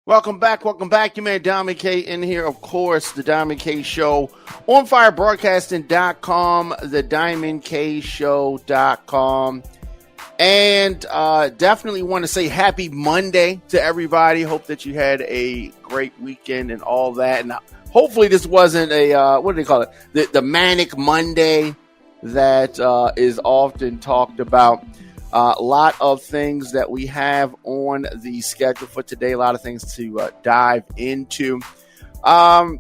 Welcome back. You man, Diamond K in here. Of course, the Diamond K Show on firebroadcasting.com, the diamondkshow.com. And definitely want to say happy Monday to everybody. Hope that you had a great weekend and all that. And hopefully this wasn't a, what do they call it? The manic Monday that is often talked about. A lot of things that we have on the schedule for today. A lot of things to dive into. So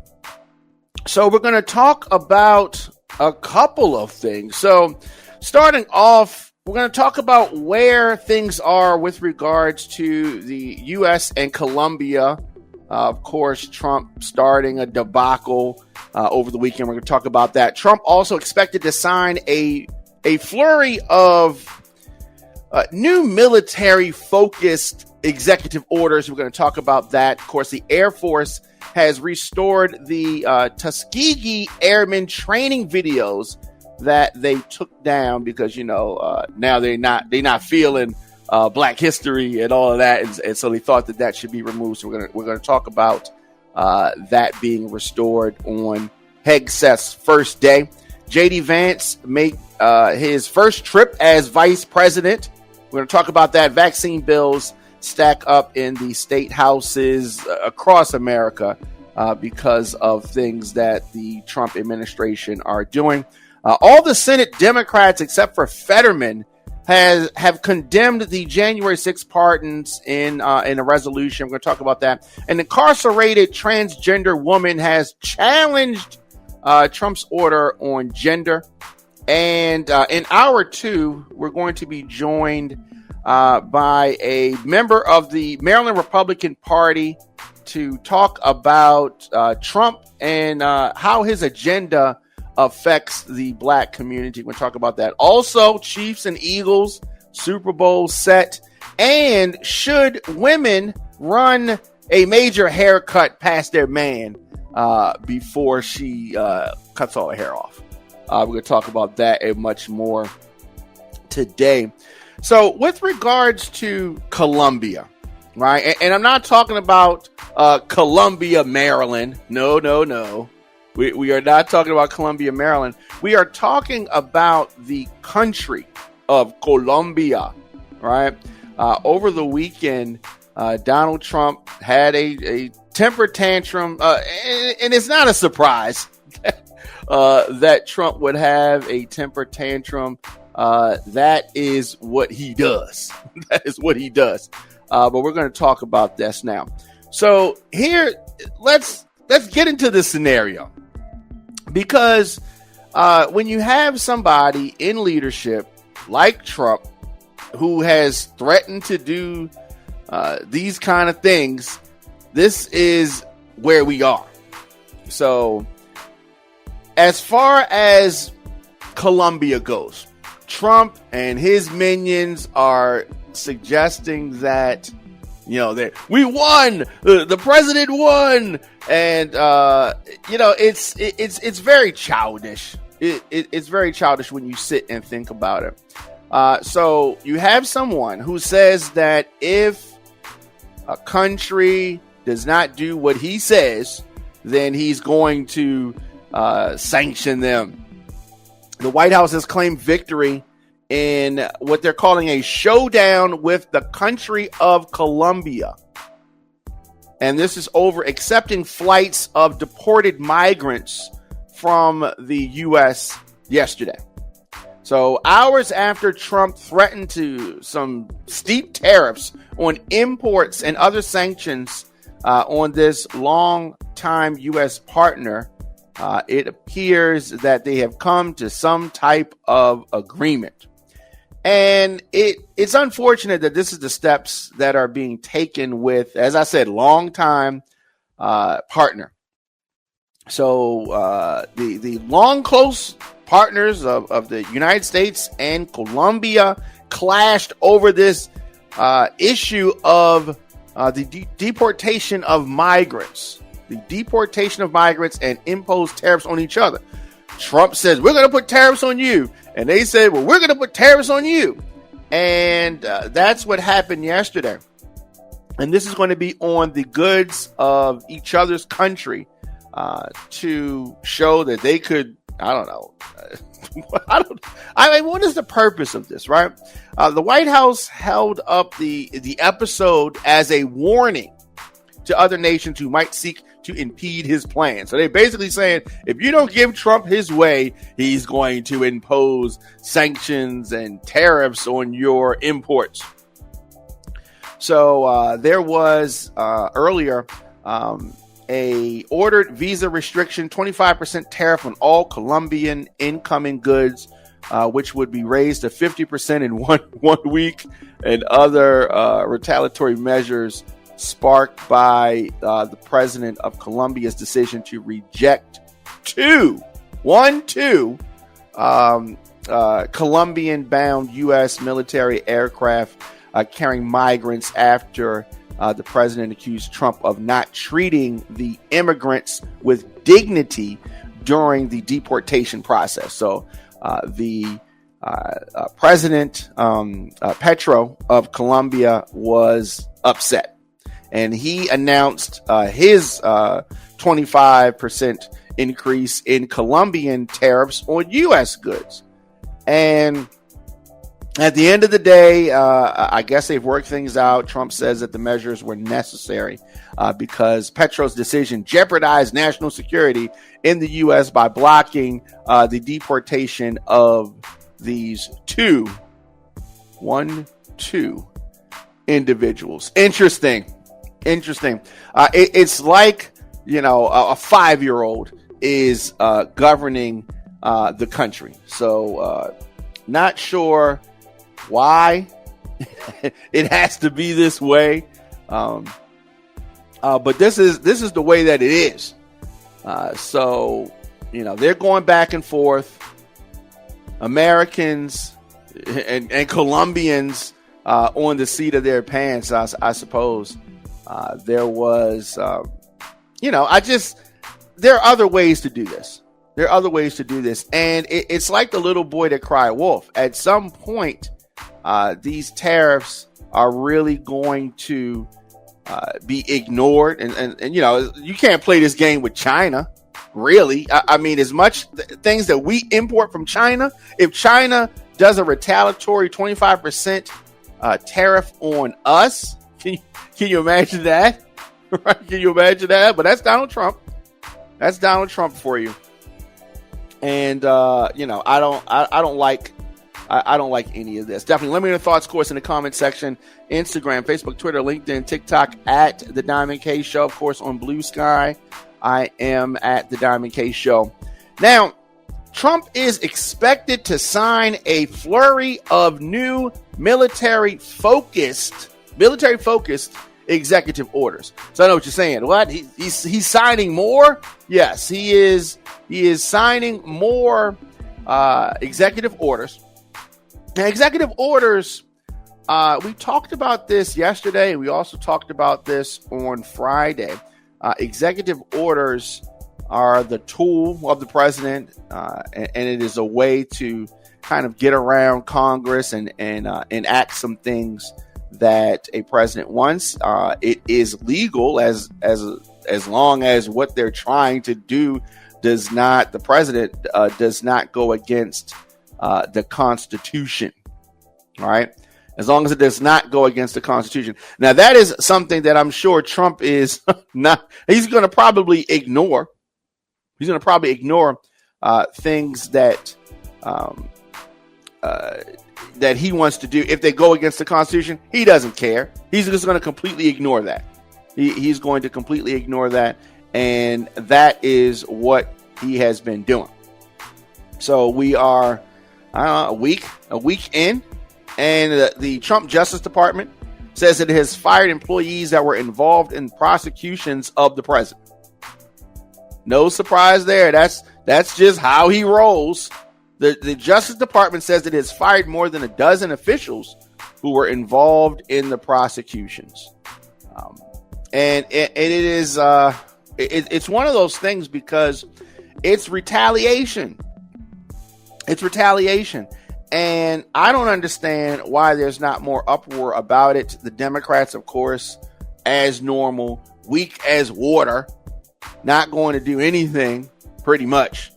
we're going to talk about a couple of things. So starting off, we're going to talk about where things are with regards to the U.S. and Colombia. Of course, Trump starting a debacle over the weekend. We're going to talk about that. Trump also expected to sign a flurry of new military-focused executive orders. We're going to talk about that. Of course, the Air Force has restored the Tuskegee Airmen training videos that they took down because, now they're not feeling Black history and all of that, and so they thought that should be removed. So we're going to talk about that being restored on Hegseth's first day. J.D. Vance made his first trip as vice president. We're going to talk about that. Vaccine bills stack up in the state houses across America because of things that the Trump administration are doing. All the Senate Democrats, except for Fetterman, have condemned the January 6th pardons in a resolution. We're going to talk about that. An incarcerated transgender woman has challenged Trump's order on gender. And in hour two, we're going to be joined by a member of the Maryland Republican Party to talk about Trump and how his agenda affects the Black community. We're going to talk about that. Also, Chiefs and Eagles, Super Bowl set. And should women run a major haircut past their man before she cuts all her hair off? We're going to talk about that and much more today. So with regards to Colombia, right? And I'm not talking about Colombia, Maryland. No. We are not talking about Colombia, Maryland. We are talking about the country of Colombia, right? Over the weekend, Donald Trump had a temper tantrum, and it's not a surprise that Trump would have a temper tantrum. That is what he does. That is what he does. But we're going to talk about this now. So here, let's get into this scenario, because when you have somebody in leadership like Trump who has threatened to do these kind of things, this is where we are. So as far as Colombia goes, Trump and his minions are suggesting that, we won, the president won, and it's very childish. It's very childish when you sit and think about it. So you have someone who says that if a country does not do what he says, then he's going to sanction them. The White House has claimed victory in what they're calling a showdown with the country of Colombia. And this is over accepting flights of deported migrants from the U.S. yesterday. So hours after Trump threatened to some steep tariffs on imports and other sanctions on this long-time U.S. partner, it appears that they have come to some type of agreement. And it's unfortunate that this is the steps that are being taken with, as I said, long-time partner. So the long, close partners of the United States and Colombia clashed over this issue of the deportation of migrants. The deportation of migrants and impose tariffs on each other. Trump says, we're going to put tariffs on you. And they said, well, we're going to put tariffs on you. And that's what happened yesterday. And this is going to be on the goods of each other's country to show that they could, I don't know. What is the purpose of this, right? The White House held up the episode as a warning to other nations who might seek to impede his plan. So they're basically saying, if you don't give Trump his way, he's going to impose sanctions and tariffs on your imports. So there was earlier a ordered visa restriction, 25% tariff on all Colombian incoming goods, which would be raised to 50% in one week, and other retaliatory measures sparked by the president of Colombia's decision to reject two Colombian-bound U.S. military aircraft carrying migrants after the president accused Trump of not treating the immigrants with dignity during the deportation process. So the president, Petro of Colombia, was upset. And he announced his 25% increase in Colombian tariffs on U.S. goods. And at the end of the day, I guess they've worked things out. Trump says that the measures were necessary because Petro's decision jeopardized national security in the U.S. by blocking the deportation of these two individuals. Interesting. It's like, a 5-year-old is governing the country. So not sure why it has to be this way. But this is the way that it is. So, they're going back and forth. Americans and Colombians on the seat of their pants, I suppose. There was, there are other ways to do this. And it's like the little boy that cried wolf. At some point, these tariffs are really going to be ignored. And you can't play this game with China, really. I mean, as much things that we import from China, if China does a retaliatory 25% tariff on us, can you imagine that? Right? Can you imagine that? But that's Donald Trump. That's Donald Trump for you. And I don't like any of this. Definitely let me know your thoughts, of course, in the comment section. Instagram, Facebook, Twitter, LinkedIn, TikTok at The Diamond K Show. Of course, on Blue Sky, I am at The Diamond K Show. Now, Trump is expected to sign a flurry of new military-focused executive orders. So I know what you're saying. What? He's signing more? Yes, he is signing more executive orders. Now, executive orders, we talked about this yesterday. We also talked about this on Friday. Executive orders are the tool of the president, and it is a way to kind of get around Congress and enact some things that a president wants. It is legal as long as what they're trying to do the president does not go against the Constitution. All right. As long as it does not go against the Constitution. Now, that is something that I'm sure Trump is not. He's going to probably ignore. He's going to probably ignore things that that he wants to do. If they go against the Constitution, he doesn't care. He's just going to completely ignore that. He's going to completely ignore that. And that is what he has been doing. So we are a week in, and the Trump Justice Department says it has fired employees that were involved in prosecutions of the president. No surprise there. That's just how he rolls. The Justice Department says it has fired more than a dozen officials who were involved in the prosecutions. And it is it's one of those things because it's retaliation. It's retaliation. And I don't understand why there's not more uproar about it. The Democrats, of course, as normal, weak as water, not going to do anything pretty much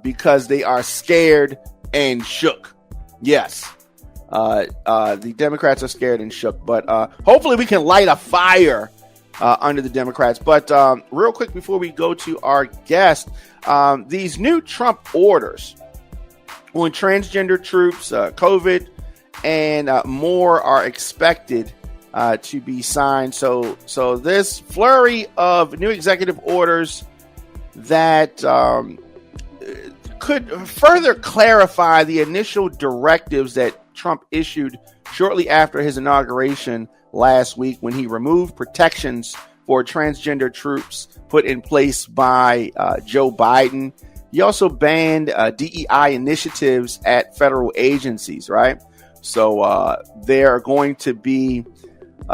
because they are scared and shook. Yes. The Democrats are scared and shook, but hopefully we can light a fire under the Democrats. But real quick before we go to our guest, these new Trump orders on transgender troops, COVID, and more are expected to be signed. So this flurry of new executive orders that could further clarify the initial directives that Trump issued shortly after his inauguration last week, when he removed protections for transgender troops put in place by Joe Biden. He also banned DEI initiatives at federal agencies, right? So there are going to be,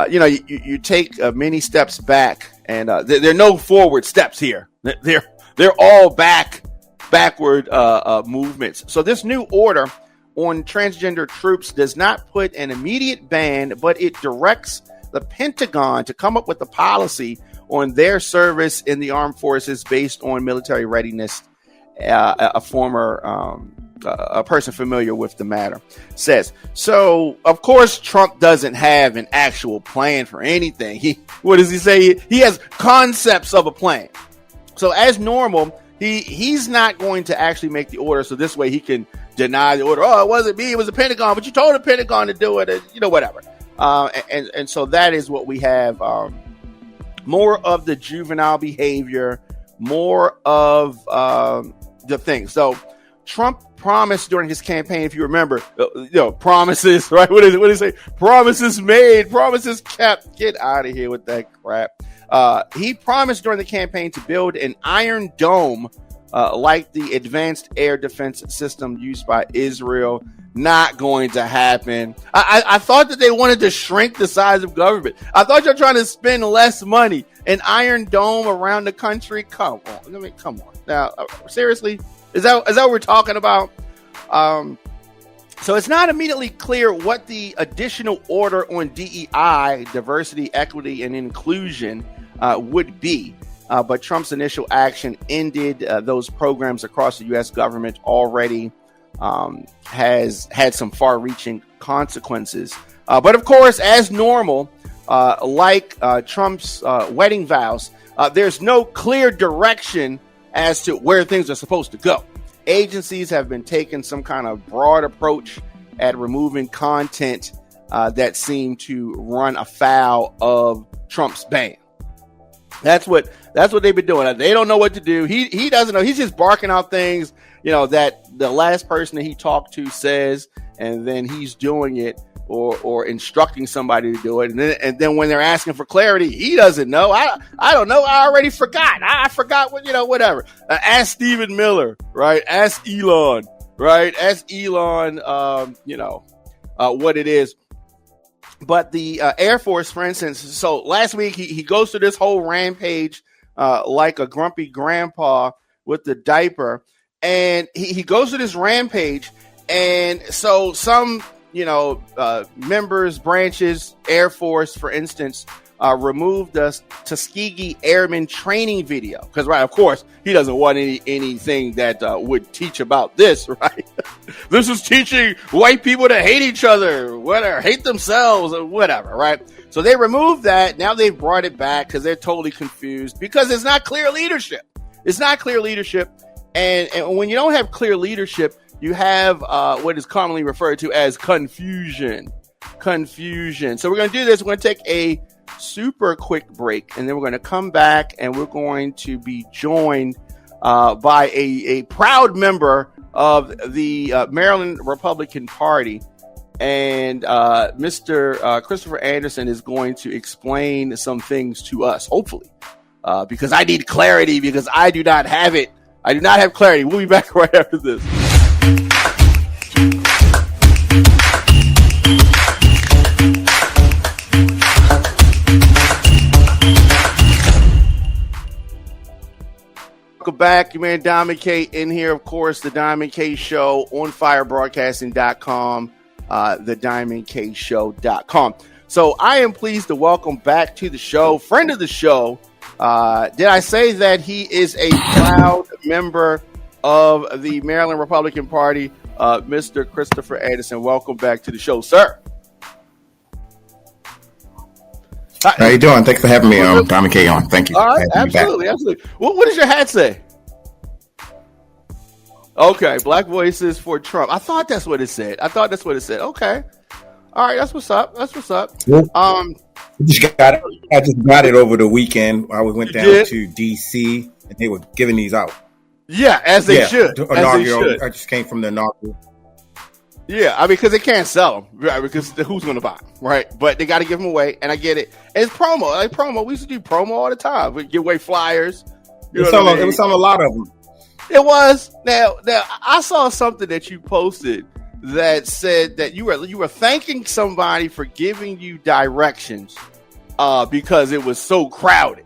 you take many steps back, and there are no forward steps here. They're all backward movements. So this new order on transgender troops does not put an immediate ban, but it directs the Pentagon to come up with a policy on their service in the armed forces based on military readiness. A person familiar with the matter says. So, of course, Trump doesn't have an actual plan for anything. What does he say? He has concepts of a plan. So, as normal, he's not going to actually make the order. So this way he can deny the order. Oh, it wasn't me. It was the Pentagon. But you told the Pentagon to do it. And, whatever. And so that is what we have. More of the juvenile behavior, more of the things. So Trump promised during his campaign, if you remember, promises, right? What did he say? Promises made, promises kept. Get out of here with that crap. He promised during the campaign to build an Iron Dome like the advanced air defense system used by Israel. Not going to happen. I thought that they wanted to shrink the size of government. I thought you're trying to spend less money. An Iron Dome around the country? Come on. Come on. Now, seriously? Is that what we're talking about? So it's not immediately clear what the additional order on DEI, diversity, equity, and inclusion, would be. But Trump's initial action ended those programs across the U.S. government already. Has had some far-reaching consequences. But of course, as normal, like Trump's wedding vows, there's no clear direction as to where things are supposed to go. Agencies have been taking some kind of broad approach at removing content that seem to run afoul of Trump's ban. That's what they've been doing. They don't know what to do. He doesn't know. He's just barking out things, that the last person that he talked to says, and then he's doing it or instructing somebody to do it. And then when they're asking for clarity, he doesn't know. I don't know. I already forgot. I forgot what, whatever. Ask Stephen Miller, right? Ask Elon, right? Ask Elon, what it is. But the Air Force, for instance, so last week he goes through this whole rampage like a grumpy grandpa with the diaper. And he goes through this rampage. And so some, members, branches, Air Force, for instance, removed the Tuskegee Airmen training video. Because, right, of course, he doesn't want anything that would teach about this, right? This is teaching white people to hate each other, whatever, hate themselves, or whatever, right? So they removed that. Now they've brought it back because they're totally confused because it's not clear leadership. It's not clear leadership. And when you don't have clear leadership, you have what is commonly referred to as confusion. So we're going to do this. We're going to take a super quick break, and then we're going to come back, and we're going to be joined by a proud member of the Maryland Republican Party. And Mr. Christopher Anderson is going to explain some things to us, hopefully, because I need clarity, because I do not have it. I do not have clarity. We'll be back right after this. Welcome back. Your man Diamond K in here, of course, the Diamond K Show on firebroadcasting.com, the diamondkshow.com. So I am pleased to welcome back to the show, friend of the show. Did I say that he is a proud member of the Maryland Republican Party, Mr. Christopher Anderson? Welcome back to the show, sir. How you doing? Thanks for having me on. Tommy K on. Thank you. All right, absolutely. What does your hat say? Okay, Black Voices for Trump. I thought that's what it said. Okay. All right, that's what's up. I just got it over the weekend. I went down to DC and they were giving these out. Yeah, as they should. I just came from the inaugural. Yeah, I mean, because they can't sell them, right? Because who's going to buy them, right? But they got to give them away, and I get it. And it's promo, like promo. We used to do promo all the time. We give away flyers. It was on a lot of them. It was. Now, I saw something that you posted that said that you were thanking somebody for giving you directions because it was so crowded.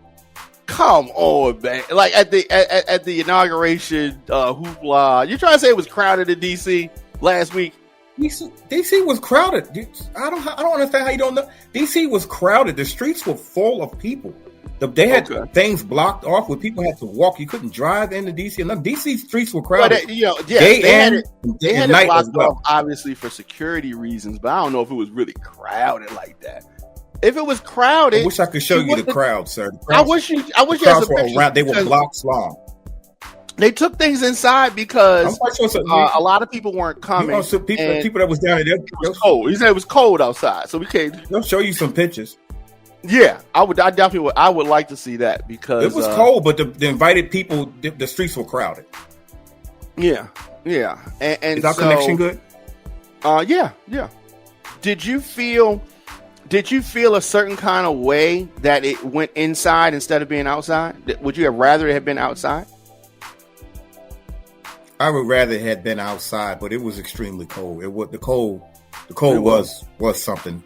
Come on, man! Like at the inauguration hoopla, you're trying to say it was crowded in DC last week? DC was crowded. I don't understand how you don't know. DC was crowded. The streets were full of people. They had things blocked off where people had to walk. You couldn't drive into DC. And DC streets were crowded. But they had it blocked off, obviously, for security reasons. But I don't know if it was really crowded like that. If it was crowded, I wish I could show you the crowd, sir. I wish you had some pictures. They were blocks long. They took things inside because a lot of people weren't coming. People that was down there, it was cold. He said it was cold outside, so we can't. They'll show you some pictures. Yeah, I definitely would. I would like to see that because it was cold, but the invited people, the streets were crowded. Yeah. And is our connection good? Yeah. Did you feel a certain kind of way that it went inside instead of being outside? Would you have rather it had been outside? I would rather it had been outside, but it was extremely cold. The cold was something.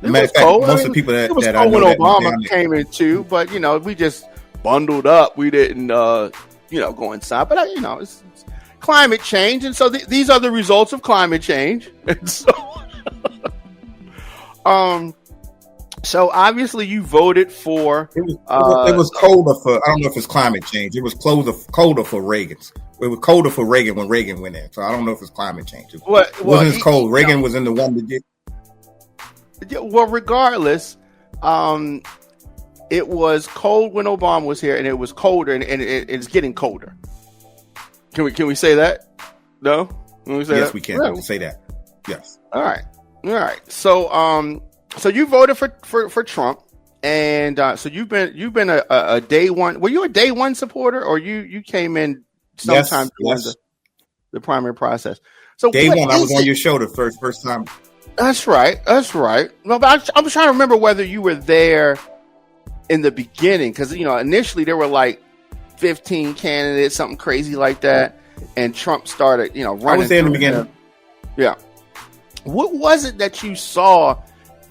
It was cold. Most of the people that I know when Obama came in too, but we just bundled up. We didn't, go inside. But it's climate change, and so these are the results of climate change. And so, so obviously you voted for. It was colder for. I don't know if it's climate change. It was colder for Reagan's. It was colder for Reagan when Reagan went in. So I don't know if it's climate change. It wasn't as cold. Reagan was in the one that did. Well, regardless, it was cold when Obama was here, and it was colder, and it's getting colder. Can we say that? No? Yes, we can. Yeah. We can say that. Yes. All right. So you voted for Trump, and so you've been a day one. Were you a day one supporter, or you came in sometime during the primary process? So day one, I was on your show the first time. That's right. No, but I'm trying to remember whether you were there in the beginning, because initially there were like 15 candidates, something crazy like that, and Trump started running. I was there in the beginning. Yeah. What was it that you saw?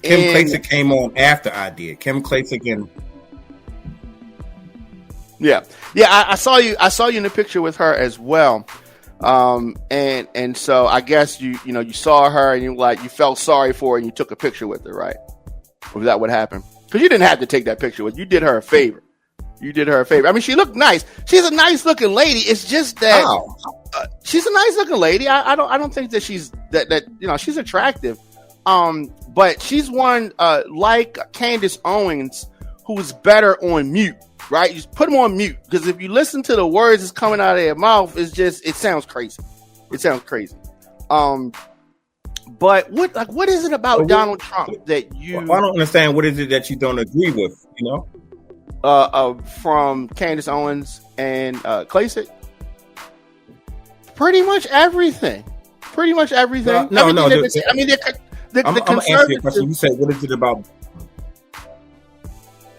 Kim Klacik came on after I did. Kim Klacik and. Yeah. I saw you. I saw you in the picture with her as well. And so I guess you saw her and you felt sorry for her and you took a picture with her, right? Was that what happened? Because you didn't have to take that picture with her. You did her a favor. I mean, she looked nice. She's a nice looking lady. It's just that she's a nice looking lady. I don't think that she's that she's attractive. But she's one like Candace Owens who's better on mute. Right, you just put them on mute, because if you listen to the words that's coming out of their mouth, it sounds crazy. But what is it about Donald Trump that you? I don't understand. What is it that you don't agree with? From Candace Owens and Klacik, pretty much everything. I'm gonna answer your question. You said, what is it about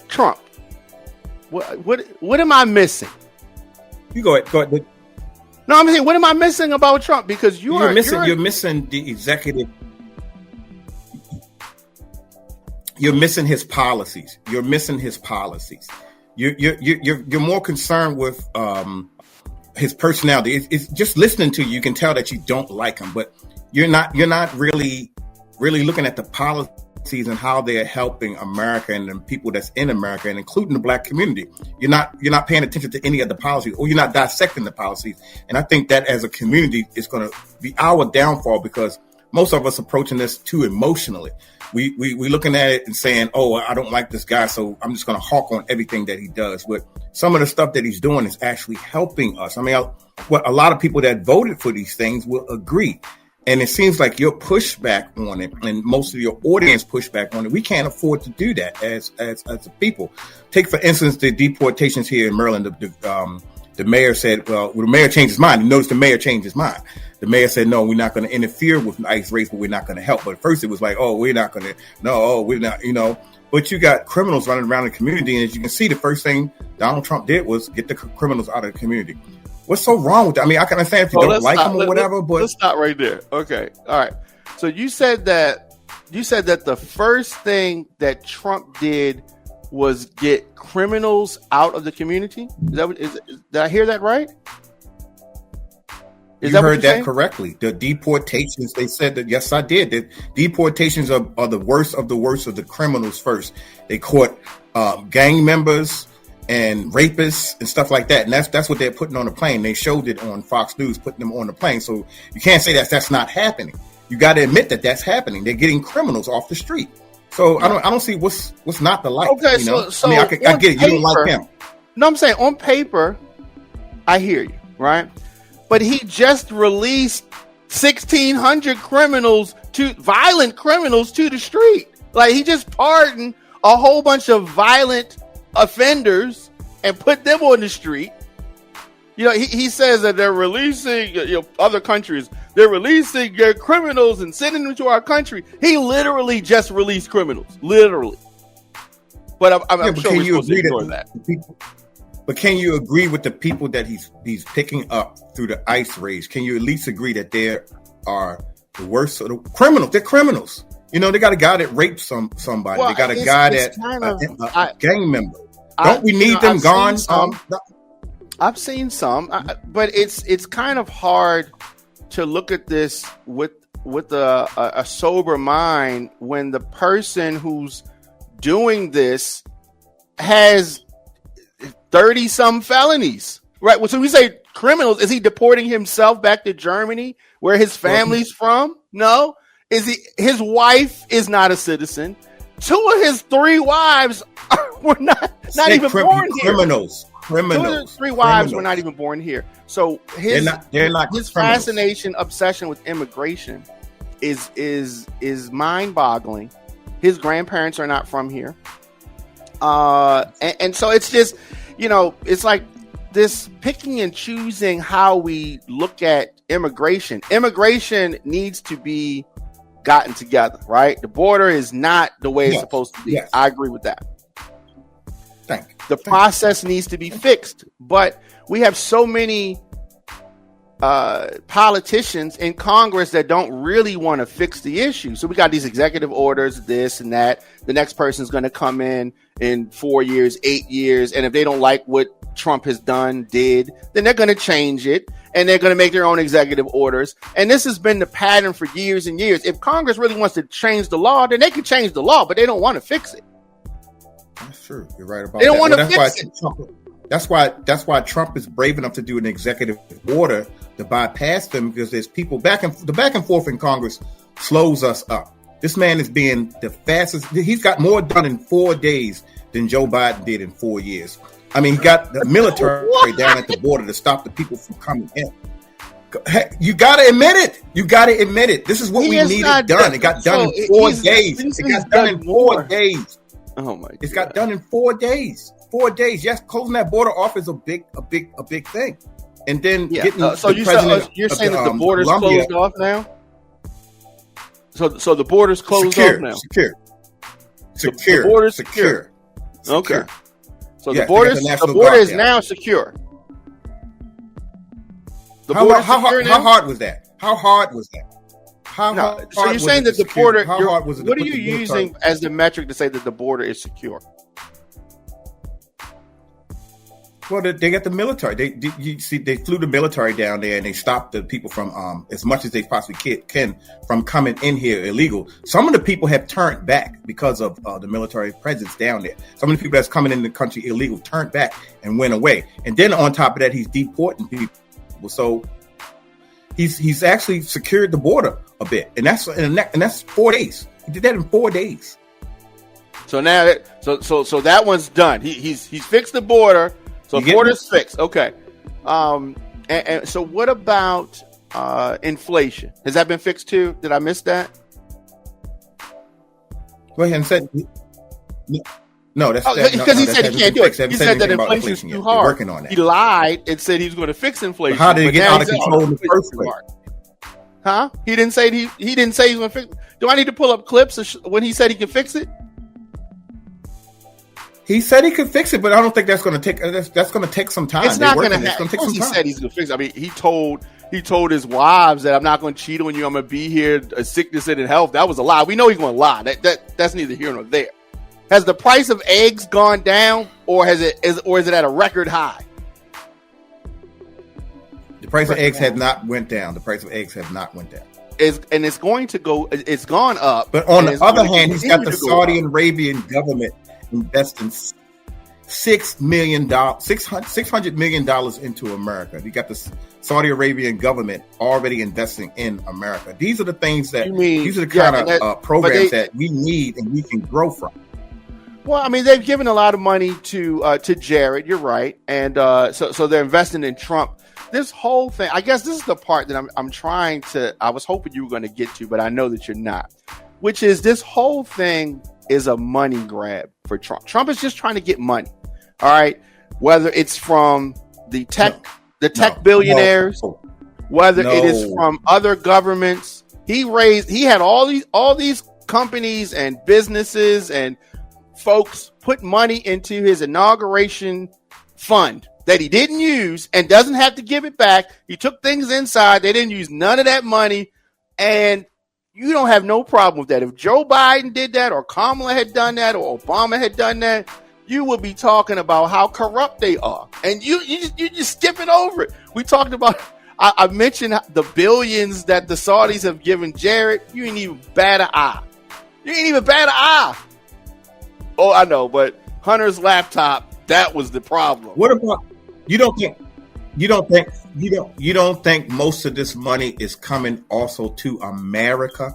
Trump? What am I missing? You go ahead. No, I'm saying, what am I missing about Trump? Because you're missing the executive. You're missing his policies. You're more concerned with his personality. It's just listening to you. You can tell that you don't like him, but you're not really really looking at the policies and how they're helping America and the people that's in America, and including the Black community. You're not paying attention to any of the policies, or you're not dissecting the policies. And I think that as a community is going to be our downfall, because most of us approaching this too emotionally. We looking at it and saying, "Oh, I don't like this guy, so I'm just going to hawk on everything that he does." But some of the stuff that he's doing is actually helping us. I mean, what a lot of people that voted for these things will agree. And it seems like your pushback on it, and most of your audience pushback on it, we can't afford to do that as a people. Take, for instance, the deportations here in Maryland. The mayor said, well, the mayor changed his mind. You notice the mayor changed his mind. The mayor said, no, we're not going to interfere with ICE raids, but we're not going to help. But at first it was like, oh, we're not going to, no, we're not, But you got criminals running around the community. And as you can see, the first thing Donald Trump did was get the criminals out of the community. What's so wrong with that? I mean, I can understand if you don't like them or whatever, but let's stop right there. Okay. All right. So you said that the first thing that Trump did was get criminals out of the community. Did I hear that right? You heard that correctly. The deportations, they said that, yes, I did. The deportations are the worst of the criminals first. They caught gang members and rapists and stuff like that. And that's what they're putting on the plane. They showed it on Fox News, putting them on the plane. So you can't say that's not happening. You got to admit that that's happening. They're getting criminals off the street. So I don't see what's not to like. Okay, so I mean, I get it. You don't like him. No, I'm saying on paper, I hear you, right? But he just released 1,600 violent criminals to the street. Like, he just pardoned a whole bunch of violent offenders and put them on the street. He says that they're releasing, other countries, they're releasing their criminals and sending them to our country. He literally just released criminals, literally. But I'm sure we're supposed to ignore that. But can you agree with the people that he's picking up through the ICE raids? Can you at least agree that they are the worst of the criminals? They're criminals. They got a guy that raped somebody. Well, they got a guy that a gang member. Don't we need them gone? I've seen some, but it's kind of hard to look at this with a sober mind when the person who's doing this has 30-some felonies, right? Well, so we say criminals. Is he deporting himself back to Germany, where his family's from? No. His wife is not a citizen. 2 of his 3 wives were not even born here. Criminals. 2 of his 3 wives were not even born here. So his fascination, obsession with immigration is mind-boggling. His grandparents are not from here. And so it's just, it's like this picking and choosing how we look at immigration. Immigration needs to be gotten together, right? The border is not the way it's supposed to be. Yes. I agree with that. The process needs to be fixed, but we have so many politicians in Congress that don't really want to fix the issue. So we got these executive orders, this and that. The next person's going to come in 4 years, 8 years, and if they don't like what Trump has did, then they're going to change it, and they're going to make their own executive orders. And this has been the pattern for years and years. If Congress really wants to change the law, then they can change the law, but they don't want to fix it. That's true. You're right about that. They don't want to fix it. That's why Trump is brave enough to do an executive order to bypass them, because there's people back and forth in Congress slows us up. This man is being the fastest. He's got more done in 4 days than Joe Biden did in 4 years. I mean, he got the military down at the border to stop the people from coming in. You got to admit it. This is what we needed done. It got done in 4 days. It got done in 4 days. Oh my God. It's got done in 4 days. 4 days. Yes, closing that border off is a big thing. And then getting so you're saying that the border's Colombia, closed off now? So the border's closed off now. Secure. The border's secure. Okay. So the border is now secure. How hard was that? So you're saying that the border? What are you using as the metric to say that the border is secure? Well, they got the military. They flew the military down there and they stopped the people from, as much as they possibly can from coming in here illegal. Some of the people have turned back because of the military presence down there. Some of the people that's coming in the country illegal turned back and went away. And then on top of that, he's deporting people. So he's actually secured the border a bit, and that's 4 days. He did that in 4 days. So now, so that one's done. He's fixed the border. So the border's fixed. Okay. And so what about inflation? Has that been fixed too? Did I miss that? Go ahead and say. No, that's because he said he can't do it. He said that inflation's too hard. They're working on that. He lied and said he's going to fix inflation. But how did it get out of control in the first place? Huh? He didn't say he didn't say he's going to fix. Do I need to pull up clips when he said he can fix it? He said he could fix it, but I don't think that's going to take. That's going to take some time. It's not going to happen. He said he's going to fix it. I mean, he told his wives that I'm not going to cheat on you. I'm going to be here, sickness and in health. That was a lie. We know he's going to lie. That's neither here nor there. Has the price of eggs gone down, or is it at a record high? The price of eggs has not went down. The price of eggs have not went down. It's going to go. It's gone up. But on the other hand, he's got the Saudi Arabian government investing $600 million into America. You got the Saudi Arabian government already investing in America. These are the things these are the kind of programs that we need and we can grow from. Well, I mean, they've given a lot of money to Jared. You're right, and so they're investing in Trump. This whole thing, I guess, this is the part that I'm trying to. I was hoping you were going to get to, but I know that you're not. Which is, this whole thing is a money grab for Trump. Trump is just trying to get money. All right, whether it's from the tech billionaires, whether it is from other governments. He had all these companies and businesses and folks put money into his inauguration fund that he didn't use and doesn't have to give it back. He took things inside. They didn't use none of that money. And you don't have no problem with that. If Joe Biden did that, or Kamala had done that, or Obama had done that, you would be talking about how corrupt they are. And you just skipping over it. We talked about, I mentioned the billions that the Saudis have given Jared. You ain't even bat an eye. Oh, I know, but Hunter's laptop, that was the problem. What about, you don't think most of this money is coming also to America?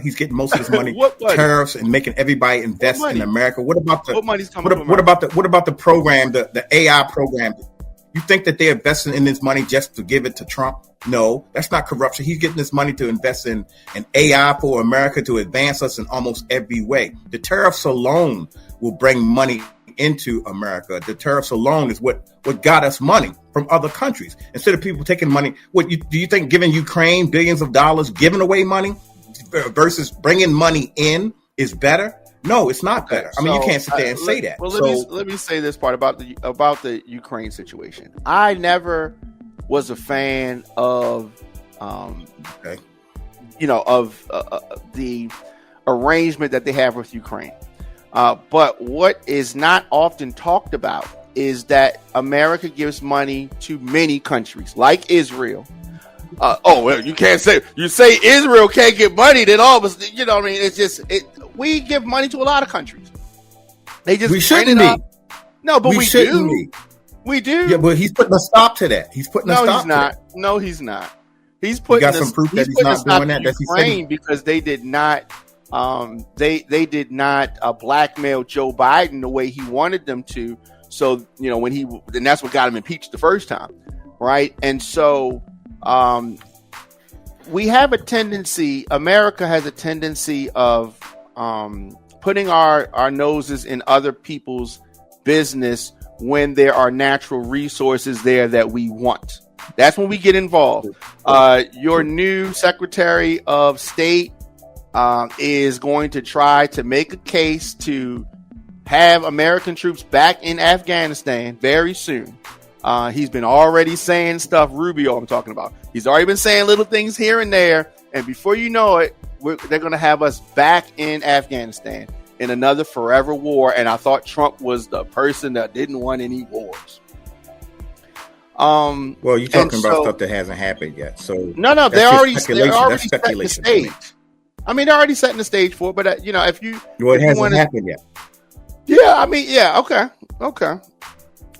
He's getting most of this money, tariffs, and making everybody invest in America. What about the program, the AI program? You think that they're investing in this money just to give it to Trump? No, that's not corruption. He's getting this money to invest in an AI for America to advance us in almost every way. The tariffs alone will bring money into America. The tariffs alone is what got us money from other countries. Instead of people taking money, do you think giving Ukraine billions of dollars, giving away money versus bringing money in is better? No, it's not better. I mean, you can't sit there and say that. Well, let me say this part about the Ukraine situation. I never was a fan of, the arrangement that they have with Ukraine. But what is not often talked about is that America gives money to many countries, like Israel. You can't say, you say Israel can't get money, then all of us, you know what I mean? It's just, we give money to a lot of countries. They just, we shouldn't be. No, but we do. Be. We do. Yeah, but he's putting a stop to that. No, he's not. He's putting some proof that he's not doing that. That's Ukraine because they did not. They did not blackmail Joe Biden the way he wanted them to. So and that's what got him impeached the first time, right? And so we have a tendency. America has a tendency of putting our noses in other people's business when there are natural resources there that we want. That's when we get involved. Your new Secretary of State is going to try to make a case to have American troops back in Afghanistan very soon. He's been already saying stuff, Rubio I'm talking about. He's already been saying little things here and there. And before you know it, they're going to have us back in Afghanistan. in another forever war, and I thought Trump was the person that didn't want any wars. Well, you're talking about stuff that hasn't happened yet. So no, they're already setting the stage. I mean, they're already setting the stage for it. But if you, it hasn't happened yet. Yeah, I mean, yeah, okay.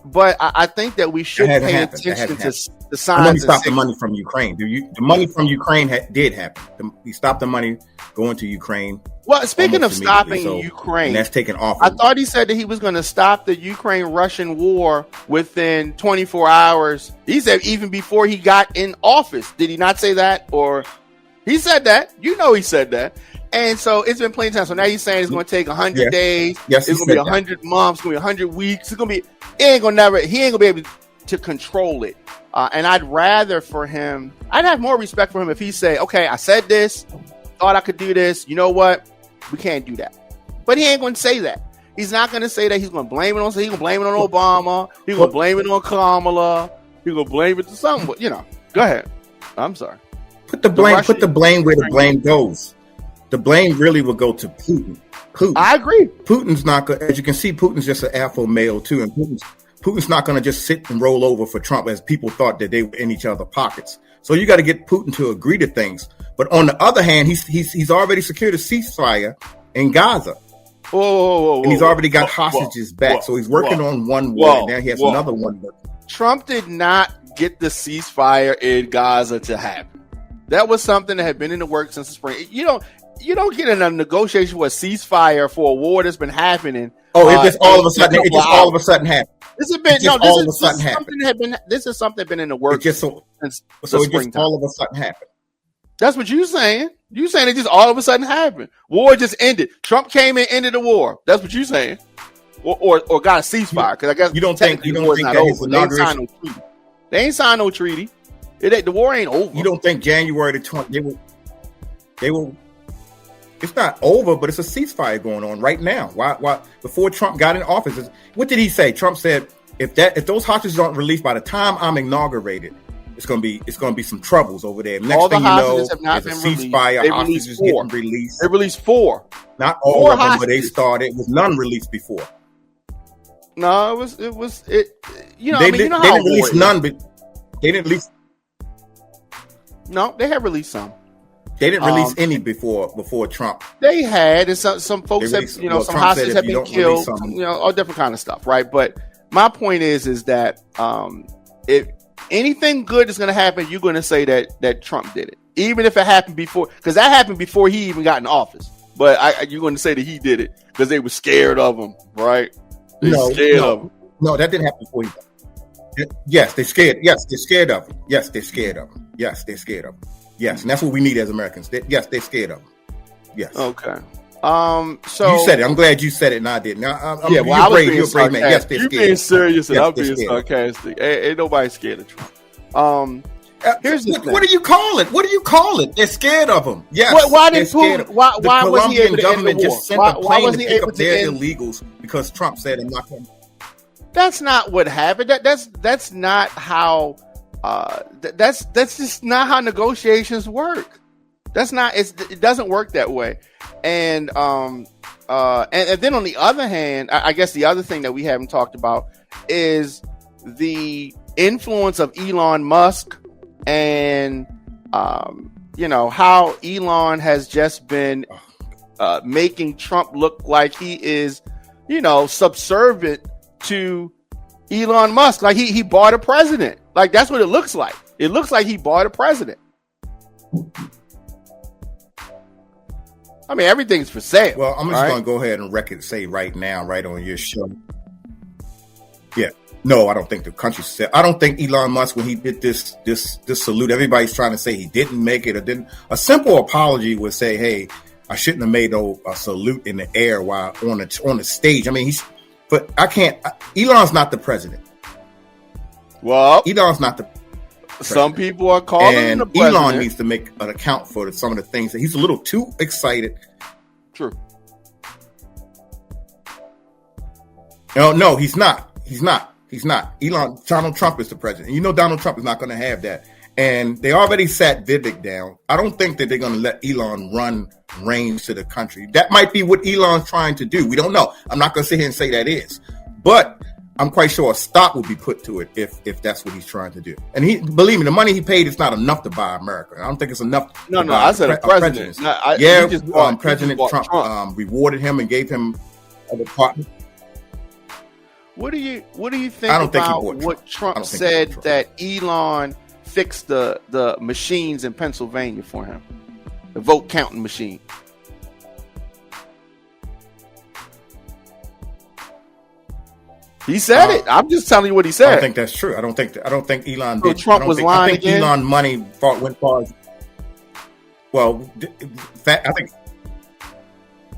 But I think that we should pay attention to the signs. I know he stopped the money from Ukraine. The money from Ukraine did happen. He stopped the money going to Ukraine. Well, speaking of stopping Ukraine, and that's taken off. I thought he said that he was going to stop the Ukraine-Russian war within 24 hours. He said even before he got in office. Did he not say that? Or he said that. He said that. And so it's been plenty of time. So now he's saying it's going to take 100 days. Yes, it's going to be 100 months. It's going to be 100 weeks. It's going to be. He ain't going to be able to control it. And I'd rather for him. I'd have more respect for him if he say, "Okay, I said this. Thought I could do this. You know what? We can't do that." But he ain't going to say that. He's not going to say that. He's going to blame it on. He's going to blame it on Obama. He's going to blame it on Kamala. He's going to blame it to someone. Go ahead. I'm sorry. Put the blame where the blame goes. The blame really will go to Putin. I agree. Putin's not going. As you can see, Putin's just an alpha male too, and Putin's not going to just sit and roll over for Trump as people thought that they were in each other's pockets. So you got to get Putin to agree to things. But on the other hand, he's already secured a ceasefire in Gaza. And he's already got hostages back. So he's working on one war. And now he has another one. Trump did not get the ceasefire in Gaza to happen. That was something that had been in the works since the spring. You don't get in a negotiation with a ceasefire for a war that's been happening. It just all of a sudden happened. This is something that's been in the works since the springtime. All of a sudden happened. That's what you're saying. You're saying it just all of a sudden happened. War just ended. Trump came in, ended the war. That's what you're saying. Or got a ceasefire. Because I guess you don't think that his inauguration. They ain't signed no treaty. The war ain't over. You don't think January the 20th they will. It's not over, but it's a ceasefire going on right now. Why before Trump got in office? What did he say? Trump said if those hostages aren't released by the time I'm inaugurated, it's gonna be some troubles over there. Next thing you know, there's a ceasefire. Hostages getting released. They released 4. Not all of them, but they started with none released before. No, it was. They didn't release none, but they didn't release. No, they had released some. They didn't release any before Trump. They had, and some folks have, some hostages have been killed, all different kind of stuff, right? But my point is that if anything good is going to happen, you're going to say that Trump did it, even if it happened before, because that happened before he even got in office. But you're going to say that he did it because they were scared of him, right? Scared of him. No, that didn't happen before he got. Yes, they're scared. Yes, they're scared of him. Yes, they're scared of him. Yes, they're scared of him. Yes, and that's what we need as Americans. Yes, they're scared of him. Yes. Okay. So you said it. I'm glad you said it, and I didn't. I was being sarcastic. Man. Yes, they're scared. You being serious, and I'm being sarcastic. Ain't nobody scared of Trump. Here's the thing. What do you call it? What do you call it? They're scared of him. Yes. Why did Putin? Why was he able to end the war? Just sent a plane to pick up their illegals because Trump said, "I'm not going." That's not what happened. That's not how. That's just not how negotiations work. That's not. It doesn't work that way. And then on the other hand, I guess the other thing that we haven't talked about is the influence of Elon Musk and how Elon has just been making Trump look like he is subservient to Elon Musk, like he bought a president. Like that's what it looks like. It looks like he bought a president. I mean, everything's for sale. Well, I'm just going to go ahead and say right now, right on your show. Yeah. No, I don't think the country said. I don't think Elon Musk, when he did this salute, everybody's trying to say he didn't make it or didn't. A simple apology would say, "Hey, I shouldn't have made a salute in the air while on the stage." I mean, but I can't. Elon's not the president. Well, Elon's not the president. Some people are calling him the president. Elon needs to make an account for some of the things that he's a little too excited. True. No, he's not. He's not. Donald Trump is the president. You know Donald Trump is not going to have that. And they already sat Vivek down. I don't think that they're going to let Elon run reins to the country. That might be what Elon's trying to do. We don't know. I'm not going to sit here and say that is. But I'm quite sure a stop will be put to it if that's what he's trying to do. And believe me, the money he paid is not enough to buy America. I don't think it's enough. No, I said a president. President Trump rewarded him and gave him a department. What do you think about what Trump said that Elon fixed the machines in Pennsylvania for him, the vote counting machine? He said it. I'm just telling you what he said. I don't think that's true. I don't think Elon did. Trump was lying. I think again? Elon money went far. Well,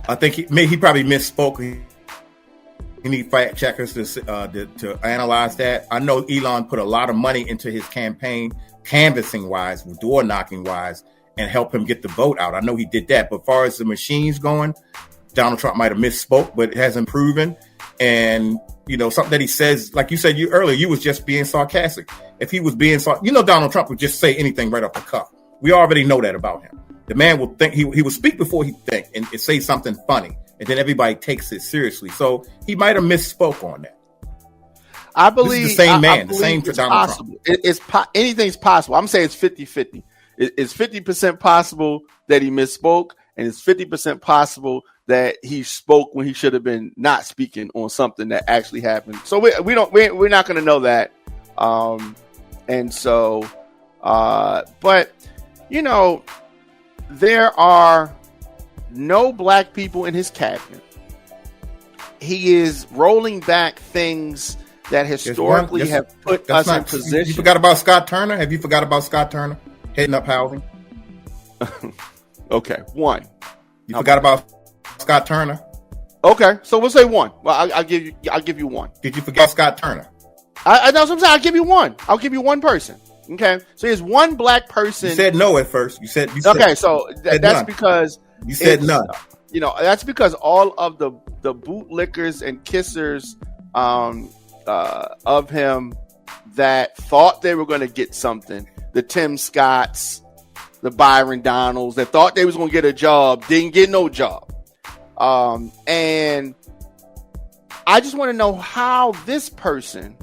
I think he probably misspoke. You need fact checkers to analyze that. I know Elon put a lot of money into his campaign, canvassing wise, door knocking wise, and help him get the vote out. I know he did that. But as far as the machines going, Donald Trump might have misspoke, but it hasn't proven. And something that he says, like you said earlier, you was just being sarcastic. If he was being Donald Trump would just say anything right off the cuff. We already know that about him. The man will think he will speak before he think and say something funny, and then everybody takes it seriously. So he might have misspoke on that. I believe this is the same man, the same for Donald Trump. Anything's possible. I'm saying it's 50-50. It's 50% possible that he misspoke, and it's 50% possible that he spoke when he should have been not speaking on something that actually happened. So we're not going to know that. But there are no black people in his cabinet. He is rolling back things that historically have put us in position. You forgot about Scott Turner? Have you forgot about Scott Turner heading up housing? Okay, one. You forgot about Scott Turner? Okay, so we'll say one. Well, I'll give you one. Did you forget Scott Turner? I know what I'm saying. I'll give you one. I'll give you one person. Okay, so there's one black person. You said no at first. You said okay. So that's none. Because you said none. That's because all of the bootlickers and kissers of him that thought they were going to get something, the Tim Scotts, the Byron Donalds, that thought they was going to get a job, didn't get no job. And I just want to know how this person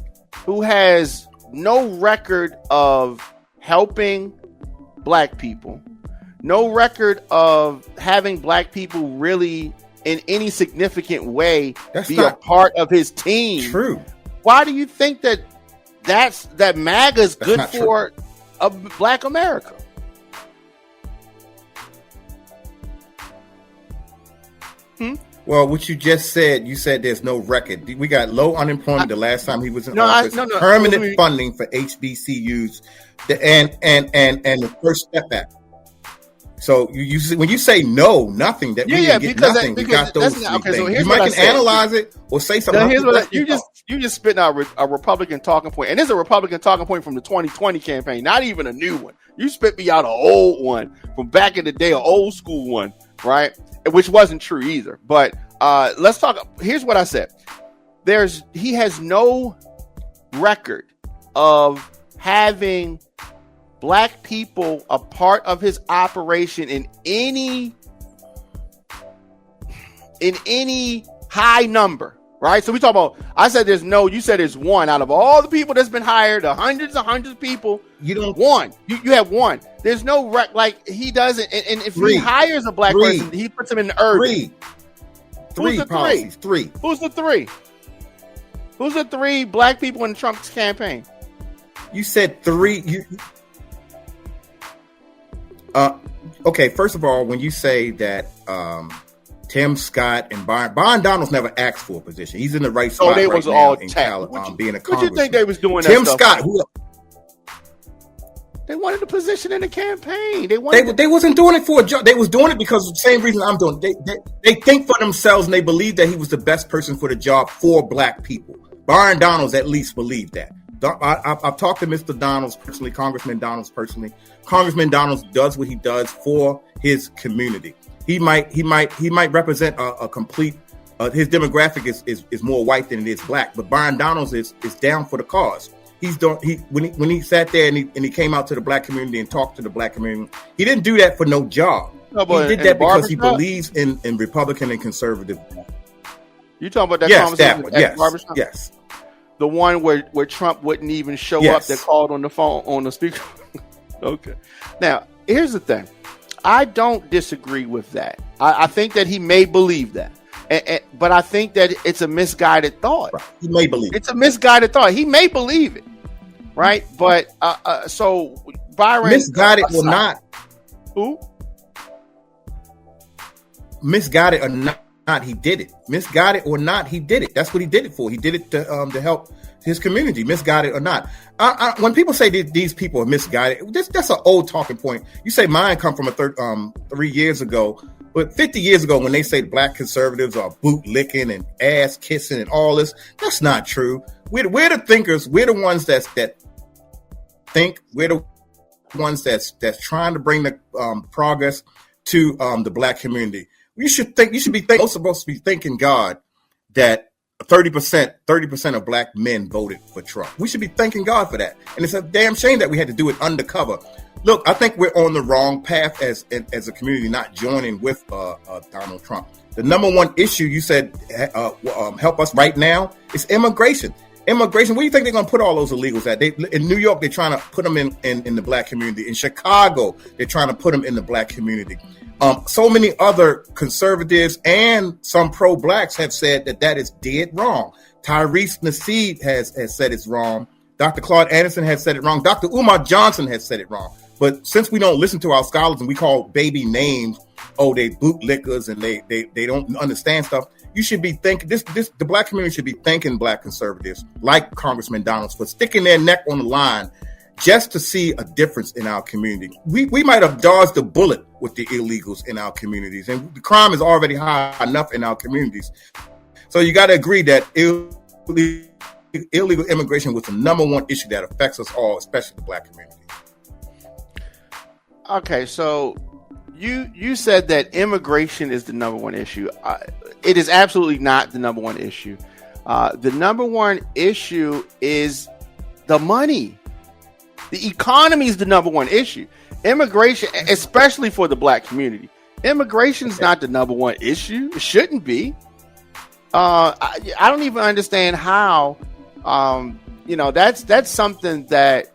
who has no record of helping black people, no record of having black people really in any significant way be a part of his team. True. Why do you think that MAGA's good for a black America? Well, what you just said, you said there's no record. We got low unemployment the last time he was in office. Permanent funding for HBCUs, and the First Step Act. So you when you say no, nothing, that we didn't get nothing. We got those three things. So you might analyze it or say something. You just spitting out a Republican talking point, and this is a Republican talking point from the 2020 campaign, not even a new one. You spit me out an old one from back in the day, an old school one, right? Which wasn't true either. But let's talk. Here's what I said. He has no record of having black people a part of his operation in any high number, right? So we talk about, I said there's no, you said there's one out of all the people that's been hired, the hundreds of people. You don't one. You have one. There's no like he doesn't. And if he hires a black person, he puts him in the urban. Three policies. Three. Who's the three? Who's the three black people in Trump's campaign? You said three. Okay, first of all, when you say that Tim Scott and Byron Donalds never asked for a position, he's in the right spot they right was now all in California, being a congressman. What you think they was doing? Tim Scott, they wanted a position in the campaign. They wasn't doing it for a job. They was doing it because of the same reason I'm doing it. They think for themselves and they believe that he was the best person for the job for black people. Byron Donalds at least believed that. I've talked to Mr. Donalds personally, Congressman Donalds personally. Congressman Donalds does what he does for his community. He might represent a complete. His demographic is more white than it is black, but Byron Donalds is down for the cause. when he sat there and he came out to the black community and talked to the black community, he didn't do that for no job. No, he did that because he believes in Republican and conservative. You talking about that conversation at the barbershop? Yes. The one where Trump wouldn't even show up. They called on the phone on the speaker. Okay. Now, here's the thing. I don't disagree with that. I think that he may believe that. But I think that it's a misguided thought. Right. He may believe it's a misguided thought. He may believe it. Right? But so Byron misguided or not. Who? Misguided or not, he did it. Misguided or not, he did it. That's what he did it for. He did it to help his community, misguided or not. When people say these people are misguided, that's an old talking point. You say mine come from 3 years ago, but 50 years ago when they say black conservatives are boot licking and ass kissing and all this, that's not true. We're the thinkers. We're the ones that think. We're the ones that's trying to bring the progress to the black community. Most supposed to be thanking God that 30% of black men voted for Trump. We should be thanking God for that. And it's a damn shame that we had to do it undercover. Look, I think we're on the wrong path as a community, not joining with Donald Trump. The number one issue you said help us right now is immigration. Immigration. Where do you think they're going to put all those illegals at? In New York, they're trying to put them in the black community. In Chicago, they're trying to put them in the black community. So many other conservatives and some pro-blacks have said that is dead wrong. Tyrese Nasheed has said it's wrong. Dr. Claude Anderson has said it wrong. Dr. Umar Johnson has said it wrong. But since we don't listen to our scholars and we call baby names, they bootlickers and they don't understand stuff, you should be thinking the black community should be thanking black conservatives like Congressman Donalds for sticking their neck on the line just to see a difference in our community. We might have dodged a bullet with the illegals in our communities, and the crime is already high enough in our communities. So you got to agree that illegal immigration was the number one issue that affects us all, especially the black community. Okay, so you said that immigration is the number one issue. It is absolutely not the number one issue. The number one issue is the money. The economy is the number one issue. Immigration, especially for the black community, immigration is not the number one issue. It shouldn't be. I don't even understand how. That's something that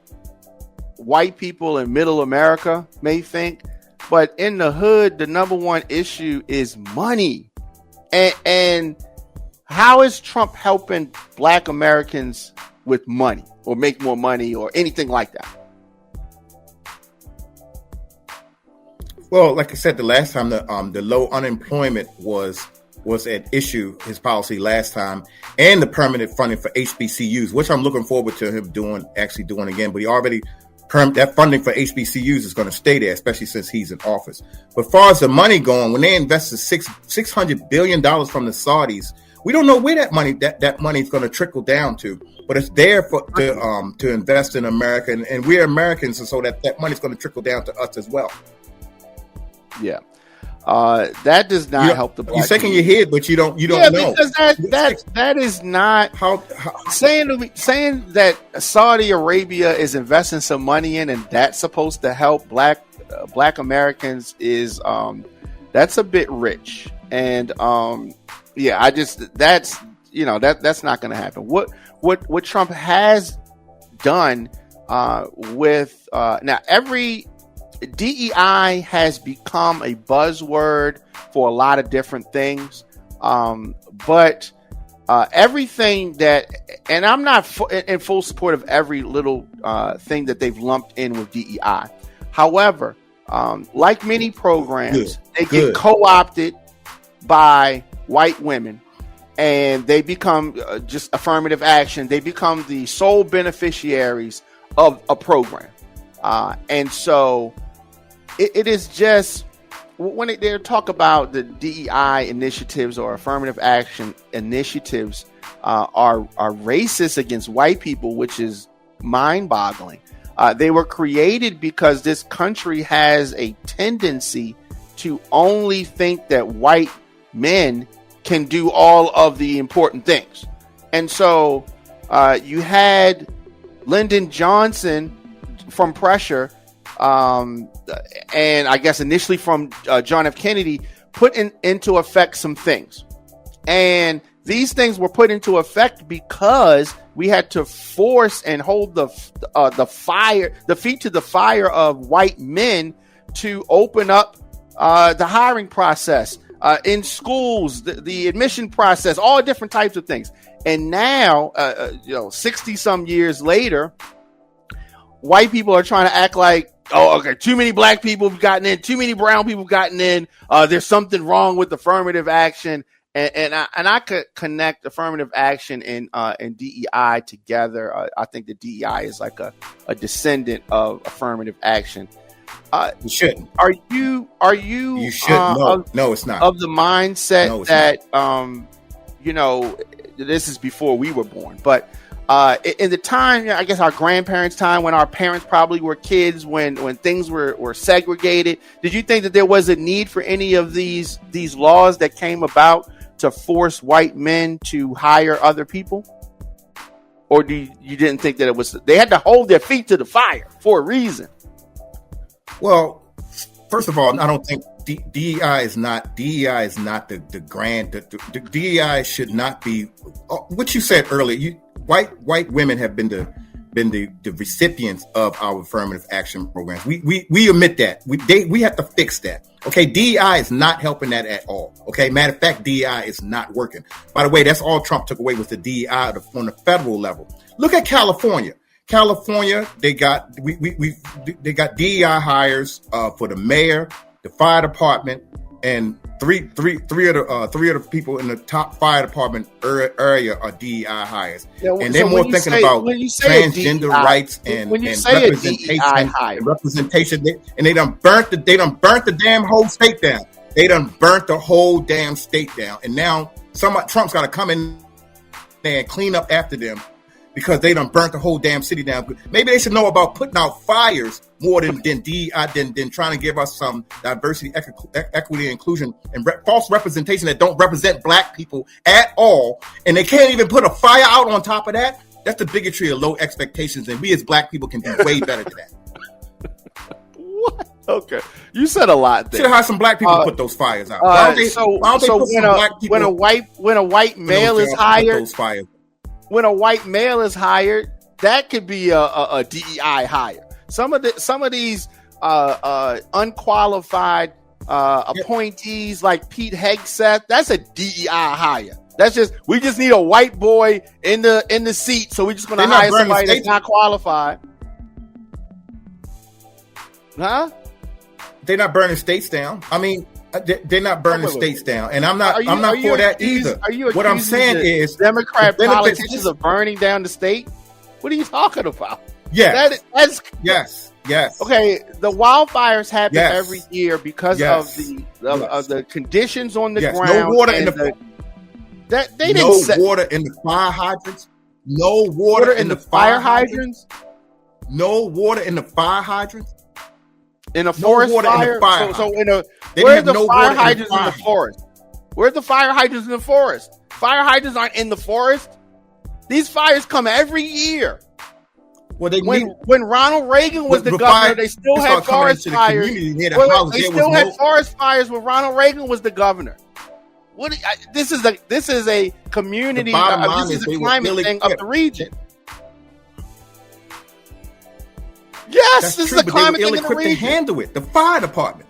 white people in middle America may think, but in the hood, the number one issue is money. And how is Trump helping black Americans with money or make more money or anything like that? Well, like I said, the last time the low unemployment was at issue, his policy last time, and the permanent funding for HBCUs, which I'm looking forward to him doing again. But he already that funding for HBCUs is going to stay there, especially since he's in office. But as far as the money going, when they invested $600 billion from the Saudis, we don't know where that money is going to trickle down to. But it's there to invest in America, and we're Americans, and so that money is going to trickle down to us as well. Yeah. That does not help the black. You're shaking your head, but you don't know. Because that is not how saying that Saudi Arabia is investing some money in, and that's supposed to help black Americans is that's a bit rich. And that's not going to happen. What Trump has done with now every DEI has become a buzzword for a lot of different things. But everything that, and I'm not in full support of every little thing that they've lumped in with DEI. However, like many programs, they get co-opted by white women and they become just affirmative action. They become the sole beneficiaries of a program. And so it is just, when they talk about the DEI initiatives or affirmative action initiatives are racist against white people, which is mind-boggling. They were created because this country has a tendency to only think that white men can do all of the important things. And so you had Lyndon Johnson from pressure, and I guess initially from John F. Kennedy, put into effect some things. And these things were put into effect because we had to force and hold the feet to the fire of white men to open up the hiring process in schools, the admission process, all different types of things. And now, 60 some years later, white people are trying to act like, oh, okay, too many black people have gotten in, too many brown people have gotten in. There's something wrong with affirmative action. And I could connect affirmative action and DEI together. I think the DEI is like a descendant of affirmative action. You shouldn't. Are you? You shouldn't. No, it's not. Of the mindset that this is before we were born, but in the time, I guess our grandparents' time, when our parents probably were kids, when things were segregated, did you think that there was a need for any of these laws that came about to force white men to hire other people? Or you didn't think that they had to hold their feet to the fire for a reason? Well, first of all, I don't think DEI is not the grand. The DEI should not be what you said earlier. White women have been the recipients of our affirmative action programs. We admit that. We have to fix that. Okay, DEI is not helping that at all. Okay, matter of fact, DEI is not working. By the way, that's all Trump took away was the DEI on the federal level. Look at California. They got DEI hires for the mayor, the fire department, and three of the people in the top fire department area are DEI hires. Yeah, and they're more thinking about transgender rights and representation. And they done burnt the damn whole state down. They done burnt the whole damn state down. And now Trump's got to come in there and clean up after them, because they done burnt the whole damn city down. Maybe they should know about putting out fires more than DEI, than trying to give us some diversity, equity, inclusion, and false representation that don't represent black people at all. And they can't even put a fire out on top of that. That's the bigotry of low expectations. And we as black people can do way better than that. What? Okay. You said a lot there. Should have had some black people put those fires out. When a white male is hired, when a white male is hired, that could be a DEI hire. Some of these unqualified appointees like Pete Hegseth, that's a DEI hire. We just need a white boy in the seat, so we're just going to hire somebody that's not qualified. Huh? They're not burning states down. I mean, they're not burning states down, and I'm not for that either. What I'm saying is, Democrat politicians are burning down the state. What are you talking about? Yes. Yes. Okay, the wildfires happen every year because of the conditions on the ground. No water in the water in the fire hydrants. No water in the fire hydrants. No water in the fire hydrants. In a forest fire. Where are the fire hydrants in the forest? Where are the fire hydrants in the forest? Fire hydrants aren't in the forest. These fires come every year. Well, when Ronald Reagan was the governor, they still had forest fires. They still had forest fires when Ronald Reagan was the governor. This is a community. This is a climate thing of the region. Yes, this is a climate thing in the region. To handle it. The fire department.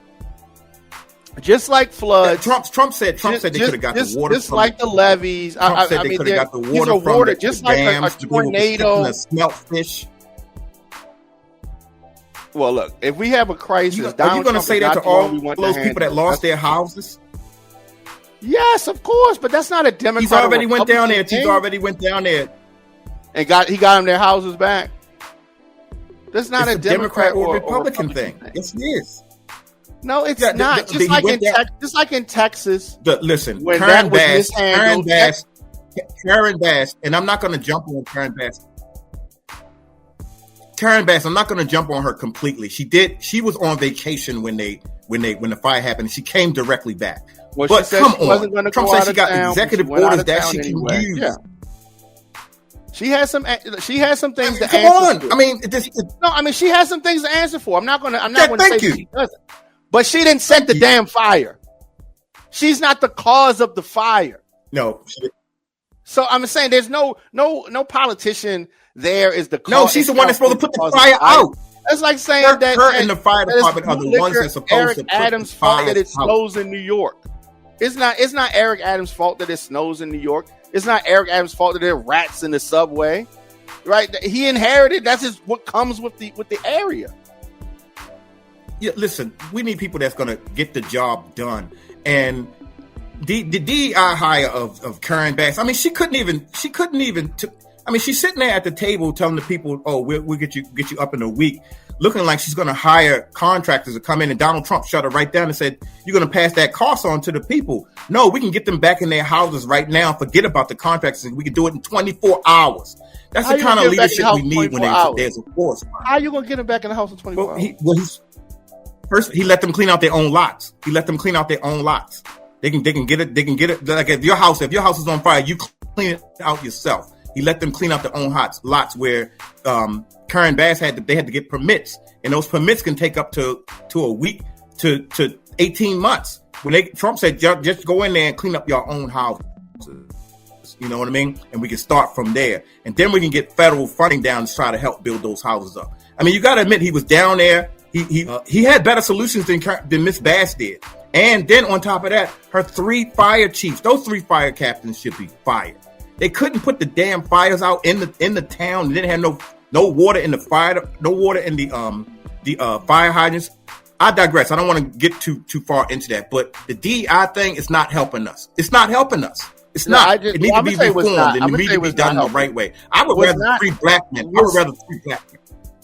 Just like floods. Trump said they could have got the water. Just like the levees. Trump said they could have got the water from the just like dams, a tornado. The smelt fish. Well, look, if we have a crisis, are you going to say that to all those people that lost their houses? Yes, of course, but that's not a Democrat. He's already went down there. And he got them their houses back. That's not a Democrat or Republican thing. Yes, it is. No, it's not. Just like in Texas. Listen, Karen Bass, and I'm not going to jump on Karen Bass. Karen Bass, I'm not going to jump on her completely. She was on vacation when the fire happened. She came directly back. Well, but come on, Trump said she got executive orders that she can use. Yeah. She has some things to come answer on. for. I mean, she has some things to answer for. I'm not going to say you. she doesn't. But she didn't set the damn fire. She's not the cause of the fire. No. So I'm saying there's no politician there is the cause. No, she's the one that's supposed to put the fire out. That's like saying her and the fire department are the ones that's supposed Eric to put Adams' the fire fault that it snows out. in New York. It's not Eric Adams' fault that it snows in New York. It's not Eric Adams' fault that there are rats in the subway. Right? He inherited. That's just what comes with the area. Yeah, listen, we need people that's going to get the job done. And the DEI hire of Karen Bass, I mean, she couldn't even. I mean, she's sitting there at the table telling the people, "Oh, we'll get you up in a week," looking like she's going to hire contractors to come in. And Donald Trump shut her right down and said, "You're going to pass that cost on to the people." No, we can get them back in their houses right now. Forget about the contractors, and we can do it in 24 hours. That's the kind of leadership we need when there's a force. How are you going to get them back in the house in 24 hours? First, he let them clean out their own lots. They can get it. Like if your house is on fire, you clean it out yourself. He let them clean out their own lots where Karen Bass had to get permits, and those permits can take up to a week to 18 months. Trump said just go in there and clean up your own houses. You know what I mean? And we can start from there, and then we can get federal funding down to try to help build those houses up. I mean, you got to admit he was down there. He had better solutions than Miss Bass did. And then on top of that, her 3 fire chiefs, those 3 fire captains should be fired. They couldn't put the damn fires out in the town. They didn't have no water in the fire, no water in the fire hydrants. I digress. I don't want to get too far into that. But the DEI thing is not helping us. It's not helping us. It's not. It needs to be reformed and it needs to be done the right way. I would rather 3 black men.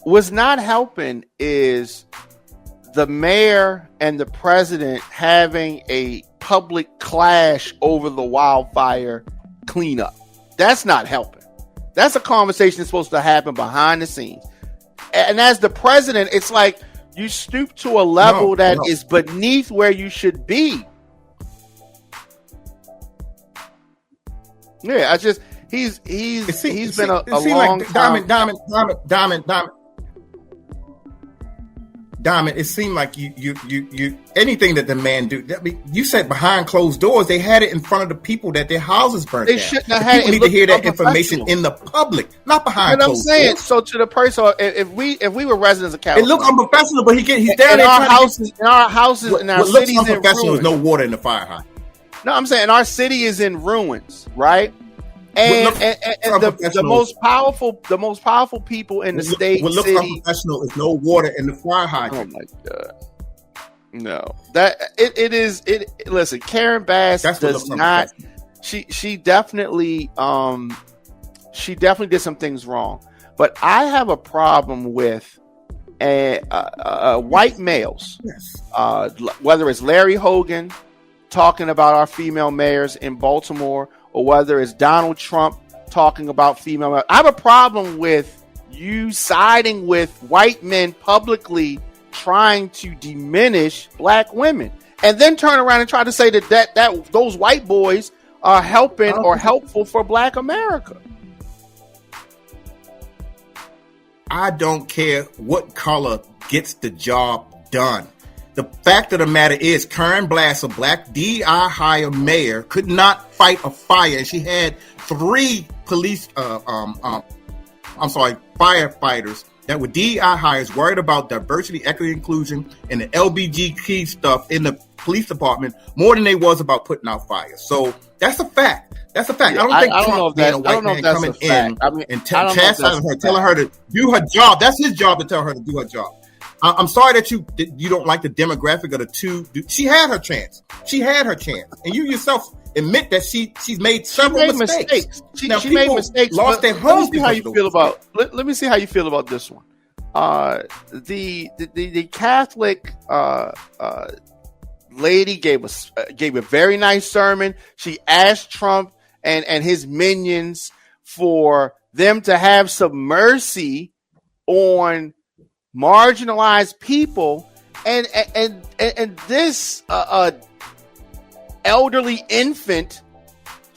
What's not helping is the mayor and the president having a public clash over the wildfire cleanup. That's not helping. That's a conversation that's supposed to happen behind the scenes. And as the president, it's like you stoop to a level that is beneath where you should be. Yeah, he's been a long time. Diamond, it seemed like you anything that the man do. I mean, you said behind closed doors, they had it in front of the people that their houses burned down. They shouldn't have had it. People need to hear that information in the public, not behind closed doors. I'm saying, so to the person, if we were residents of California, it looked unprofessional, but he's down there. In our houses, in our cities, looks unprofessional is no water in the fire hydrant. No, I'm saying our city is in ruins, right? And the most powerful people in the state. What looks unprofessional is no water in the fire hydrant. Oh my god! No, that it is. Listen, Karen Bass does not. She definitely did some things wrong, but I have a problem with white males. Yes. Whether it's Larry Hogan talking about our female mayors in Baltimore, or whether it's Donald Trump talking about female mayors. I have a problem with you siding with white men publicly trying to diminish black women, and then turn around and try to say that those white boys are helping or helpful for black America. I don't care what color gets the job done. The fact of the matter is, Karen Bass, a black DEI hire mayor, could not fight a fire. And she had 3 firefighters that were DEI hires worried about diversity, equity, inclusion, and the LBGT stuff in the police department more than they was about putting out fires. So that's a fact. That's a fact. Yeah, I don't think Trump being a white man coming in and chastising her, telling her to do her job. That's his job to tell her to do her job. I'm sorry that you don't like the demographic of the 2. She had her chance. And you yourself admit that she's made several mistakes. She made mistakes. Lost their homes. Let me see how you feel about this one. The Catholic lady gave a very nice sermon. She asked Trump and his minions for them to have some mercy on marginalized people, and this elderly infant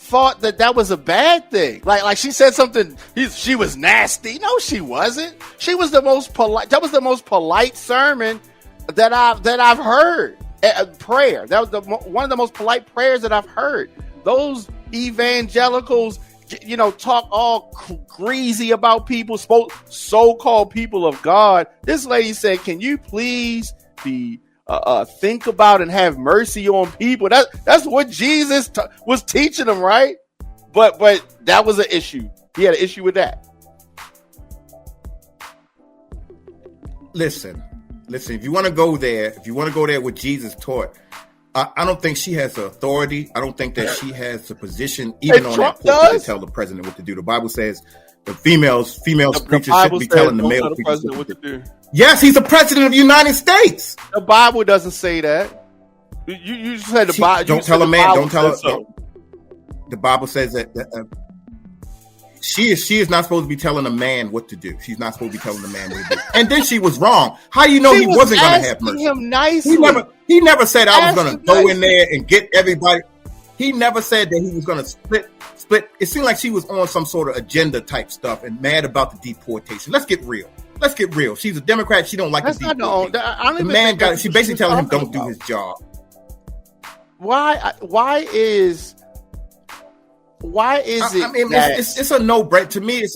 thought that was a bad thing. Like she said something. She was nasty. No, she wasn't. She was the most polite. That was the most polite sermon that I've heard. Prayer. That was one of the most polite prayers that I've heard. Those evangelicals, talk all greasy about people, so-called people of God. This lady said, "Can you please be think about and have mercy on people?" That's what Jesus was teaching them, right? But that was an issue. He had an issue with that. Listen. If you want to go there, what Jesus taught, I don't think she has the authority. I don't think that she has the position, even on that pulpit, to tell the president what to do. The Bible says the female preachers shouldn't be telling the male preachers what to do. Yes, he's the president of the United States. The Bible doesn't say that. You said the Bible. Don't tell a man. Don't tell her. The Bible says that she is not supposed to be telling a man what to do. She's not supposed to be telling the man what to do. And then she was wrong. How do you know he wasn't going to have mercy? Him nicely. He never said I was going to go in there and get everybody. He never said that he was going to split. It seemed like she was on some sort of agenda type stuff and mad about the deportation. Let's get real. She's a Democrat. She don't like the deportation. She basically telling him don't do his job. Why is it? I mean, it's a no-brainer to me.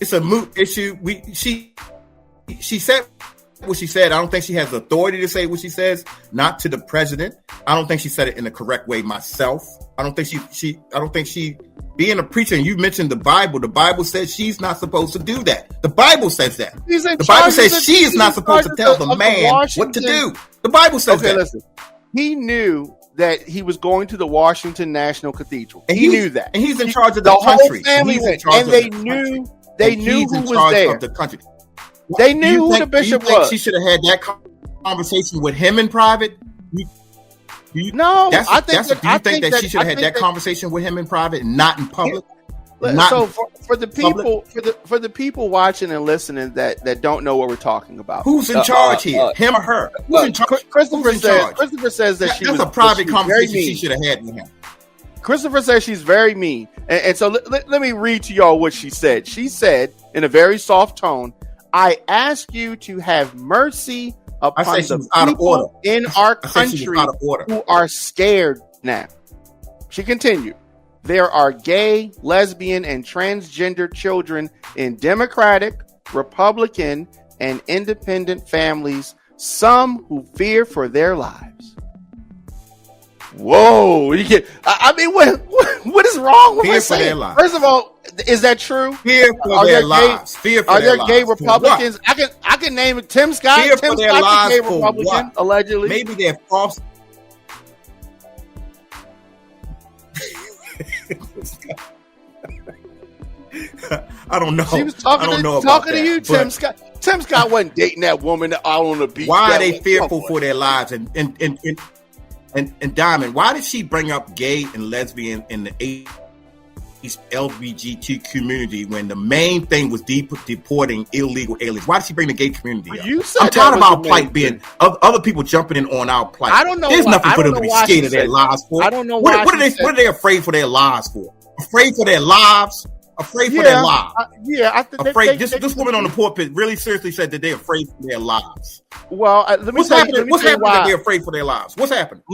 It's a moot issue. She said what she said. I don't think she has the authority to say what she says. Not to the president. I don't think she said it in the correct way myself. I don't think she being a preacher. And you mentioned the Bible. The Bible says she's not supposed to do that. The Bible says that. The Bible says she is not supposed to tell the man what to do. The Bible says that. Listen, he knew that he was going to the Washington National Cathedral. And he knew that. And he's in charge of the country. Whole family went, and they knew who was there. Of the country. They knew who the bishop was. Do you think she should have had that conversation with him in private? No, I think that she should have had that conversation with him in private and not in public. So for the people watching and listening that don't know what we're talking about, who's in charge here, him or her? Christopher says that that's a private conversation she should have had with him. Christopher says she's very mean, and so let me read to y'all what she said. She said in a very soft tone, "I ask you to have mercy upon the people in our country who are scared now." She continued, "There are gay, lesbian, and transgender children in Democratic, Republican, and independent families, some who fear for their lives." Whoa! What is wrong with fear for their lives? First of all, is that true? Fear for their lives. Are there gay Republicans? I can name it. Tim Scott. Fear Tim for their Scott's lives a gay Republican, allegedly. Maybe they're false. I don't know. She was talking to you, Tim Scott. Tim Scott wasn't dating that woman out on the beach. Why are they fearful for their lives? And Diamond, why did she bring up gay and lesbian in the LGBT community when the main thing was deporting illegal aliens? Why did she bring the gay community up? I'm tired of our plight being other people jumping in on our plight. I don't know. There's nothing for them to be scared of their lives for. I don't know why. What are they afraid for their lives for? Afraid for their lives? Afraid for their lives? Afraid. This woman on the pulpit really seriously said that they're afraid for their lives. Well, what's happening that they're afraid for their lives? What's happening?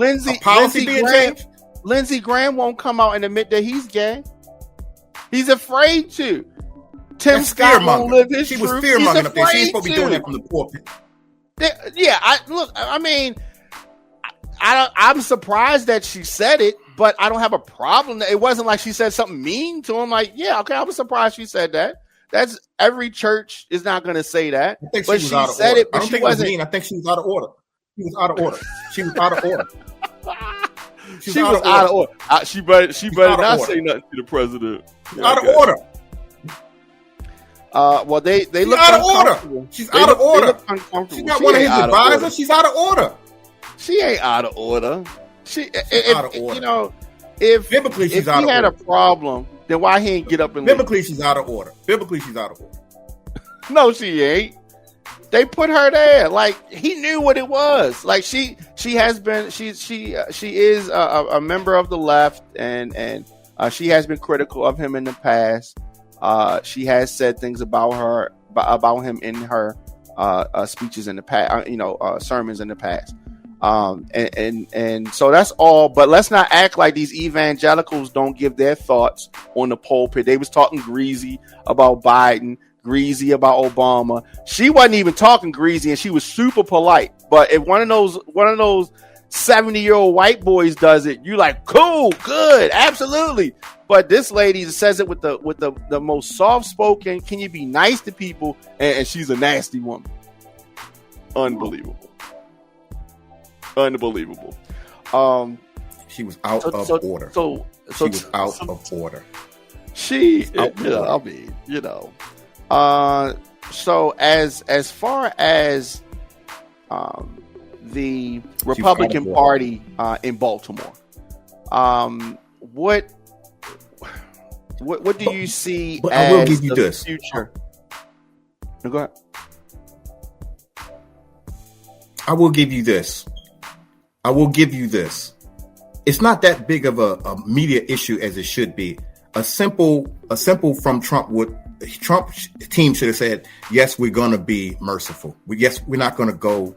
Policy being changed? Lindsey Graham won't come out and admit that he's gay. He's afraid to. Tim Scott won't live his truth. She was fear-mongering up there. She ain't supposed to be doing that from the pulpit. I'm surprised that she said it, but I don't have a problem. It wasn't like she said something mean to him. Like, yeah, okay, I was surprised she said that. That's every church is not going to say that. I think she said it, but I don't think it was mean. I think she was out of order. She was out of order. She was out of order. She was out of order. She better not say nothing to the president. Out of order. Well, they look out of order. She's out of order. She's not one of his advisors. She's out of order. She ain't out of order. She's out of order. Biblically, if he had a problem, then why he ain't get up and leave? Biblically, she's out of order. She's out of order. No, she ain't. They put her there. Like, he knew what it was. Like, she has been. She is a member of the left, and She has been critical of him in the past. She has said things about him in her speeches in the past, sermons in the past. And so that's all. But let's not act like these evangelicals don't give their thoughts on the pulpit. They was talking greasy about Biden, greasy about Obama. She wasn't even talking greasy, and she was super polite. But if one of those 70-year-old white boys does it, you like, cool, good, absolutely. But this lady says it with the most soft spoken. Can you be nice to people? And she's a nasty woman. Unbelievable. She was out of order. She was out of order. So as far as the Republican Party in Baltimore, what do you see but as I will give you the this. future? No, go ahead. I will give you this. It's not that big of a media issue as it should be. A simple from Trump's team should have said, yes, we're going to be merciful. Yes, we're not going to go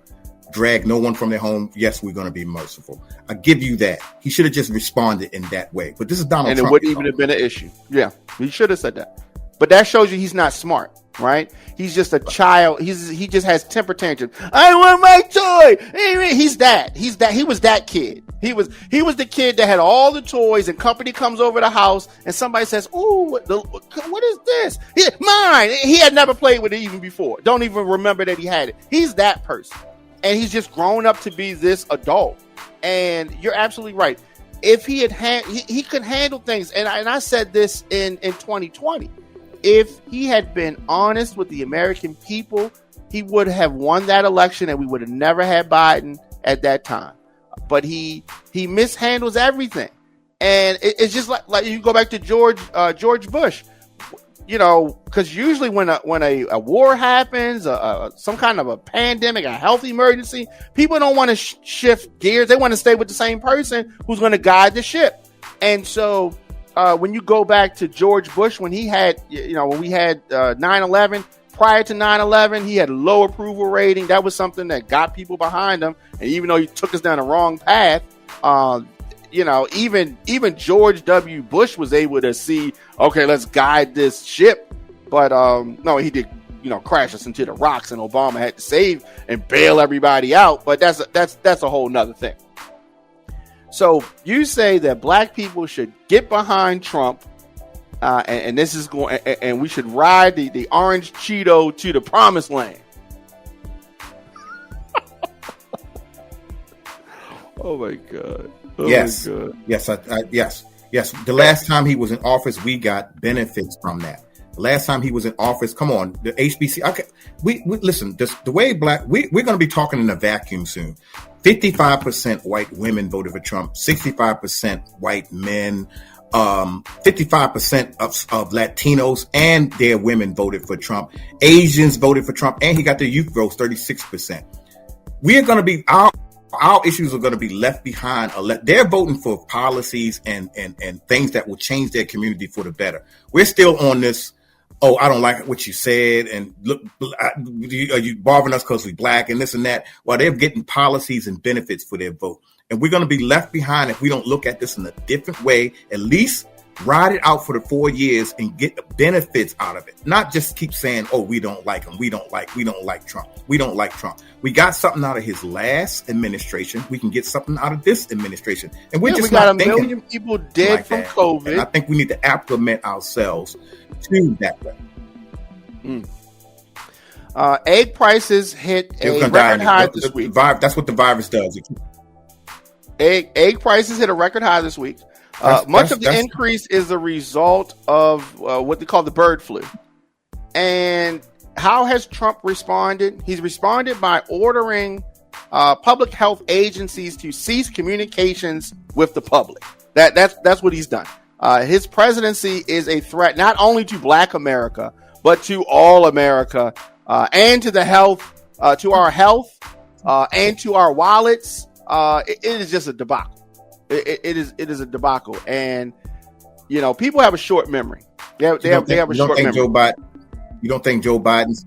drag no one from their home. Yes, we're going to be merciful. I give you that. He should have just responded in that way. But this is Donald Trump. And it wouldn't even have been an issue. Yeah, he should have said that. But that shows you he's not smart, right? He's just a child. He just has temper tantrums. I want my toy. He's that. He was that kid. He was the kid that had all the toys, and company comes over the house, and somebody says, "Ooh, what is this? Mine." He had never played with it even before. Don't even remember that he had it. He's that person, and he's just grown up to be this adult. And you're absolutely right. If he could handle things, and I said this in 2020. If he had been honest with the American people, he would have won that election, and we would have never had Biden at that time. But he mishandles everything, and it's just like you go back to George Bush, because usually when a war happens, some kind of a pandemic, a health emergency, people don't want to shift gears. They want to stay with the same person who's going to guide the ship. And so when you go back to George Bush, when he had, when we had 9/11. Prior to 9/11, he had a low approval rating. That was something that got people behind him. And even though he took us down the wrong path, even George W. Bush was able to see, okay, let's guide this ship. But no, he did, crash us into the rocks, and Obama had to save and bail everybody out. But that's a whole nother thing. So you say that black people should get behind Trump. And this is going, and we should ride the orange Cheeto to the promised land. Oh my God! Yes. The last time he was in office, we got benefits from that. The last time he was in office, come on, the HBC. Okay, we listen. The way we're going to be talking in a vacuum soon. 55% white women voted for Trump. 65% white men. 55% of Latinos and their women voted for Trump. Asians voted for Trump, and he got the youth growth 36%. We are going to be our issues are going to be left behind. They're voting for policies and things that will change their community for the better. We're still on this. Oh, I don't like what you said, and look, are you bothering us because we black and this and that? While they're getting policies and benefits for their vote. And we're going to be left behind if we don't look at this in a different way. At least ride it out for the 4 years and get the benefits out of it. Not just keep saying, oh, we don't like him. We don't like Trump. We don't like Trump. We got something out of his last administration. We can get something out of this administration. And we got a million people dead like from that. COVID. And I think we need to acclimate ourselves to that way. Egg prices hit a record high this week. That's what the virus does. Egg prices hit a record high this week. Much of the increase is a result of what they call the bird flu. And how has Trump responded? He's responded by ordering public health agencies to cease communications with the public. That's what he's done. His presidency is a threat not only to Black America, but to all America, and to the health, to our health, and to our wallets. It is just a debacle. It is a debacle. And people have a short memory. They have a short memory. You don't think Joe Biden's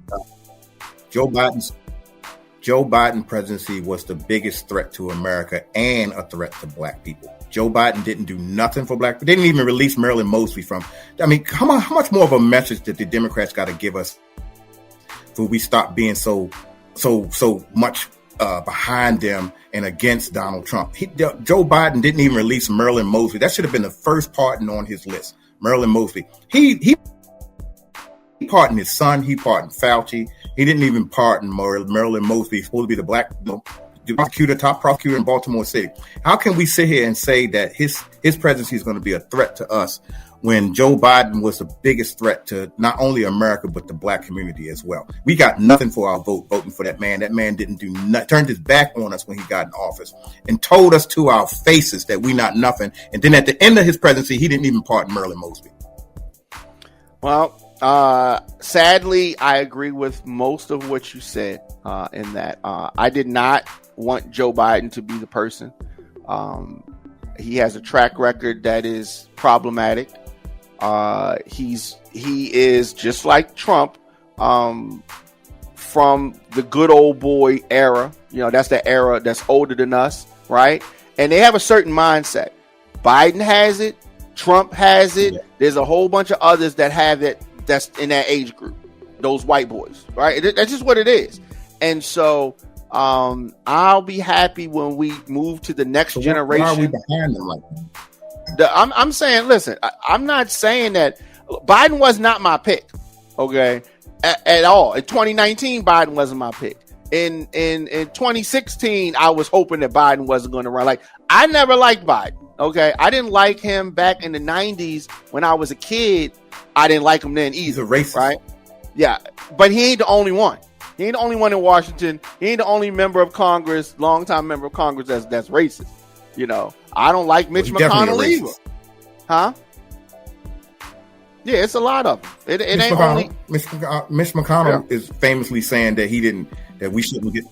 presidency was the biggest threat to America and a threat to black people? Joe Biden didn't do nothing for black people. They didn't even release Marilyn Mosby from. I mean, how much more of a message that the Democrats got to give us for we stop being so much behind them and against Donald Trump? Joe Biden didn't even release Marilyn Mosby. That should have been the first pardon on his list. Marilyn Mosby. He pardoned his son. He pardoned Fauci. He didn't even pardon Marilyn Mosby. He's supposed to be the black top prosecutor in Baltimore City. How can we sit here and say that his presidency is going to be a threat to us when Joe Biden was the biggest threat to not only America but the black community as well? We got nothing for our voting for that man. That man didn't do nothing. Turned his back on us when he got in office and told us to our faces that we not nothing. And then at the end of his presidency, he didn't even pardon Marilyn Mosby. Well, sadly, I agree with most of what you said in that. I did not want Joe Biden to be the person. He has a track record that is problematic. He is just like Trump from the good old boy era. That's the era that's older than us, right? And they have a certain mindset. Biden has it. Trump has it. There's a whole bunch of others that have it. That's in that age group, those white boys, right? That's just what it is. And so I'll be happy when we move to the next generation. Why are we behind them like that? I'm saying, listen, I'm not saying that Biden was not my pick, okay, at all. In 2019, Biden wasn't my pick. In 2016, I was hoping that Biden wasn't going to run. Like, I never liked Biden, okay? I didn't like him back in the 90s when I was a kid. I didn't like him then either. He's a racist. Right? Yeah, but he ain't the only one. He ain't the only one in Washington. He ain't the only member of Congress, longtime member of Congress that's racist. I don't like Mitch McConnell either. Huh? Yeah, it's a lot of them. It ain't only Mitch McConnell is famously saying that we shouldn't get.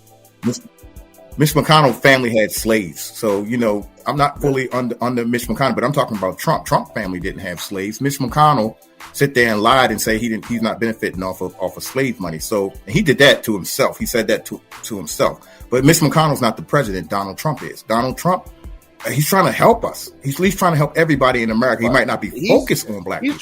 Mitch McConnell's family had slaves, so I'm not fully under Mitch McConnell, but I'm talking about Trump. Trump family didn't have slaves. Mitch McConnell sit there and lied and say he's not benefiting off of slave money. So he did that to himself. He said that to himself. But Mitch McConnell's not the president. Donald Trump is. Donald Trump, he's trying to help us. He's at least trying to help everybody in America. He might not be focused on black people.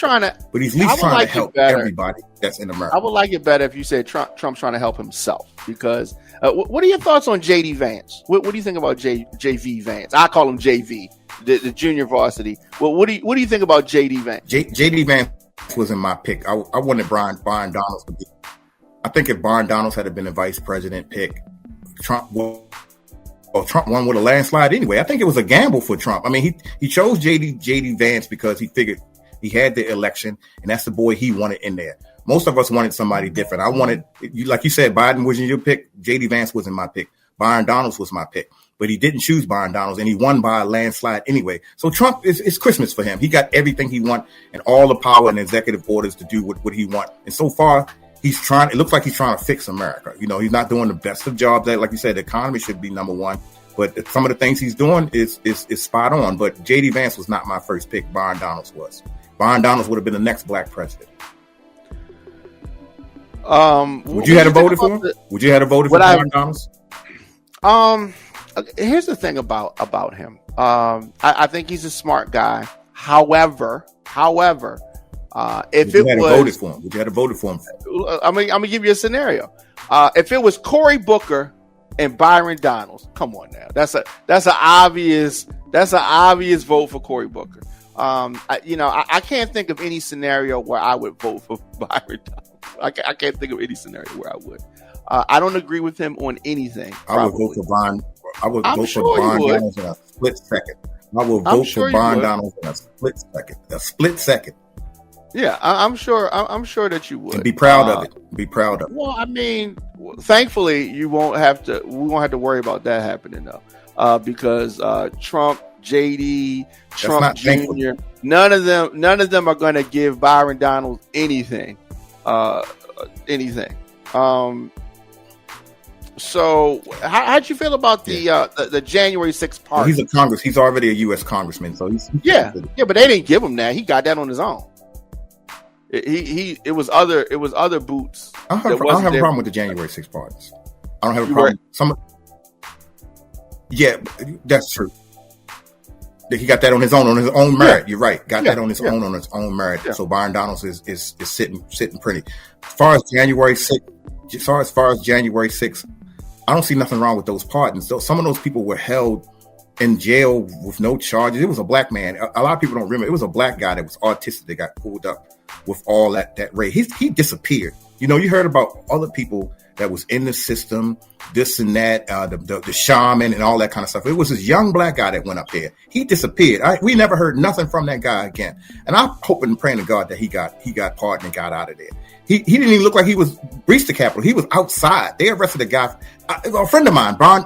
But he's at least trying to help everybody that's in America. I would like it better if you said Trump's trying to help himself, because what are your thoughts on J.D. Vance? What do you think about J.V. Vance? I call him J.V., the junior varsity. Well, what do you think about J.D. Vance? J.D. Vance wasn't my pick. I wanted Brian Donalds to be. I think if Brian Donalds had been a vice president pick, Trump won with a landslide anyway. I think it was a gamble for Trump. I mean, he chose J.D. Vance because he figured he had the election, and that's the boy he wanted in there. Most of us wanted somebody different. I wanted, like you said, Biden wasn't your pick. J.D. Vance wasn't my pick. Brian Donalds was my pick. But he didn't choose Brian Donalds, and he won by a landslide anyway. So Trump, it's Christmas for him. He got everything he wants and all the power and executive orders to do what he wants. And so far, it looks like he's trying to fix America. He's not doing the best of jobs. Like you said, the economy should be number one. But some of the things he's doing is spot on. But J.D. Vance was not my first pick. Brian Donalds was. Brian Donalds would have been the next black president. Would you have voted for him? Would you have voted for Brian Donalds? Here's the thing about him. I think he's a smart guy. However, if it was voted for him, would you have voted for him? I'm gonna give you a scenario. If it was Cory Booker and Byron Donalds, come on now, that's an obvious vote for Cory Booker. I can't think of any scenario where I would vote for Byron Donalds. I can't think of any scenario where I would. I don't agree with him on anything. I would vote for Brian. I would vote for Brian Donalds in a split second. I will vote for Brian Donalds in a split second. A split second. Yeah, I'm sure that you would. And be proud of it. Be proud of it. Well, I mean, thankfully, we won't have to worry about that happening though, because Trump, JD, Trump Jr. None of them are going to give Byron Donalds anything. So how'd you feel about the January 6th party? Well, he's already a U.S. congressman, so he's yeah, but they didn't give him that. He got that on his own. It was other boots. I don't have a problem with the January 6th parties. I don't have a problem. Yeah, that's true. He got that on his own merit. You're right. Got that on his own merit. Yeah. So Byron Donalds is sitting pretty. As far as January 6th, I don't see nothing wrong with those pardons. So some of those people were held in jail with no charges. It was a black man. A lot of people don't remember. It was a black guy that was autistic that got pulled up with all that rape. He disappeared. You know, you heard about other people that was in the system, this and that, the shaman and all that kind of stuff. It was this young black guy that went up there. He disappeared. We never heard nothing from that guy again. And I'm hoping and praying to God that he got pardoned and got out of there. He didn't even look like he was breached the Capitol. He was outside. They arrested a guy, a friend of mine, Brandon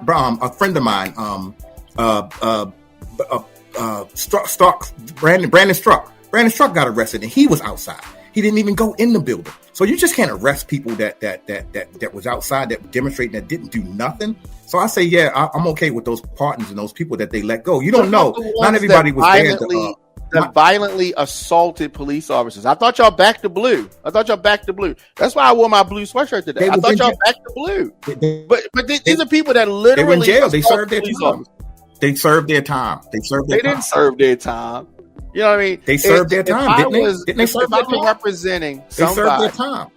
Struck. Brandon Struck got arrested and he was outside. He didn't even go in the building. So you just can't arrest people that was outside, that were demonstrating, that didn't do nothing. So I say, yeah, I'm okay with those pardons and those people that they let go. You don't know. Not everybody was there. The violently assaulted police officers. I thought y'all backed the blue. That's why I wore my blue sweatshirt today. I thought y'all backed the blue. But these are people that literally they were in jail. They served their time. They didn't serve their time. You know what I mean? They served their time, didn't they? If I'm representing somebody, they served their time.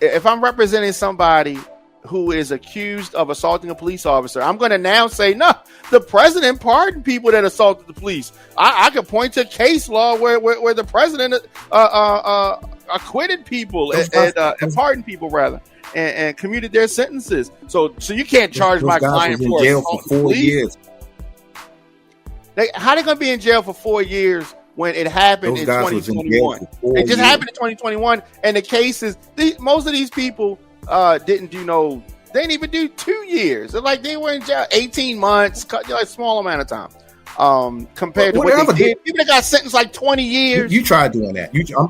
If I'm representing somebody who is accused of assaulting a police officer, I'm going to now say, no, the president pardoned people that assaulted the police. I could point to case law where the president acquitted people and pardoned people rather and commuted their sentences. So you can't charge my client for jail for 4 years. How they going to be in jail for 4 years when it happened in 2021? It just happened in 2021, and the cases. Most of these people didn't even do 2 years. They're like they were in jail 18 months, a small amount of time compared to what they did. People that got sentenced like 20 years. You tried doing that. These are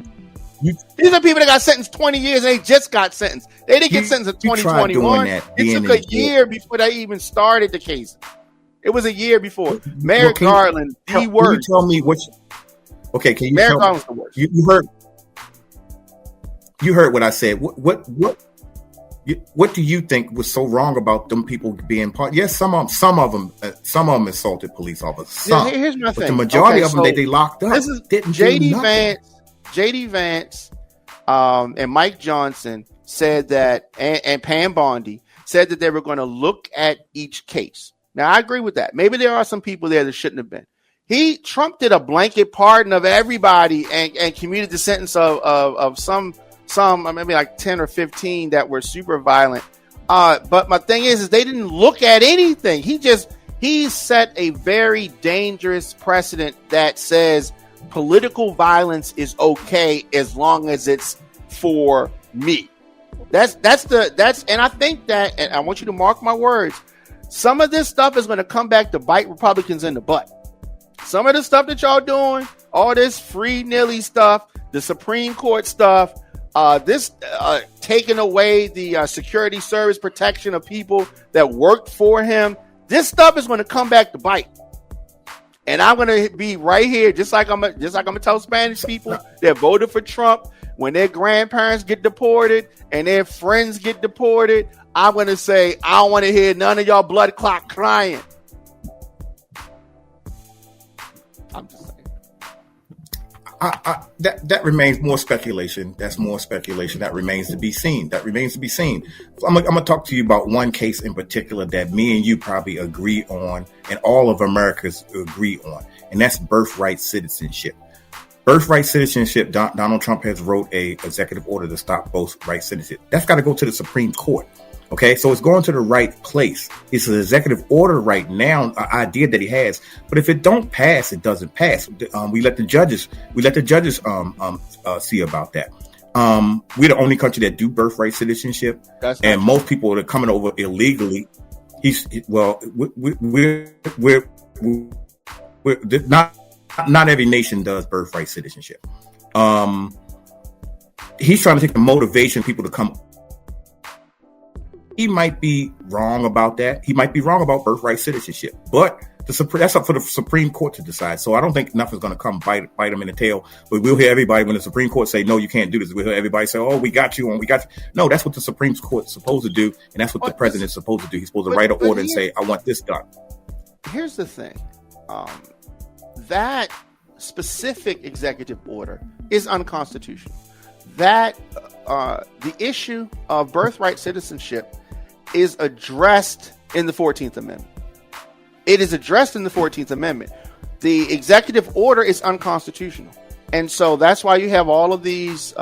people that got sentenced 20 years and they just got sentenced. They didn't get sentenced in 2021. It took a year before they even started the case. It was a year before. Merrick Garland, the worst. Can you tell me which? Okay, can you Merrick tell Garland's the worst. You heard what I said. What do you think was so wrong about them people being part? Yes, some of them assaulted police officers. Here's my thing. But the majority of them they locked up. This is didn't JD Vance, and Mike Johnson said that, and Pam Bondi said that they were going to look at each case. Now, I agree with that. Maybe there are some people there that shouldn't have been. Trump did a blanket pardon of everybody and commuted the sentence of some, maybe like 10 or 15 that were super violent. But my thing is they didn't look at anything. He set a very dangerous precedent that says political violence is okay as long as it's for me. And I think that, and I want you to mark my words, some of this stuff is going to come back to bite Republicans in the butt. Some of the stuff that y'all doing, all this free nilly stuff, the Supreme Court stuff, this taking away the security service protection of people that worked for him, this stuff is going to come back to bite. And I'm going to be right here, just like I'm going to tell Spanish people that voted for Trump when their grandparents get deported and their friends get deported. I'm going to say, I don't want to hear none of y'all blood clot crying. I'm just saying. That remains more speculation. That's more speculation. That remains to be seen. So I'm going to talk to you about one case in particular that me and you probably agree on and all of Americans agree on, and that's birthright citizenship. Birthright citizenship, Donald Trump has wrote a executive order to stop birthright citizenship. That's got to go to the Supreme Court. Okay, so it's going to the right place. It's an executive order right now, an idea that he has. But if it don't pass, it doesn't pass. We let the judges see about that. We're the only country that do birthright citizenship, and most people that are coming over illegally. We're not every nation does birthright citizenship. He's trying to take the motivation people to come he might be wrong about that. He might be wrong about birthright citizenship, but that's up for the Supreme Court to decide. So I don't think nothing's going to come bite him in the tail. But we'll hear everybody when the Supreme Court say, no, you can't do this. We'll hear everybody say, oh, we got you. No, that's what the Supreme Court's supposed to do. And that's what the president's supposed to do. He's supposed to write an order and say, I want this done. Here's the thing. That specific executive order is unconstitutional. That the issue of birthright citizenship is addressed in the 14th Amendment. It is addressed in the 14th Amendment. The executive order is unconstitutional. And so that's why you have all of these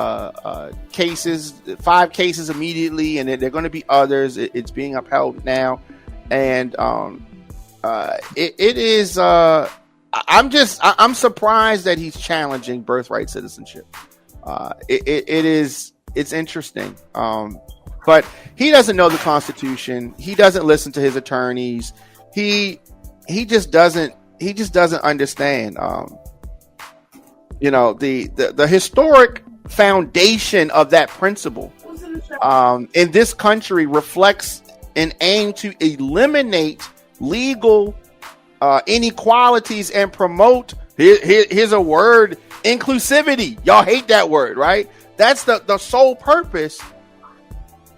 cases, 5 cases immediately, and there are going to be others. It's being upheld now. And it is, I'm surprised that he's challenging birthright citizenship. It's interesting. But he doesn't know the Constitution. He doesn't listen to his attorneys. He just doesn't understand. The historic foundation of that principle in this country reflects an aim to eliminate legal inequalities and promote, here's a word, inclusivity. Y'all hate that word, right? That's the sole purpose.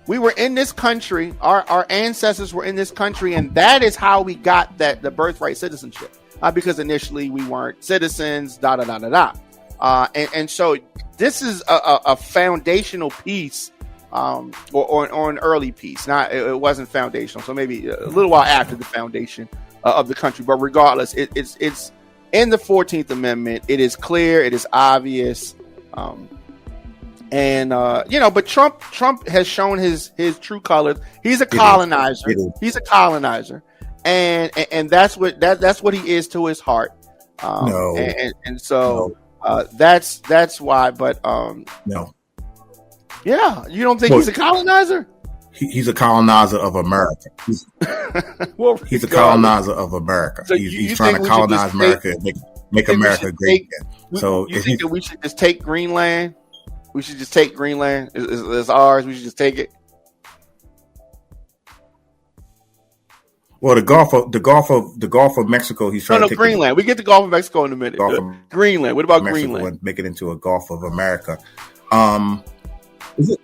We were in this country, our ancestors were in this country, and that is how we got the birthright citizenship. Because initially we weren't citizens, and so this is a foundational piece, or an early piece. It wasn't foundational, so maybe a little while after the foundation of the country. But regardless, it's in the 14th Amendment. It is clear, it is obvious. But Trump has shown his true colors. He's a colonizer. He's a colonizer, and that's what he is to his heart. That's why. But no, yeah, you don't think he's a colonizer? He's a colonizer of America. He's a colonizer of America. So he's trying to colonize America and make America great again. So you think that we should just take Greenland? We should just take Greenland. It's ours. We should just take it. Well, the Gulf of Mexico. He's trying to take Greenland. We get the Gulf of Mexico in a minute. Greenland. What about Mexico Greenland? And make it into a Gulf of America. Is it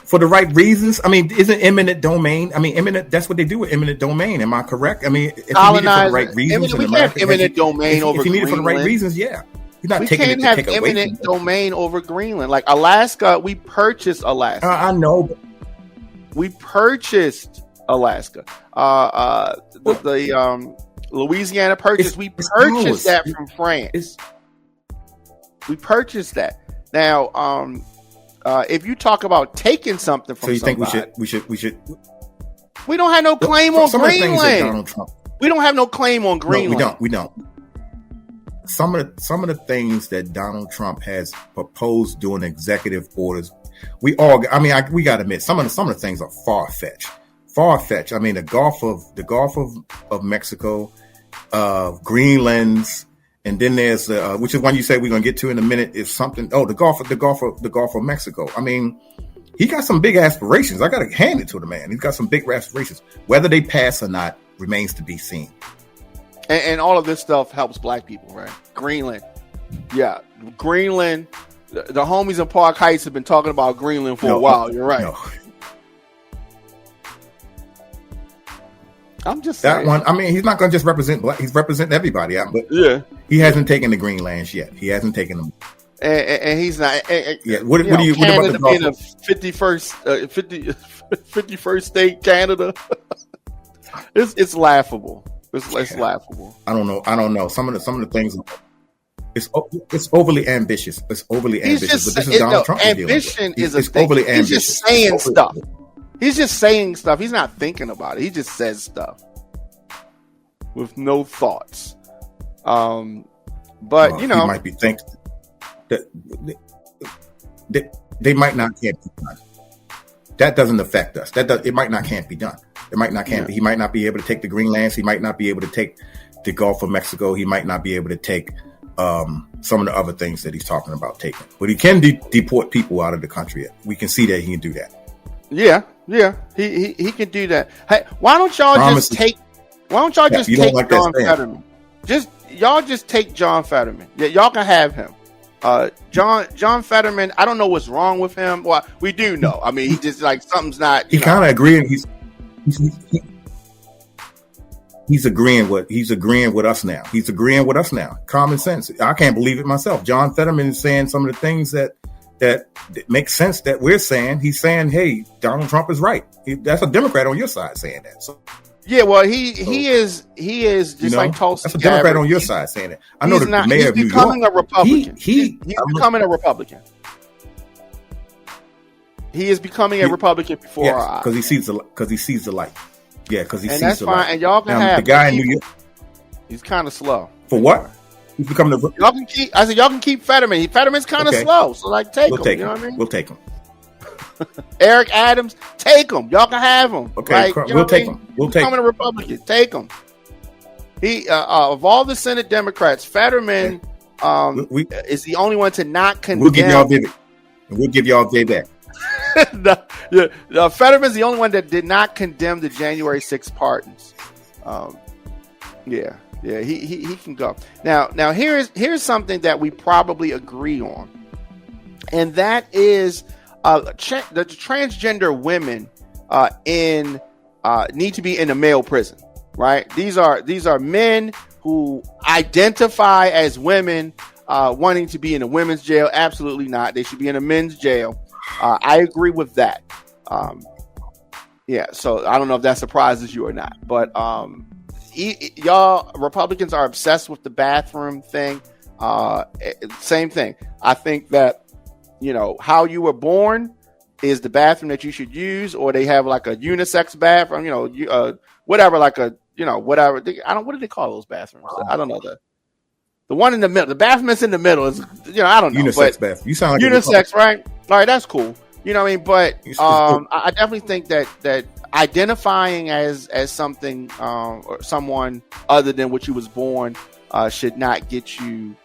for the right reasons? I mean, isn't eminent domain? I mean, that's what they do with eminent domain. Am I correct? I mean, if you need it for the right reasons, we can't have eminent domain over Greenland. If you need it for the right reasons, yeah. You're not taking it to take away. We can't have eminent domain over Greenland. Like Alaska, we purchased Alaska. I know. But we purchased Alaska. The Louisiana purchase, we purchased that from France. We purchased that. Now, if you talk about taking something from somebody, so you think we should? We don't have no claim on Greenland. We don't have no claim on Greenland. No, we don't. Some of the things that Donald Trump has proposed doing executive orders, we got to admit some of the things are far-fetched. I mean, the Gulf of Mexico, Greenland's. And then there's which is one you say we're gonna get to in a minute. Is something? Oh, the Gulf of Mexico. I mean, he got some big aspirations. I gotta hand it to the man. He's got some big aspirations. Whether they pass or not remains to be seen. And all of this stuff helps black people, right? Greenland, yeah, Greenland. The homies in Park Heights have been talking about Greenland for a while. You're right. No. I'm just saying. That one. I mean, he's not going to just represent black. He's representing everybody. But yeah, he hasn't taken the Greenlands yet. He hasn't taken them, and he's not. Yeah. What do you? What about the being a 51st state, Canada? It's laughable. It's laughable. I don't know. Some of the things. It's overly ambitious. It's overly ambitious. But this is Donald Trump. Ambition is a thing. Overly ambitious. He's just saying stuff. He's just saying stuff. He's not thinking about it. He just says stuff with no thoughts. But he might be thinking that they might not can't be done. That doesn't affect us. It might not can't be done. It might not can't be. He might not be able to take the Greenlands. He might not be able to take the Gulf of Mexico. He might not be able to take some of the other things that he's talking about taking. But he can deport people out of the country. We can see that he can do that. Yeah, he can do that. Hey, why don't y'all just take John Fetterman? Just take John Fetterman. Yeah, y'all can have him. John Fetterman, I don't know what's wrong with him. Well, we do know. I mean, he just like something's not. He kind of agreeing. He's agreeing with us now. He's agreeing with us now. Common sense. I can't believe it myself. John Fetterman is saying some of the things that make sense that we're saying. He's saying, "Hey, Donald Trump is right." That's a Democrat on your side saying that. So, yeah, well, he is just like Tulsi. That's a Democrat on your side saying it. I know the mayor of New York. He's becoming a Republican. He's becoming a Republican. He is becoming a Republican before our eyes because he sees the light. Yeah, because he sees that's the fine. light. And y'all can have the guy in New York. He's kind of slow. For what? He's becoming the. Y'all can keep Fetterman. Fetterman's kind of slow, so like take him. You know what I mean? We'll take him. Eric Adams, take him. Y'all can have him. Okay, we'll take him. We'll take him. Becoming a Republican, take him. He of all the Senate Democrats, Fetterman is the only one to not condemn. We'll give y'all Vivek. We'll give y'all Vivek. Fetterman's the only one that did not condemn the January 6th pardons. He can go. Now here's something that we probably agree on, and that is the transgender women need to be in a male prison, right? These are men who identify as women wanting to be in a women's jail. Absolutely not. They should be in a men's jail. I agree with that. So I don't know if that surprises you or not, but y'all Republicans are obsessed with the bathroom thing. Same thing. I think that, how you were born is the bathroom that you should use, or they have like a unisex bathroom, whatever, like a, whatever. What do they call those bathrooms? I don't know. The one in the middle, the bathroom that's in the middle is, I don't know. Unisex bathroom. You sound like unisex, right? All right, that's cool. You know what I mean? But I definitely think that identifying as something or someone other than what you was born should not get you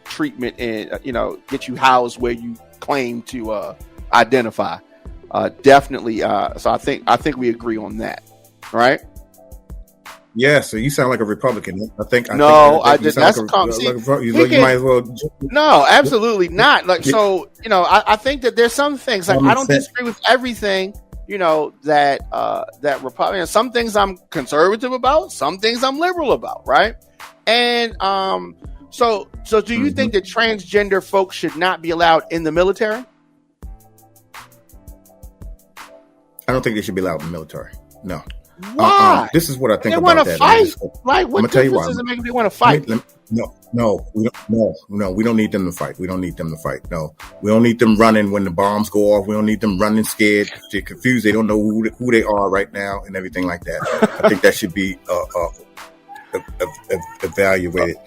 treatment and get you housed where you claim to identify. Definitely. So I think we agree on that, right? Yeah, so you sound like a Republican. I think that's you might as well. No, absolutely not. Like, so, I think that there's some things, like, I don't disagree with everything, that Republican, some things I'm conservative about, some things I'm liberal about, right? And so do you think that transgender folks should not be allowed in the military? I don't think they should be allowed in the military. No. Why? This is what I think they about that. They want to fight. Like, what difference does it make if they want to fight? No, we don't need them to fight. We don't need them to fight. No, we don't need them running when the bombs go off. We don't need them running scared. They're confused. They don't know who they are right now and everything like that. I think that should be evaluated.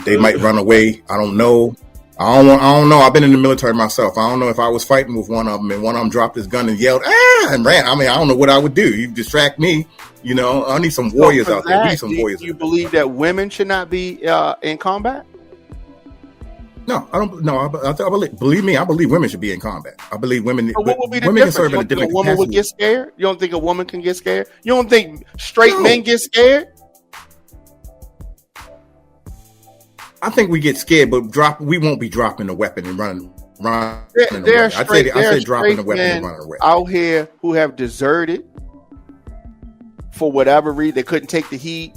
They might run away. I don't know. I don't know. I've been in the military myself. I don't know if I was fighting with one of them and one of them dropped his gun and yelled, and ran. I mean, I don't know what I would do. You distract me. I need some warriors out there. We need some warriors. Do you believe that women should not be in combat? No, I don't. No, believe me, I believe women should be in combat. I believe women. What would be the difference? You don't think a woman would get scared? You don't think a woman can get scared? You don't think straight men get scared? I think we get scared, but we won't be dropping the weapon and running away. I say dropping the weapon and running away. Out here who have deserted for whatever reason. They couldn't take the heat.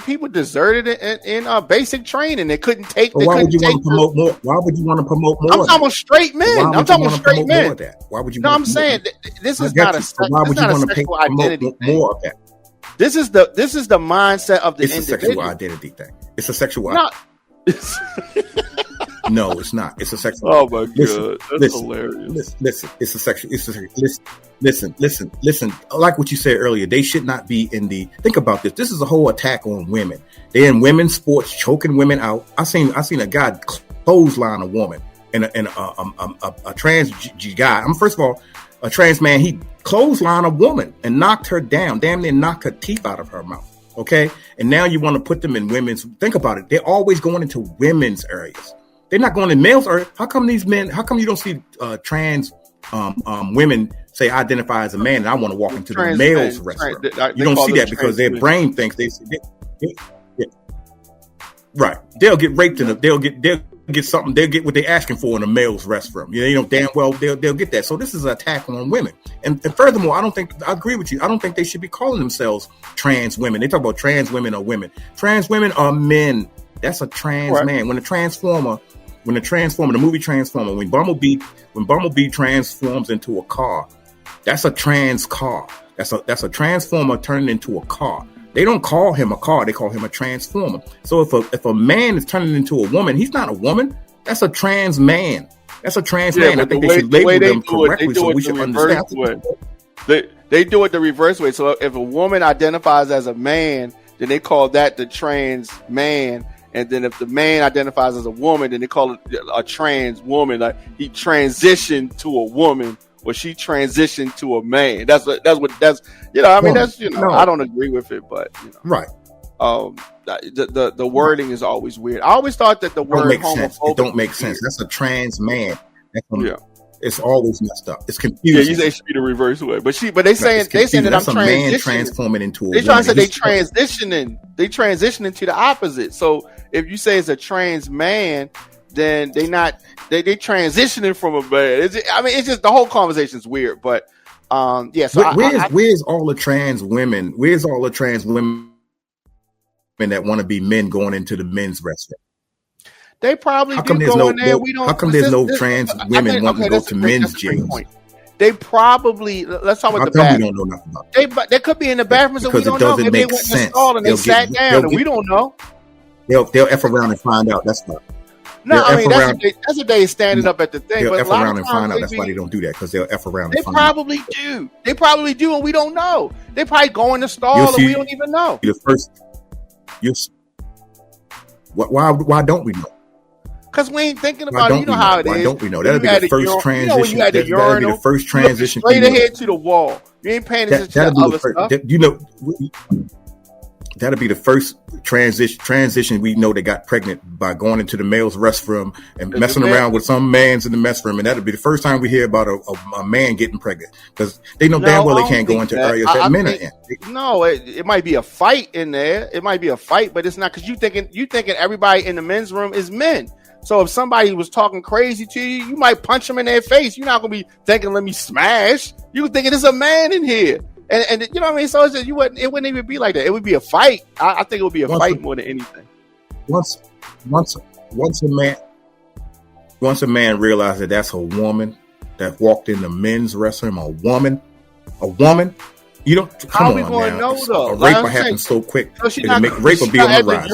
People deserted in basic training. They couldn't take. Why would you want to promote more? Why would you want to promote more? I'm talking about straight men. I'm talking about straight men. Why would you? No, I'm saying this is not a sexual identity more of that. This is the mindset of the individual. It's a sexual identity thing. It's a sexual identity. No, it's not. It's a sexual. Oh my god, that's hilarious. Listen, it's a sexual. Listen. I like what you said earlier. They should not be in the. Think about this. This is a whole attack on women. They're in women's sports, choking women out. I seen a guy clothesline a woman and a trans guy. First of all, a trans man. He clotheslined a woman and knocked her down. Damn near knocked her teeth out of her mouth. Okay, And now you want to put them in women's. Think about it. They're always going into women's areas. They're not going in males' areas. How come these men? How come you don't see trans women say I identify as a man and I want to walk into the males' restroom? You don't see that because their brain thinks right. They'll get raped in they'll get something. They'll get what they're asking for in a male's restroom. You know, damn well they'll get that. So this is an attack on women. And furthermore, I agree with you. I don't think they should be calling themselves trans women. They talk about trans women or women. Trans women are men. That's a trans man. When the movie Transformer, when Bumblebee transforms into a car, that's a trans car. That's a transformer turning into a car. They don't call him a car; they call him a transformer. So if a man is turning into a woman, he's not a woman. That's a trans man. That's a trans man. I think they should label them correctly so we should understand. They do it the reverse way. So if a woman identifies as a man, then they call that the trans man. And then if the man identifies as a woman, then they call it a trans woman. Like he transitioned to a woman, or she transitioned to a man. That's you know. I mean, that's you know. No. I don't agree with it, but you know. Right. The wording is always weird. I always thought that the word homophobic. It don't make sense. That's a trans man. It's always messed up. It's confusing. Yeah, you say it should be the reverse way, but they saying that that's I'm transitioning. Man transforming into a they trying to say they transitioning. They transitioning to the opposite. So if you say it's a trans man, then they transitioning from a man. It's just the whole conversation is weird. But yeah. So where's all the trans women? Where's all the trans women that want to be men going into the men's restroom? They probably do go in there. We don't. How come there's no trans women wanting to go to men's jails? They probably. Let's talk about the bathroom. We don't know nothing about they could be in the bathrooms and we don't know. Maybe they went in the stall and they sat down and we don't know. They'll F around and find out. That's not. No, I mean that's what they standing up at the thing. They'll F around and find out. That's why they don't do that, because they'll F around. They probably do. They probably do, and we don't know. They probably go in the stall and we don't even know. Why don't we know? Because we ain't thinking about it. You know how it is. Why don't we know? That'll be the first transition. That'll be the first transition. Straight ahead to the wall. You ain't paying attention to other stuff. That'll be the first transition we know they got pregnant by going into the male's restroom and messing around with some man's in the mess room. And that'll be the first time we hear about a man getting pregnant, because they know damn well they can't go into areas that men are in. No, it might be a fight in there. It might be a fight, but it's not, because you thinking everybody in the men's room is men. So if somebody was talking crazy to you, you might punch them in their face. You're not going to be thinking, let me smash. You're thinking there's a man in here. And you know what I mean? So it's just, it wouldn't even be like that. It would be a fight. I think it would be a fight more than anything. Once a man realized that that's a woman that walked in the men's restroom, a woman, you don't, how are we going to know though? A rape will happen so quick. So rape will be on the rise.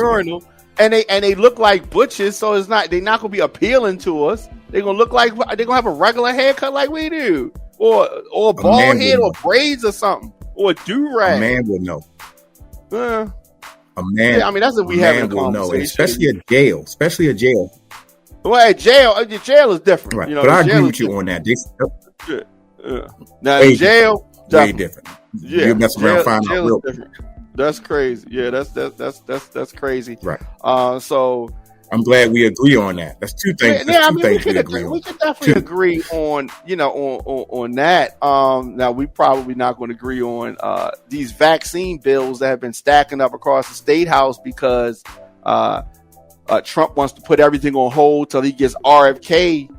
And they look like butches, so they're not gonna be appealing to us. They're gonna look like they're gonna have a regular haircut like we do, or a bald head, or braids or something, or a do-rag. A man will know. A man. Yeah, I mean, that's what we have in conversation. Especially a jail. Well, a jail is different, right? You know, but I agree with you on that. Now, in jail, way different. Yeah, you mess around, find out real different. That's crazy. Yeah, that's crazy. Right. So I'm glad we agree on that. That's two things. We could definitely agree on, on that. Now we probably not going to agree on these vaccine bills that have been stacking up across the state house, because Trump wants to put everything on hold till he gets RFK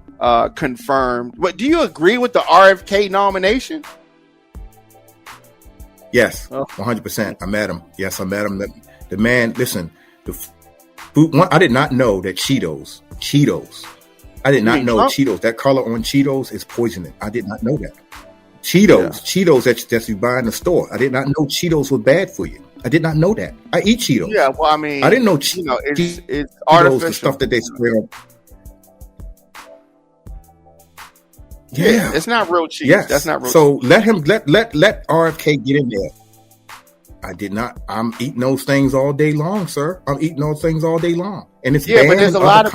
confirmed. But do you agree with the RFK nomination? Yes, 100%. I met him. Yes, I met him. The man, listen, the food. I did not know that Cheetos. I did not know Cheetos. That color on Cheetos is poisoning. I did not know that. Cheetos that you buy in the store. I did not know Cheetos were bad for you. I did not know that. I eat Cheetos. Yeah, well, I mean, I didn't know it's artificial. The stuff that they spray on. Yeah, it's not real cheese. Yes. That's not real. So let RFK get in there. I did not. I'm eating those things all day long, sir. I'm eating those things all day long, and it's but there's a lot of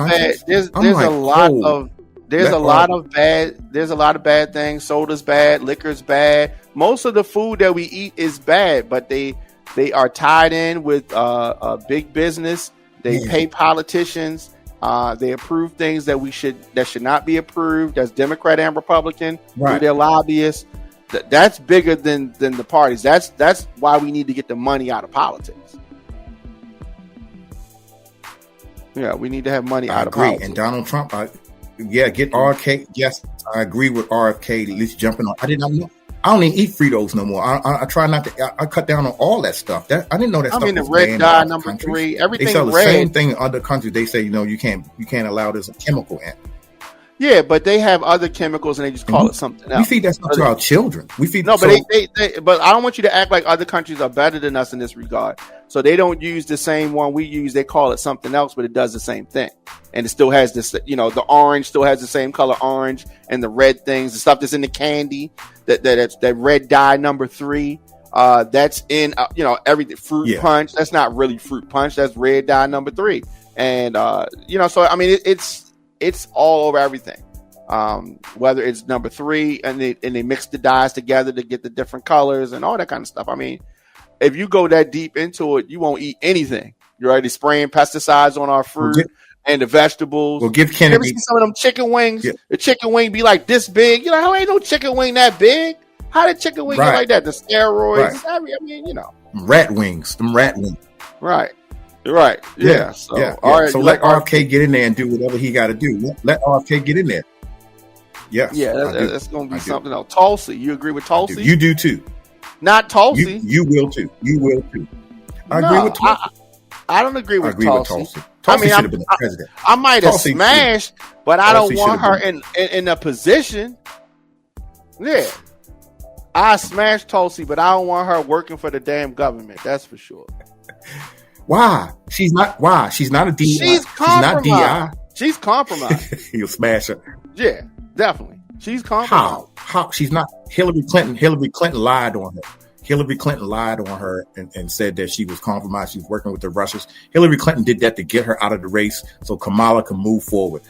bad. There's a lot of bad things. Soda's bad. Liquor's bad. Most of the food that we eat is bad, but they They are tied in with big business. They pay politicians. They approve things that should not be approved. That's Democrat and Republican. Through their lobbyists. That's bigger than the parties. That's why we need to get the money out of politics. Yeah, we need to have money out of politics. And Donald Trump, get RFK. Yes, I agree with RFK. At least jumping on. I did not know. I don't even eat Fritos no more. I try not to. I cut down on all that stuff. I didn't know that stuff. The red dye number 3. Everything they sell the red. Same thing in other countries. They say you can't allow this chemical in. Yeah, but they have other chemicals and they just call it something else. We feed that stuff to our children. We feed but but I don't want you to act like other countries are better than us in this regard. So they don't use the same one we use. They call it something else, but it does the same thing. And it still has this, the orange still has the same color orange, and the red things, the stuff that's in the candy, that red dye number 3. That's in everything. Fruit punch. That's not really fruit punch. That's red dye number 3. And so I mean it's all over everything. Whether it's number 3 and they mix the dyes together to get the different colors and all that kind of stuff. I mean, if you go that deep into it, you won't eat anything. You're already spraying pesticides on our fruit and the vegetables. Well, give Kennedy. You ever see some of them chicken wings? Yeah. The chicken wing be like this big. You're like, how ain't no chicken wing that big? How did chicken wing get like that? The steroids. I mean, rat wings. Them rat wings. Right. Yeah. So let RFK get in there and do whatever he got to do. Let RFK get in there. Yes. Yeah, that's going to be something else. Tulsi, you agree with Tulsi? You do too. Not Tulsi. You will too. I agree with Tulsi. I don't agree with Tulsi. Tulsi should have been the president. I might have smashed, but I don't want her in a position. Yeah. I smashed Tulsi, but I don't want her working for the damn government. That's for sure. Why? She's not a DI. She's not DI. She's compromised. You'll smash her. Yeah, definitely. She's compromised. How? She's not. Hillary Clinton lied on her. Hillary Clinton lied on her and said that she was compromised. She was working with the Russians. Hillary Clinton did that to get her out of the race so Kamala can move forward.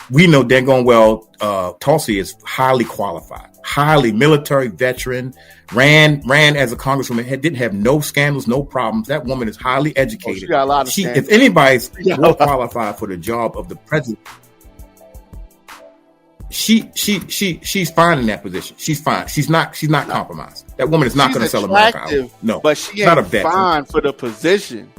We know they're going well. Tulsi is highly qualified, highly military veteran, ran as a congresswoman, didn't have no scandals, no problems. That woman is highly educated. She got a lot of if anybody's more qualified for the job of the president, she's fine in that position. She's fine. She's not compromised. That woman is not going to sell America out. No, but she ain't fine for the position.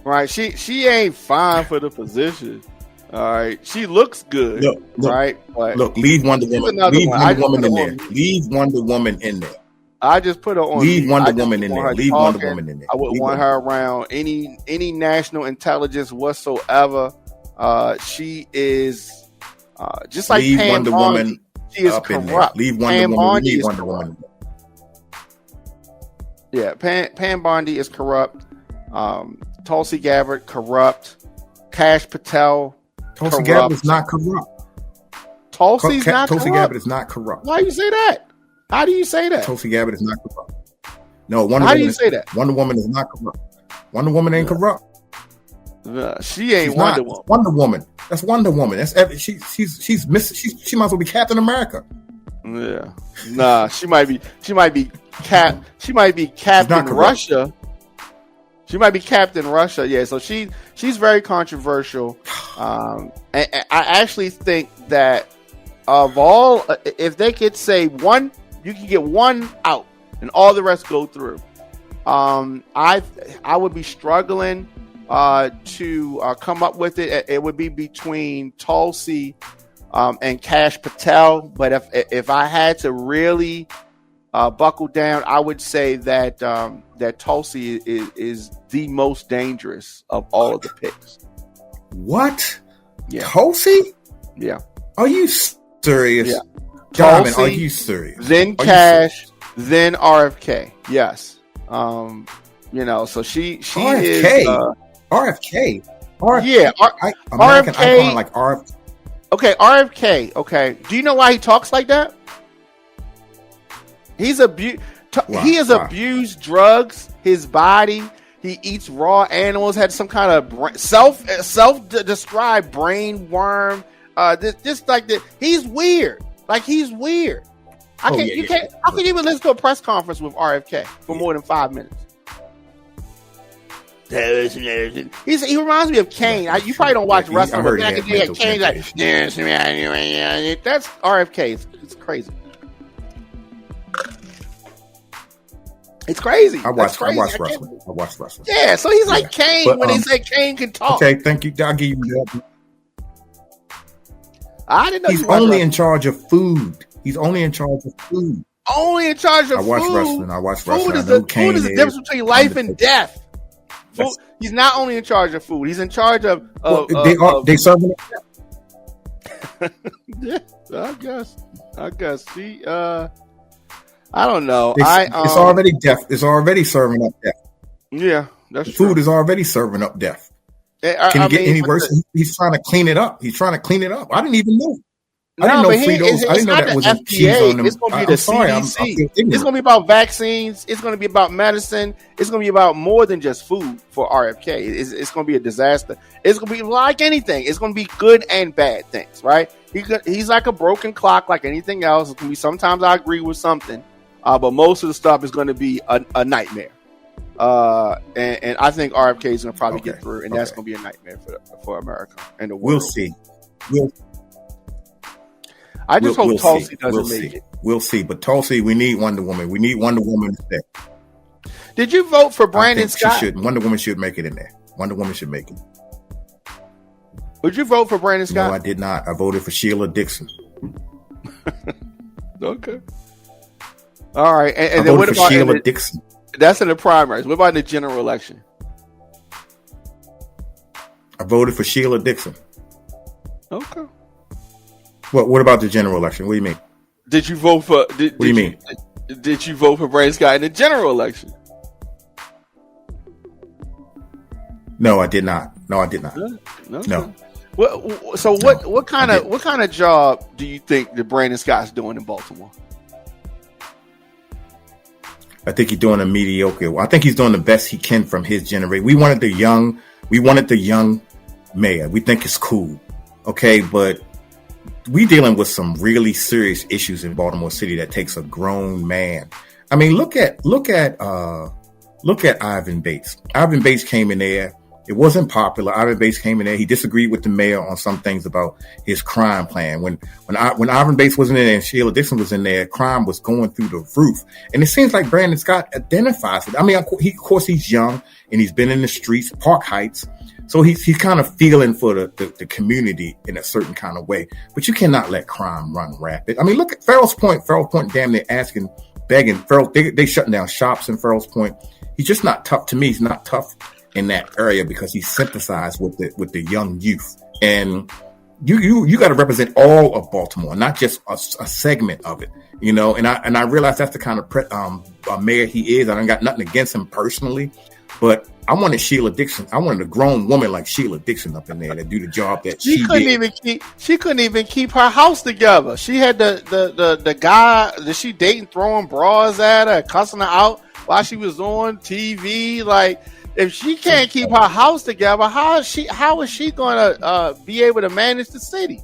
Right? She ain't fine for the position. All right, she looks good, right? But look, leave Wonder Woman. Leave Wonder Woman in there. Leave Wonder Woman in there. I just put her on. Leave Wonder Woman in there. Leave Wonder Woman in there. I wouldn't want her around any national intelligence whatsoever. She is just like leave Pam Wonder Bondi. Woman. She is corrupt. Leave Wonder Woman. Leave Wonder Woman. Yeah, Pam Bondi is corrupt. Tulsi Gabbard corrupt. Kash Patel. Tulsi Gabbard is not corrupt. Tulsi Gabbard is not corrupt. Why do you say that? How do you say that? Tulsi Gabbard is not corrupt. No, How do you say that? Wonder Woman is not corrupt. Wonder Woman ain't corrupt. She ain't Wonder Woman. Wonder Woman. That's Wonder Woman. That's she's she might as well be Captain America. Yeah. Nah, she might be Captain Russia. She might be Captain Russia, yeah. So she's very controversial. And I actually think that of all, if they could say one, you can get one out, and all the rest go through. I would be struggling to come up with it. It would be between Tulsi and Kash Patel. But if I had to really buckle down, I would say that that Tulsi is the most dangerous of all of the picks. What? Yeah. Tulsi? Yeah. Are you serious? Yeah. Diamond, are you serious? Then Cash, then RFK. Yes. So she RFK. is RFK. Yeah. American RFK. icon like RFK. Okay, RFK. Okay. Do you know why he talks like that? He's abused drugs, his body. He eats raw animals. Had some kind of self-described brain worm. Just like that. He's weird. Like he's weird. How can you even listen to a press conference with RFK for more than 5 minutes? He reminds me of Kane. You probably don't watch wrestling, but back in the day, Kane's like, that's RFK. It's crazy. It's crazy. I watch wrestling. Yeah, so he's like Kane when they say Kane can talk. Okay, thank you. I'll give you that. I didn't know he's only in charge of food. He's only in charge of food. Only in charge of food. I watch wrestling. Food is the difference between life and death. Food, he's not only in charge of food. He's in charge of. They serving it. Yeah, I guess. See, I don't know. It's already death. It's already serving up death. Yeah, that's true. Food is already serving up death. Can it get any worse? He's trying to clean it up. I didn't even know. I didn't know Fritos. I didn't know that was a cheese on them. It's going to be the CDC. It's going to be about vaccines. It's going to be about medicine. It's going to be about more than just food for RFK. It's going to be a disaster. It's going to be like anything. It's going to be good and bad things, right? He's like a broken clock, like anything else. It's going to be sometimes I agree with something, but most of the stuff is going to be a nightmare. And I think RFK is going to probably get through, and that's going to be a nightmare for America and the world. We'll see. I just hope Tulsi doesn't make it. We'll see. But Tulsi, we need Wonder Woman. We need Wonder Woman to stay. Did you vote for Brandon Scott? Wonder Woman should make it in there. Wonder Woman should make it. Would you vote for Brandon Scott? No, I did not. I voted for Sheila Dixon. Okay. All right. And then what about Sheila Dixon? That's in the primaries. What about in the general election? I voted for Sheila Dixon. Okay. What about the general election? What do you mean? Did you vote for? What do you mean? Did you vote for Brandon Scott in the general election? No, I did not. No. So what kind of job do you think that Brandon Scott's doing in Baltimore? I think he's doing a mediocre. I think he's doing the best he can from his generation. We wanted the young mayor. We think it's cool, okay, but we dealing with some really serious issues in Baltimore City that takes a grown man. I mean, look at Ivan Bates. Ivan Bates came in there. It wasn't popular. Ivan Bates came in there. He disagreed with the mayor on some things about his crime plan. When Ivan Bates wasn't in there and Sheila Dixon was in there, crime was going through the roof. And it seems like Brandon Scott identifies it. I mean, of course, he's young and he's been in the streets, Park Heights. So he's kind of feeling for the community in a certain kind of way. But you cannot let crime run rapid. I mean, look at Farrell's Point. Farrell's Point, damn near begging. Farrell, they shutting down shops in Farrell's Point. He's just not tough to me. He's not tough in that area because he sympathized with the young youth. And you got to represent all of Baltimore, not just a segment of it, you know. And I realize that's the kind of mayor he is. I don't got nothing against him personally, but I wanted Sheila Dixon. I wanted a grown woman like Sheila Dixon up in there to do the job that she did. She couldn't even keep her house together. She had the guy that she dating throwing bras at her, cussing her out while she was on TV. Like, if she can't keep her house together, how is she going to be able to manage the city?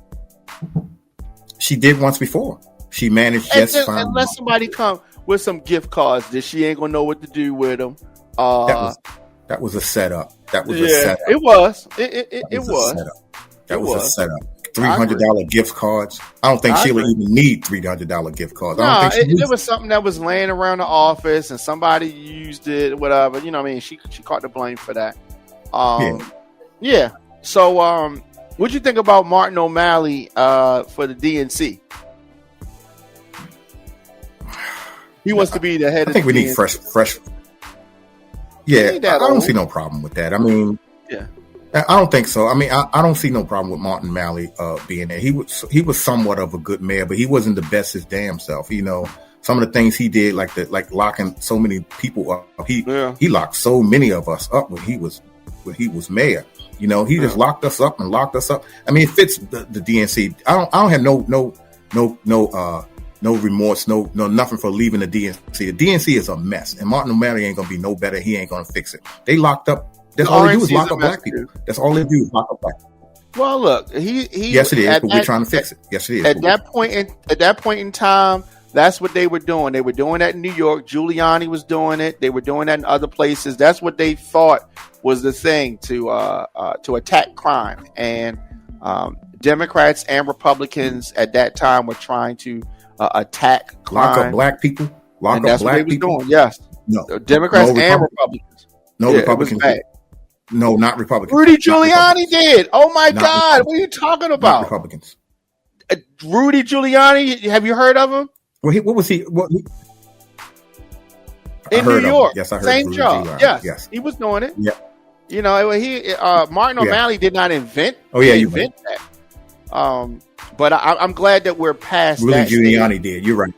She did once before. She managed just fine. Unless somebody come with some gift cards that she ain't gonna know what to do with them. That was a setup. That was a setup. It was. It was. That was a setup. $300 gift cards. I don't think Sheila even need $300 gift cards. No, it was something that was laying around the office and somebody used it, whatever. You know what I mean? She caught the blame for that. Yeah. So, what'd you think about Martin O'Malley for the DNC? He wants to be the head of the DNC. I think we need fresh. Yeah, I don't see no problem with that. I mean, yeah, I don't think so. I mean, I don't see no problem with Martin O'Malley being there. He was somewhat of a good mayor, but he wasn't the best his damn self. You know, some of the things he did, like locking so many people up. He locked so many of us up when he was mayor. You know, he just locked us up. I mean, it fits the DNC. I don't have no remorse, no nothing for leaving the DNC. The DNC is a mess, and Martin O'Malley ain't gonna be no better. He ain't gonna fix it. They locked up. That's all they do is lock up black people. That's all they do is lock up black people. Well, look, he yes, it is, but we're trying to fix it. Yes, it is. At that point in time, That's what they were doing. They were doing that in New York. Giuliani was doing it. They were doing that in other places. That's what they thought was the thing to attack crime. And Democrats and Republicans at that time were trying to attack crime. Lock up black people. Lock and up that's black what they people. Was doing. Yes. No. Democrats and Republicans. No Republicans. No, not Republicans. Rudy Giuliani did. Oh my God. What are you talking about? Not Republicans. Rudy Giuliani. Have you heard of him? Well, what was he? In New York. Yes, I heard. Same job. Yes. He was doing it. Yeah. You know, Martin O'Malley did not invent. Oh yeah, you invent that. But I'm glad that we're past. Rudy that Giuliani stage. did. You're right.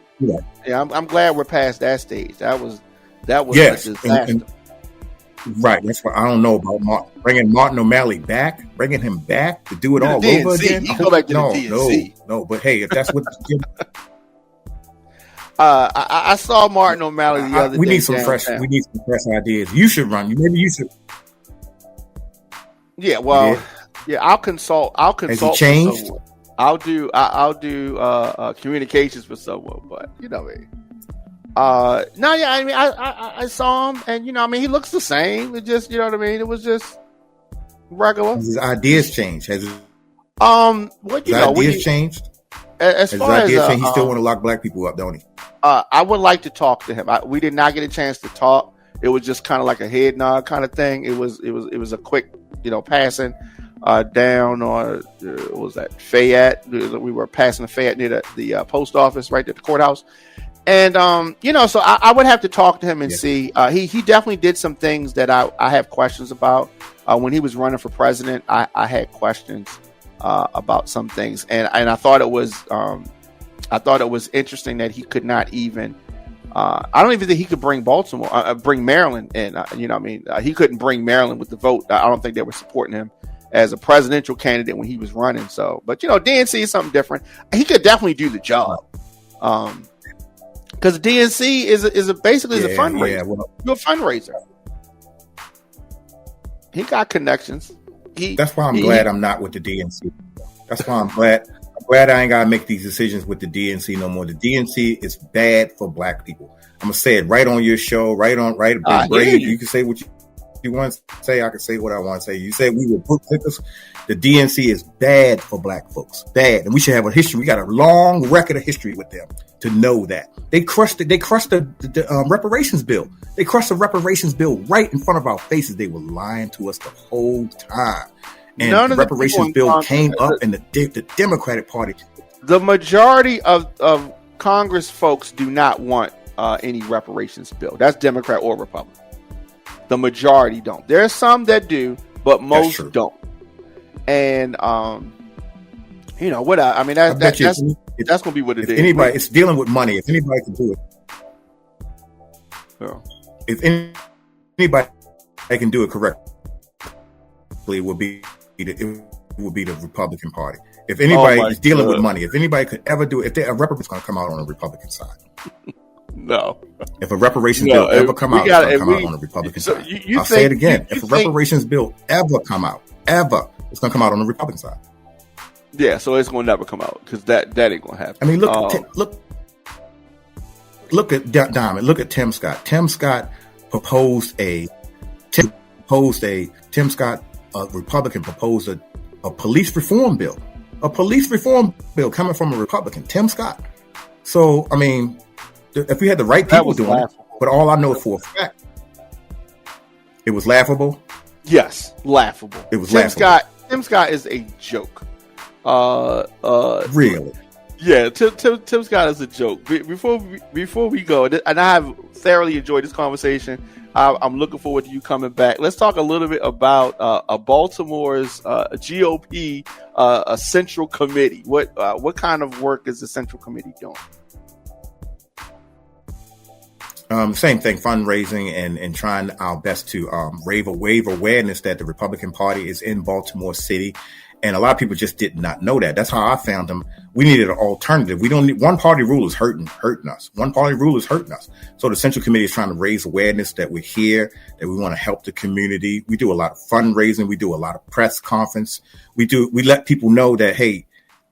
Yeah, I'm glad we're past that stage. That was yes, a disaster. Right. That's why I don't know about bringing Martin O'Malley back, bringing him back to do it all over again. You go back to the DNC. No. But hey, if that's what. I saw Martin O'Malley the other day. We need some fresh ideas. You should run. Maybe you should. Yeah. Well. Yeah. I'll consult. Has he changed? I'll do communications with someone, but you know me. No, yeah, I mean, I saw him, and you know, I mean, he looks the same. It just, you know what I mean. It was just regular. His ideas changed. Ideas changed? As far as he still want to lock black people up, don't he? I would like to talk to him. We did not get a chance to talk. It was just kind of like a head nod kind of thing. It was a quick, passing down on what was that Fayette? We were passing the Fayette near the post office right at the courthouse. And, so I would have to talk to him and see. He definitely did some things that I have questions about. When he was running for president, I had questions about some things. And I thought it was interesting that he could not even I don't even think he could bring bring Maryland in. He couldn't bring Maryland with the vote. I don't think they were supporting him as a presidential candidate when he was running. So, but DNC is something different. He could definitely do the job. Because DNC is basically a fundraiser. Yeah, well, you're a fundraiser. He got connections. That's why I'm glad I'm not with the DNC. That's why I'm glad I ain't gotta make these decisions with the DNC no more. The DNC is bad for black people. I'm gonna say it right on your show, right. You can say what you want to say. I can say what I want to say. You said we were book pickers. The DNC is bad for black folks. Bad. And we should have a history. We got a long record of history with them to know that. They crushed it. They crushed the reparations bill. They crushed the reparations bill right in front of our faces. They were lying to us the whole time. And the reparations bill came up in the Democratic Party. The majority of Congress folks do not want any reparations bill. That's Democrat or Republican. The majority don't. There are some that do, but most don't. And that's going to be what it is. Anybody, it's dealing with money. If anybody can do it, if anybody can do it correctly, it would be the Republican Party. If anybody is dealing with money, if anybody could ever do it, a reparation's going to come out on the Republican side. No. If a reparations bill ever come out, it's going to come out on the Republican side. I'll say it again. If a reparations bill ever come out, it's going to come out on the Republican side. Yeah, so it's going to never come out because that ain't going to happen. I mean, look at Diamond. Look at Tim Scott. Tim Scott a Republican proposed a police reform bill. A police reform bill coming from a Republican, Tim Scott. So, I mean, if we had the right people doing it, but all I know for a fact, it was laughable. Yes, laughable. It was laughable. Tim Scott is a joke. Really? Yeah, Tim Scott is a joke. Before we go, and I have thoroughly enjoyed this conversation. I'm looking forward to you coming back. Let's talk a little bit about Baltimore's GOP a Central Committee. What kind of work is the Central Committee doing? Same thing, fundraising and trying our best to wave awareness that the Republican Party is in Baltimore City. And a lot of people just did not know that. That's how I found them. We needed an alternative. We don't need one party rule is hurting us. One party rule is hurting us. So the Central Committee is trying to raise awareness that we're here, that we want to help the community. We do a lot of fundraising. We do a lot of press conference. We let people know that, hey,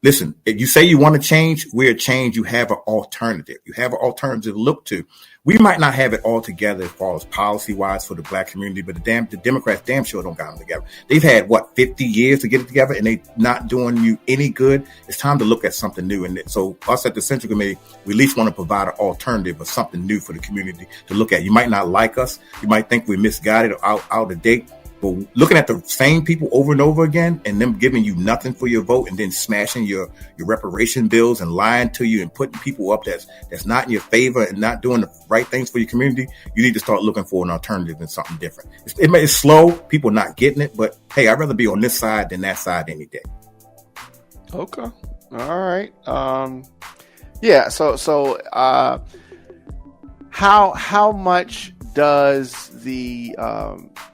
listen, if you say you want to change, we're a change. You have an alternative. You have an alternative to look to. We might not have it all together as far as policy wise for the black community, but the Democrats damn sure don't got them together. They've had 50 years to get it together, and they not doing you any good. It's time to look at something new. And so us at the Central Committee, we at least want to provide an alternative or something new for the community to look at. You might not like us. You might think we're misguided or out of date. But looking at the same people over and over again and them giving you nothing for your vote and then smashing your reparation bills and lying to you and putting people up that's not in your favor and not doing the right things for your community, you need to start looking for an alternative and something different. It's slow. People not getting it. But, hey, I'd rather be on this side than that side any day. Okay. All right. Yeah. So how much does the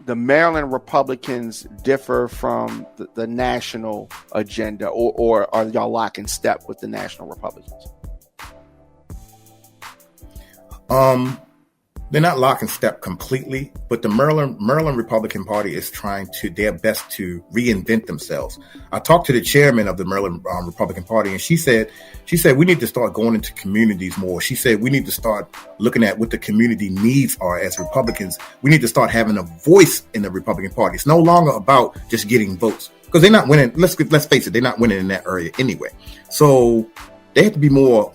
Maryland Republicans differ from the national agenda, or are y'all lock in step with the national Republicans? They're not lock in step completely, but the Maryland Republican Party is trying their best to reinvent themselves. I talked to the chairman of the Maryland Republican Party, and she said we need to start going into communities more. She said we need to start looking at what the community needs are as Republicans. We need to start having a voice in the Republican Party. It's no longer about just getting votes, because they're not winning. Let's face it, they're not winning in that area anyway. So they have to be more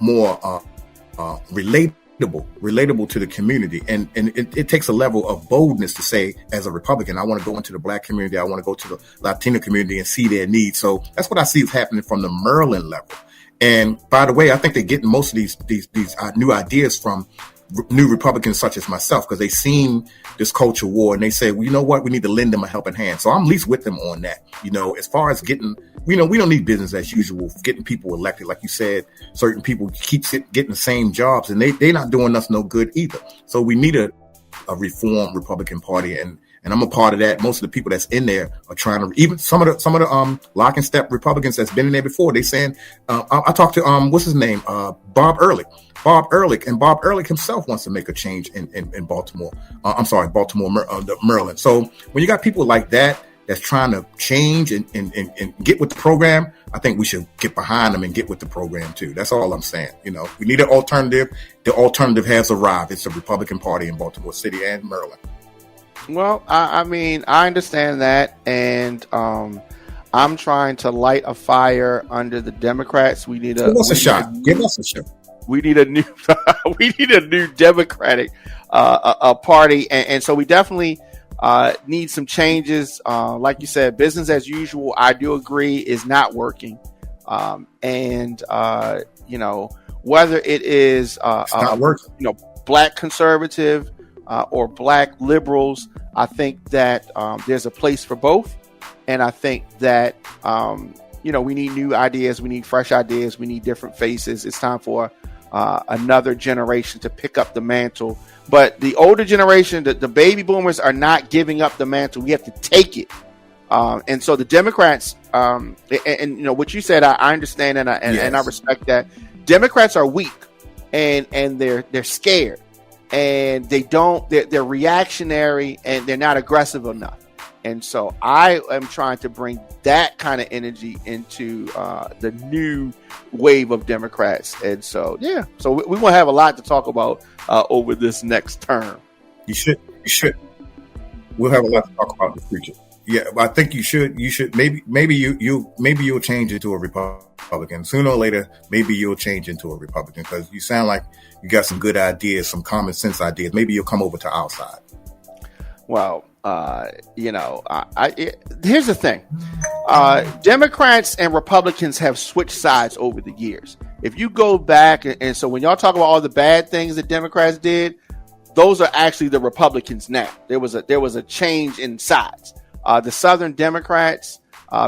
relatable to the community. And it takes a level of boldness to say, as a Republican, I want to go into the black community. I want to go to the Latino community and see their needs. So that's what I see is happening from the Maryland level. And by the way, I think they're getting most of these new ideas from new Republicans such as myself, because they've seen this culture war and they say, well, you know what, we need to lend them a helping hand. So I'm at least with them on that. As far as getting, we don't need business as usual, getting people elected. Like you said, certain people keep getting the same jobs and they're not doing us no good either. So we need a reformed Republican Party, and I'm a part of that. Most of the people that's in there are trying to, even some of the lock and step Republicans that's been in there before. They saying, I talked to what's his name, Bob Ehrlich, and Bob Ehrlich himself wants to make a change in Baltimore. Maryland. So when you got people like that that's trying to change and get with the program, I think we should get behind them and get with the program too. That's all I'm saying. We need an alternative. The alternative has arrived. It's the Republican Party in Baltimore City and Maryland. Well, I mean, I understand that, and I'm trying to light a fire under the Democrats. Give us a shot. We need a new Democratic party, and so we definitely need some changes. Like you said, business as usual, I do agree, is not working, and whether it is not working. Black conservative or black liberals, I think that there's a place for both, and I think that we need new ideas, we need fresh ideas, we need different faces. It's time for another generation to pick up the mantle. But the older generation, the baby boomers, are not giving up the mantle. We have to take it. And so the Democrats, and what you said, I understand, and I respect that. Democrats are weak, and they're scared, and they're reactionary, and they're not aggressive enough. And so I am trying to bring that kind of energy into the new wave of Democrats. And so, so we're going to have a lot to talk about over this next term. You should. We'll have a lot to talk about in the future. Yeah, I think you should. Maybe you'll change into a Republican sooner or later. Maybe you'll change into a Republican, because you sound like you got some good ideas, some common sense ideas. Maybe you'll come over to our side. Well, here's the thing. Democrats and Republicans have switched sides over the years. If you go back, and so when y'all talk about all the bad things that Democrats did, those are actually the Republicans now. There was a change in sides. The Southern Democrats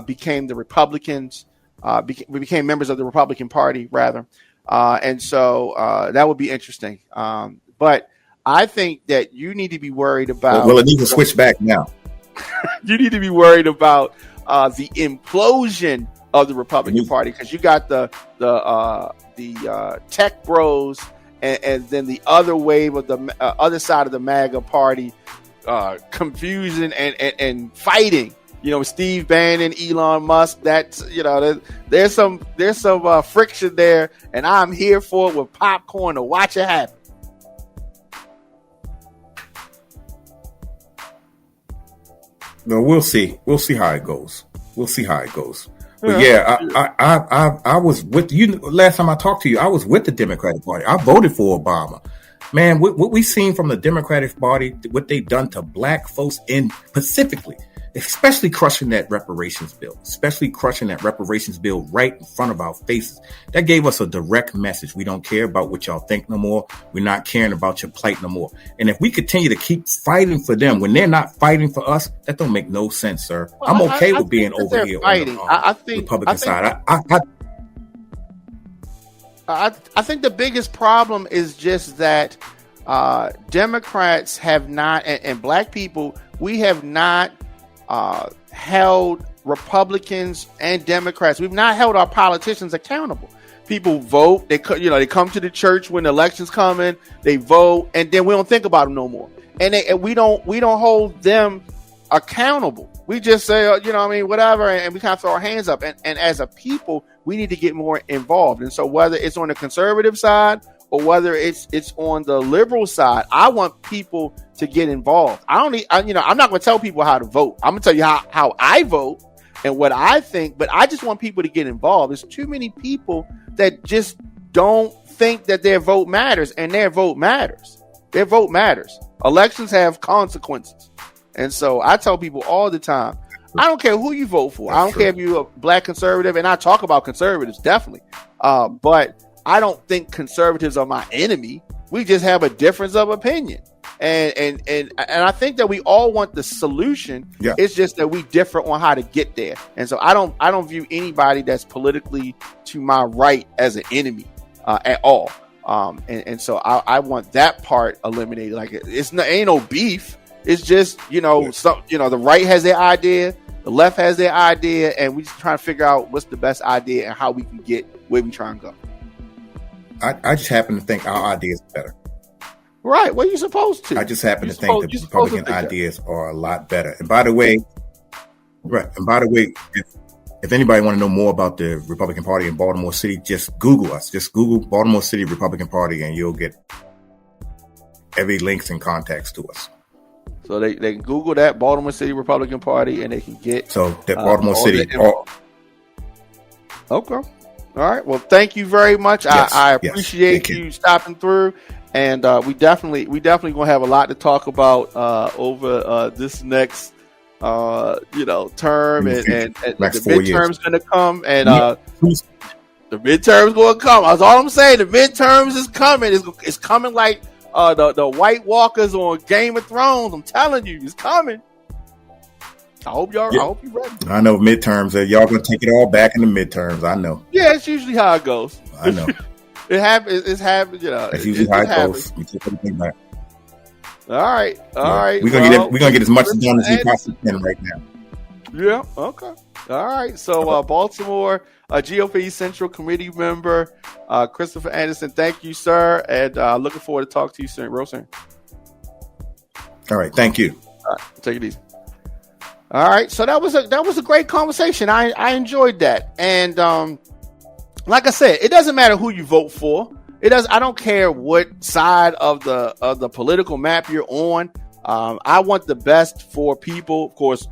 became the Republicans. We became members of the Republican Party, rather. And so that would be interesting. But I think that you need to be worried about. Well, it needs to switch back now. You need to be worried about the implosion of the Republican Party, because you got the tech bros, and then the other wave of the other side of the MAGA party, confusing and fighting Steve Bannon, Elon Musk. That's there's some friction there, and I'm here for it with popcorn to watch it happen. No, we'll see. We'll see how it goes. But yeah, I was with you last time I talked to you. I was with the Democratic Party. I voted for Obama. Man, what we seen from the Democratic Party, what they done to black folks in specifically, especially crushing that reparations bill right in front of our faces. That gave us a direct message. We don't care about what y'all think no more. We're not caring about your plight no more. And if we continue to keep fighting for them when they're not fighting for us, that don't make no sense, sir. Well, I'm okay with being over here fighting. On the Republican side. I think the biggest problem is just that Democrats have not, and black people, we have not held Republicans and Democrats. We've not held our politicians accountable. People vote. They come to the church when the election's coming. They vote, and then we don't think about them no more. And we don't hold them accountable. We just say, whatever, and we kind of throw our hands up. And as a people, we need to get more involved. And so whether it's on the conservative side or whether it's on the liberal side, I want people to get involved. I'm not going to tell people how to vote. I'm going to tell you how I vote and what I think, but I just want people to get involved. There's too many people that just don't think that their vote matters, and their vote matters. Their vote matters. Elections have consequences. And so I tell people all the time, I don't care who you vote for. I don't care if you're a black conservative, and I talk about conservatives, definitely. But I don't think conservatives are my enemy. We just have a difference of opinion. And I think that we all want the solution. Yeah. It's just that we differ on how to get there. And so I don't view anybody that's politically to my right as an enemy at all. And so I want that part eliminated. Like ain't no beef. It's just, the right has their idea, the left has their idea, and we just trying to figure out what's the best idea and how we can get where we try and go. I just happen to think our ideas are better. Right. Well, you're supposed to. I just happen to think the Republican ideas are a lot better. And by the way, if anybody want to know more about the Republican Party in Baltimore City, just Google us. Just Google Baltimore City Republican Party, and you'll get every links and contacts to us. So they can Google that Baltimore City Republican Party, and they can get that Baltimore City. Okay. All right. Well, thank you very much. Yes, I appreciate you stopping through, and we definitely gonna have a lot to talk about over this next term, and the midterm's gonna come, and the midterm's gonna come. That's all I'm saying. The midterms is coming. It's coming like the White Walkers on Game of Thrones. I'm telling you, it's coming. I hope you're ready. I know midterms. Y'all gonna take it all back in the midterms. I know. Yeah, it's usually how it goes. I know. It happens. It's happened. It's usually how it goes. We take everything back. All right. We're gonna get as much done as we possibly can right now. Yeah. Okay. All right. So Baltimore GOP Central Committee member Christopher Anderson, thank you, sir, and looking forward to talk to you soon, real soon. All right. Thank you. All right. Take it easy. All right. So that was a great conversation. I enjoyed that, and like I said, it doesn't matter who you vote for. I don't care what side of the political map you're on. I want the best for people, of course,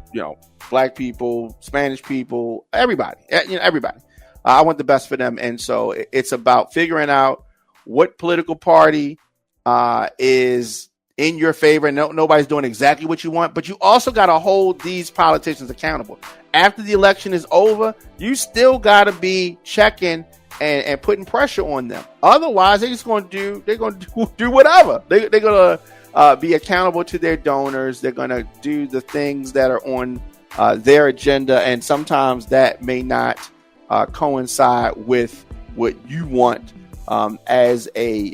black people, Spanish people, everybody, everybody. I want the best for them. And so it's about figuring out what political party is in your favor. Nobody's doing exactly what you want, but you also got to hold these politicians accountable. After the election is over, you still got to be checking and putting pressure on them. Otherwise, they're going to do whatever. They're going to be accountable to their donors. They're going to do the things that are on their agenda, and sometimes that may not coincide with what you want as a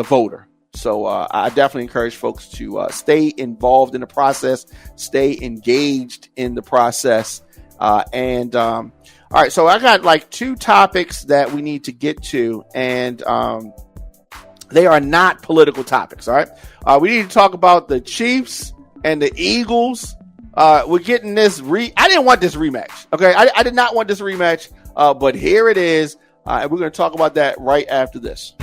voter. So I definitely encourage folks to stay involved in the process, stay engaged in the process, and all right. So I got like two topics that we need to get to, and they are not political topics. All right. We need to talk about the Chiefs and the Eagles we're getting this I didn't want this rematch. Okay, I did not want this rematch, but here it is, and we're going to talk about that right after this.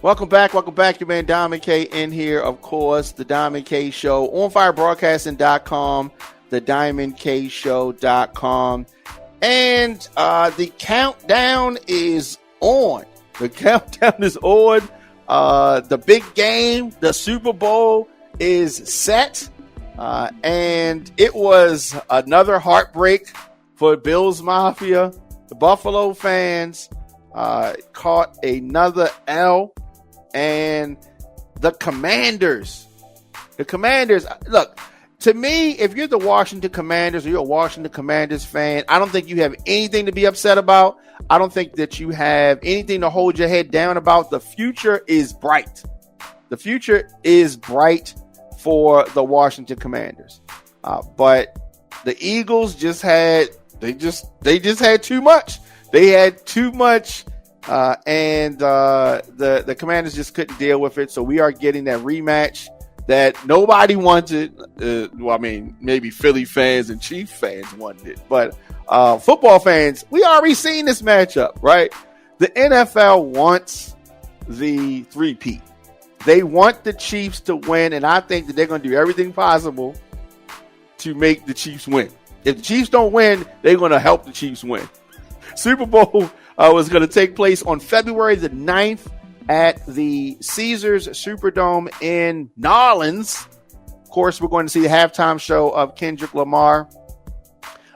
Welcome back. Your man Diamond K in here, of course. The Diamond K Show, onfirebroadcasting.com, thediamondkshow.com. And the countdown is on. The big game, the Super Bowl is set. And it was another heartbreak for Bills Mafia. The Buffalo fans caught another L. And the Commanders, look, to me, if you're the Washington Commanders or you're a Washington Commanders fan, I don't think you have anything to be upset about. I don't think that you have anything to hold your head down about. The future is bright. The future is bright for the Washington Commanders. But the Eagles just had too much. They had too much. And the Commanders just couldn't deal with it. So we are getting that rematch that nobody wanted. Maybe Philly fans and Chiefs fans wanted it, but football fans, we already seen this matchup, right? The NFL wants the three-peat. They want the Chiefs to win, and I think that they're going to do everything possible to make the Chiefs win. If the Chiefs don't win, they're going to help the Chiefs win. Super Bowl was going to take place on February the 9th at the Caesars Superdome in Nolens. Of course, we're going to see the halftime show of Kendrick Lamar.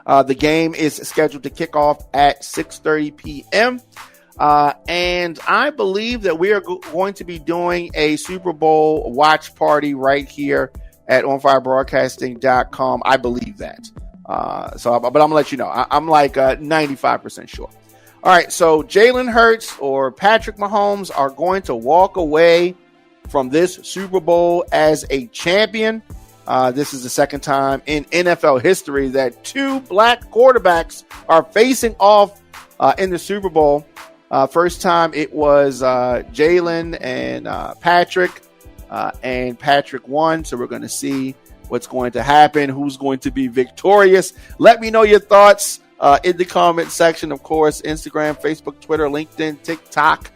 The game is scheduled to kick off at 6:30 p.m. And I believe that we are going to be doing a Super Bowl watch party right here at onfirebroadcasting.com. I believe that. But I'm going to let you know. I'm like 95% sure. All right, so Jalen Hurts or Patrick Mahomes are going to walk away from this Super Bowl as a champion. This is the second time in NFL history that two black quarterbacks are facing off in the Super Bowl. First time it was Jalen and Patrick, and Patrick won. So we're going to see what's going to happen, who's going to be victorious. Let me know your thoughts in the comment section. Of course, Instagram, Facebook, Twitter, LinkedIn, TikTok,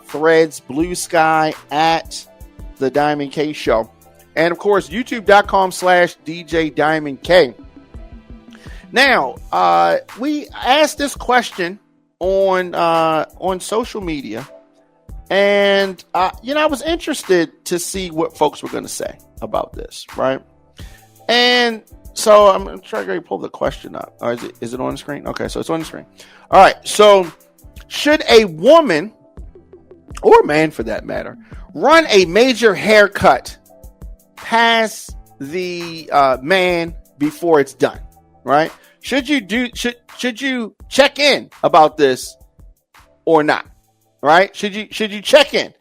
Threads, Blue Sky, at The Diamond K Show. And of course, youtube.com/DJ Diamond K. Now, we asked this question on social media, and I was interested to see what folks were going to say about this, right? And so I'm trying to pull the question up. Or is it on the screen? Okay, so it's on the screen. All right. So should a woman, or man for that matter, run a major haircut past the man before it's done? Right? Should you check in about this or not? Right? Should you check in?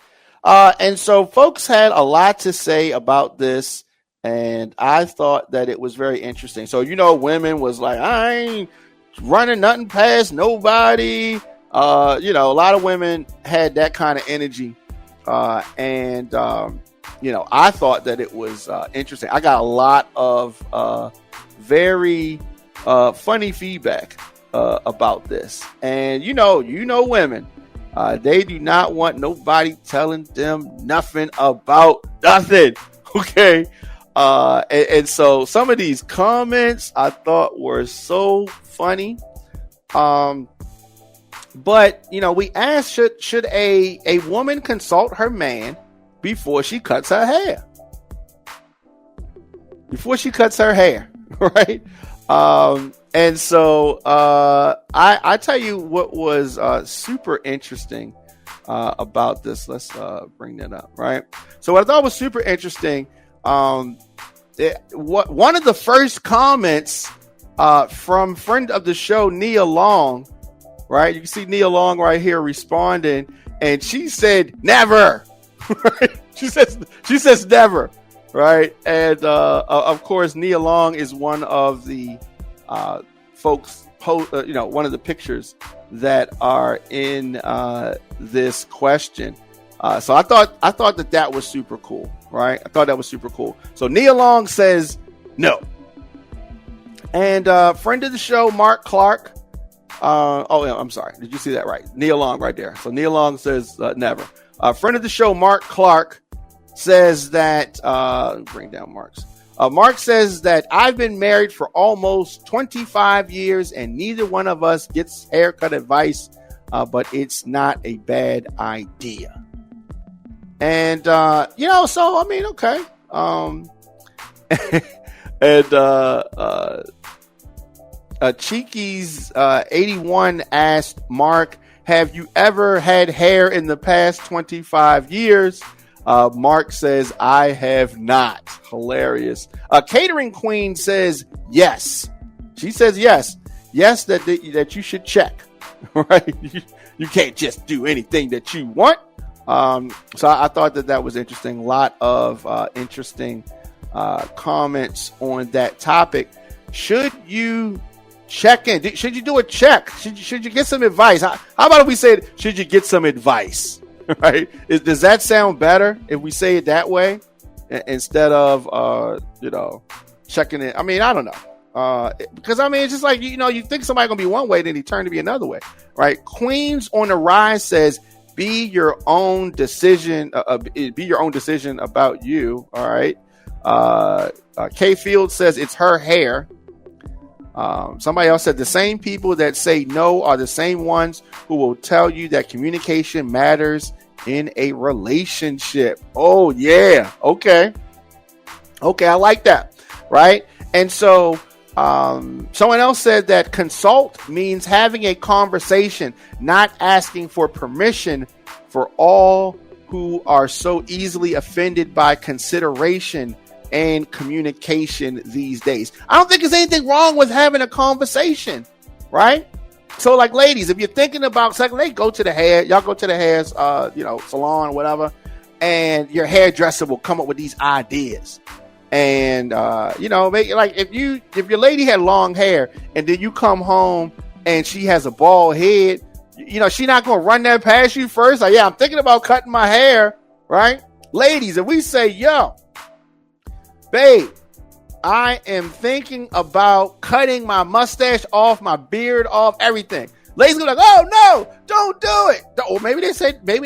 And so folks had a lot to say about this. And I thought that it was very interesting. So, women was like, I ain't running nothing past nobody. A lot of women had that kind of energy. And I thought that it was interesting. I got a lot of very funny feedback about this. And, women, they do not want nobody telling them nothing about nothing. Okay. And so some of these comments I thought were so funny. But we asked, should a woman consult her man before she cuts her hair? Right? And so I tell you what was super interesting about this. Let's bring that up, right? So what I thought was super interesting, one of the first comments from friend of the show, Nia Long, right? You can see Nia Long right here responding, and she said never. Right? She says never. right? And of course, Nia Long is one of the folks, one of the pictures that are in this question. So I thought that was super cool, right? I thought that was super cool. So Nia Long says no. And friend of the show, Mark Clark. I'm sorry. Did you see that right? Nia Long right there. So Nia Long says never. Friend of the show, Mark Clark, says that, bring down Mark's. Mark says that I've been married for almost 25 years and neither one of us gets haircut advice, but it's not a bad idea. And, so, I mean, okay. And, Cheeky's 81 asked Mark, have you ever had hair in the past 25 years? Mark says, I have not. Hilarious. Catering Queen says yes. She says yes. Yes, that you should check. Right? You can't just do anything that you want. So I thought that was interesting. A lot of interesting comments on that topic. Should you check in? Should you do a check? Should you get some advice? How about if we say, should you get some advice? Right? Does that sound better if we say it that way instead of checking it? I mean, I don't know. Because I mean, it's just like, you think somebody's gonna be one way, then he turned to be another way, right? Queens on the Rise says, be your own decision. Be your own decision about you. All right. K Field says it's her hair. Somebody else said the same people that say no are the same ones who will tell you that communication matters in a relationship. Oh yeah. Okay. I like that. Right. And so, someone else said that consult means having a conversation, not asking for permission, for all who are so easily offended by consideration and communication these days. I don't think there's anything wrong with having a conversation, right? So like, ladies, if you're thinking about something, y'all go to the hair, salon, whatever, and your hairdresser will come up with these ideas. And, maybe like if your lady had long hair and then you come home and she has a bald head, she's not going to run that past you first. Like, yeah, I'm thinking about cutting my hair, right? Ladies, if we say, yo, babe, I am thinking about cutting my mustache off, my beard off, everything. Ladies go like, oh no, don't do it. Or maybe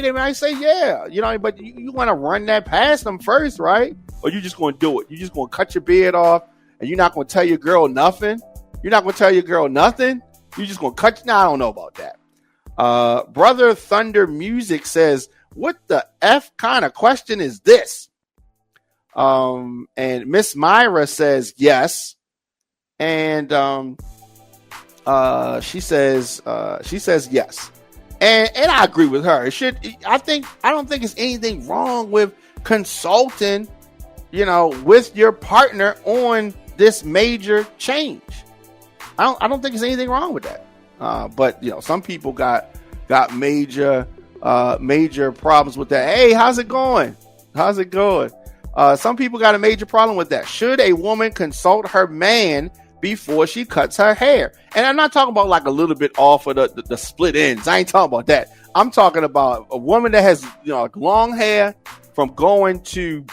they might say, yeah, but you want to run that past them first, right? Or you just going to do it. You just going to cut your beard off and you're not going to tell your girl nothing. You're just going to cut. I don't know about that. Brother Thunder Music says, what the F kind of question is this? And Miss Myra says yes. And she says yes. And I agree with her. I don't think it's anything wrong with consulting, with your partner on this major change. I don't think there's anything wrong with that. But some people got major problems with that. Hey, how's it going? Some people got a major problem with that. Should a woman consult her man before she cuts her hair? And I'm not talking about like a little bit off of the split ends. I ain't talking about that. I'm talking about a woman that has long hair from going to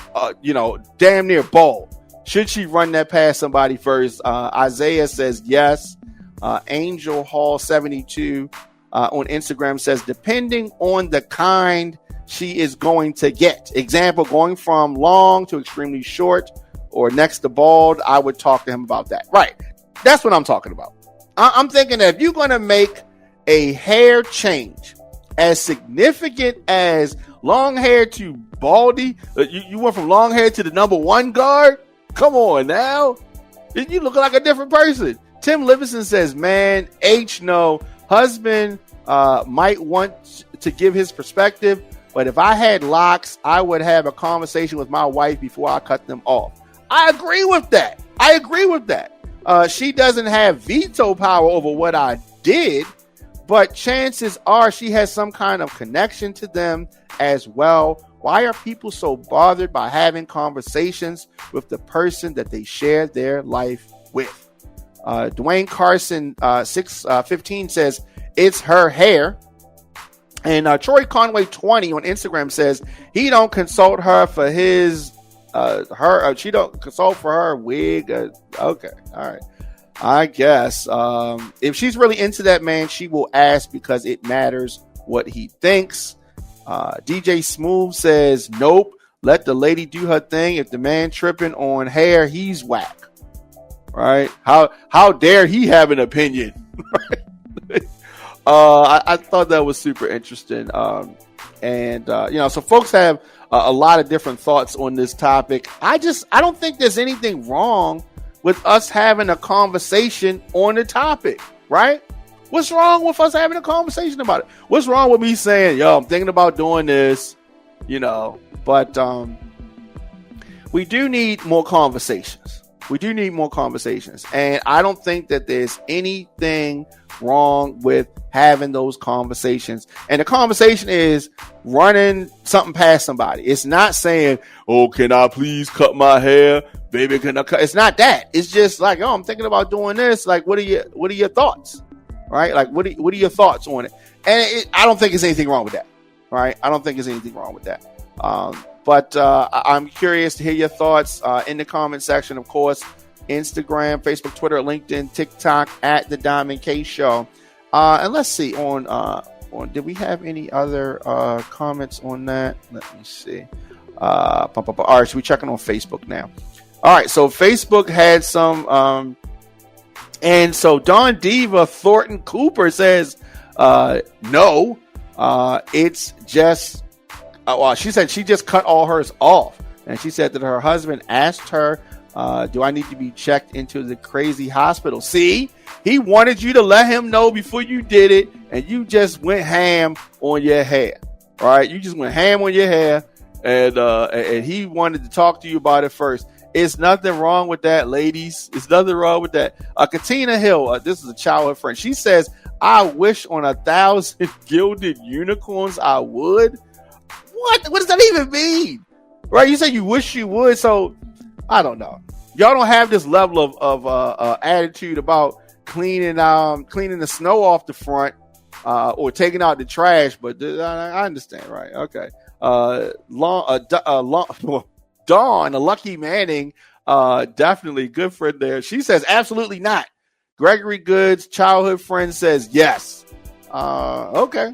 damn near bald. Should she run that past somebody first? Isaiah says yes. Angel Hall 72 on Instagram says depending on the kind she is going to get. Example, going from long to extremely short or next to bald, I would talk to him about that. Right. That's what I'm talking about. I'm thinking that if you're going to make a hair change as significant as long hair to baldy, you went from long hair to the number one guard. Come on now. You look like a different person. Tim Livingston says, man, no. Husband might want to give his perspective, but if I had locks, I would have a conversation with my wife before I cut them off. I agree with that. She doesn't have veto power over what I did, but chances are she has some kind of connection to them as well, Why are people so bothered by having conversations with the person that they share their life with? Dwayne Carson 615 says it's her hair. And Troy Conway 20 on Instagram says he don't consult her for his she don't consult for her wig. Okay, all right. I guess if she's really into that man, she will ask because it matters what he thinks. DJ Smooth says nope. Let the lady do her thing. If the man tripping on hair, he's whack. Right? How dare he have an opinion? I thought that was super interesting. So folks have a lot of different thoughts on this topic. I don't think there's anything wrong with us having a conversation on the topic, right? What's wrong with us having a conversation about it? What's wrong with me saying, yo, I'm thinking about doing this, but we do need more conversations. And I don't think that there's anything wrong with having those conversations. And the conversation is running something past somebody. It's not saying, oh, can I please cut my hair? Baby, can I cut? It's not that. It's just like, oh, I'm thinking about doing this. Like, what are your thoughts? Right? Like, what are your thoughts on it? And I don't think there's anything wrong with that. Right? I don't think there's anything wrong with that. But I'm curious to hear your thoughts in the comment section, of course. Instagram, Facebook, Twitter, LinkedIn, TikTok at The Diamond K Show. And let's see, on did we have any other comments on that? Let me see. All right, so we're checking on Facebook now. All right, so Facebook had some, and so Don Diva Thornton Cooper says, no, it's just, she said she just cut all hers off. And she said that her husband asked her, do I need to be checked into the crazy hospital? See, he wanted you to let him know before you did it, and you just went ham on your hair. All right, you just went ham on your hair, and he wanted to talk to you about it first. It's nothing wrong with that, ladies. It's nothing wrong with that. Katina Hill, this is a childhood friend. She says, I wish on 1,000 gilded unicorns I would. What does that even mean? Right? You say you wish you would, so I don't know. Y'all don't have this level of attitude about cleaning the snow off the front or taking out the trash, but I understand, right? Okay. Dawn, a Lucky Manning, definitely good friend there. She says absolutely not. Gregory Goods, childhood friend, says yes. Okay.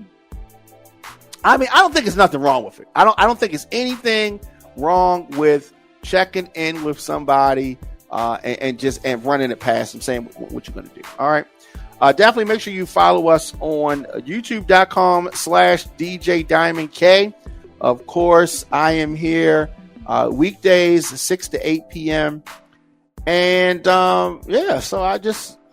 I mean, I don't think there's nothing wrong with it. I don't think it's anything wrong with checking in with somebody and running it past them, saying what you're going to do. All right. Definitely make sure you follow us on youtube.com/DJ Diamond K. Of course, I am here weekdays 6 to 8 p.m. And so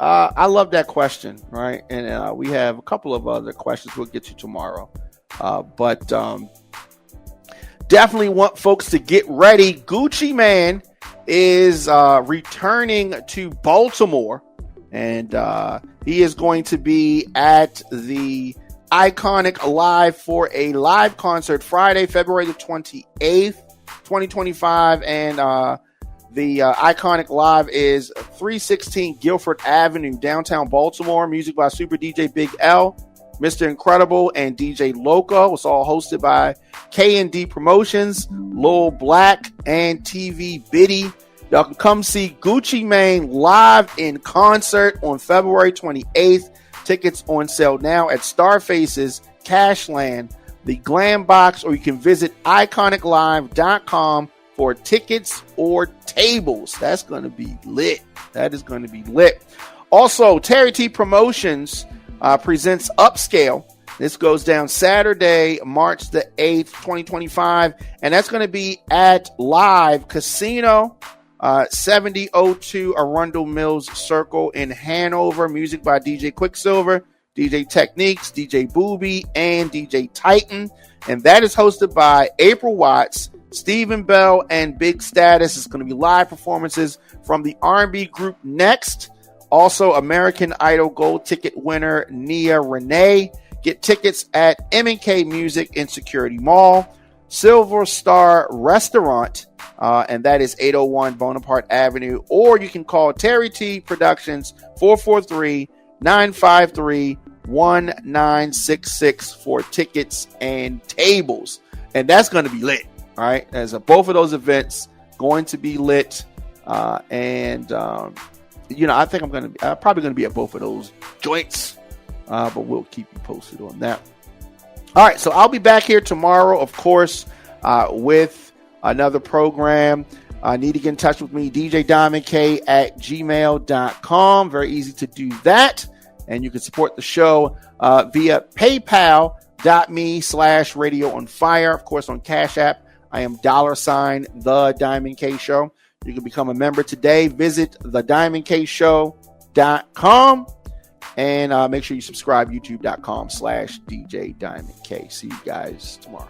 I love that question, right? And we have a couple of other questions we'll get to tomorrow. But definitely want folks to get ready. Gucci Man is returning to Baltimore, and he is going to be at the Iconic Live for a live concert Friday, February the 28th, 2025. And the Iconic Live is 316 Guilford Avenue, downtown Baltimore. Music by Super DJ Big L, Mr. Incredible, and DJ Loco. It's all hosted by K&D Promotions, Lil Black, and TV Biddy. Y'all can come see Gucci Mane live in concert on February 28th. Tickets on sale now at Starface's, Cashland, the Glam Box, or you can visit iconiclive.com for tickets or tables. That's going to be lit. That is going to be lit. Also, Terry T Promotions presents Upscale. This goes down Saturday, March the 8th, 2025. And that's going to be at Live Casino, 7002 Arundel Mills Circle in Hanover. Music by DJ Quicksilver, DJ Techniques, DJ Booby, and DJ Titan. And that is hosted by April Watts, Stephen Bell, and Big Status. It's going to be live performances from the R&B group Next. Also, American Idol Gold ticket winner Nia Renee. Get tickets at M&K Music in Security Mall. Silver Star Restaurant, and that is 801 Bonaparte Avenue. Or you can call Terry T Productions 443-953-1966 for tickets and tables. And that's going to be lit. All right. As both of those events going to be lit. I think I'm probably going to be at both of those joints. But we'll keep you posted on that. All right. So I'll be back here tomorrow, of course, with another program. Need to get in touch with me, djdiamondk@gmail.com. Very easy to do that. And you can support the show via paypal.me/radio on fire. Of course, on Cash App, I am $ The Diamond K Show. You can become a member today. Visit thediamondkshow.com and make sure you subscribe, youtube.com/DJ Diamond K. See you guys tomorrow.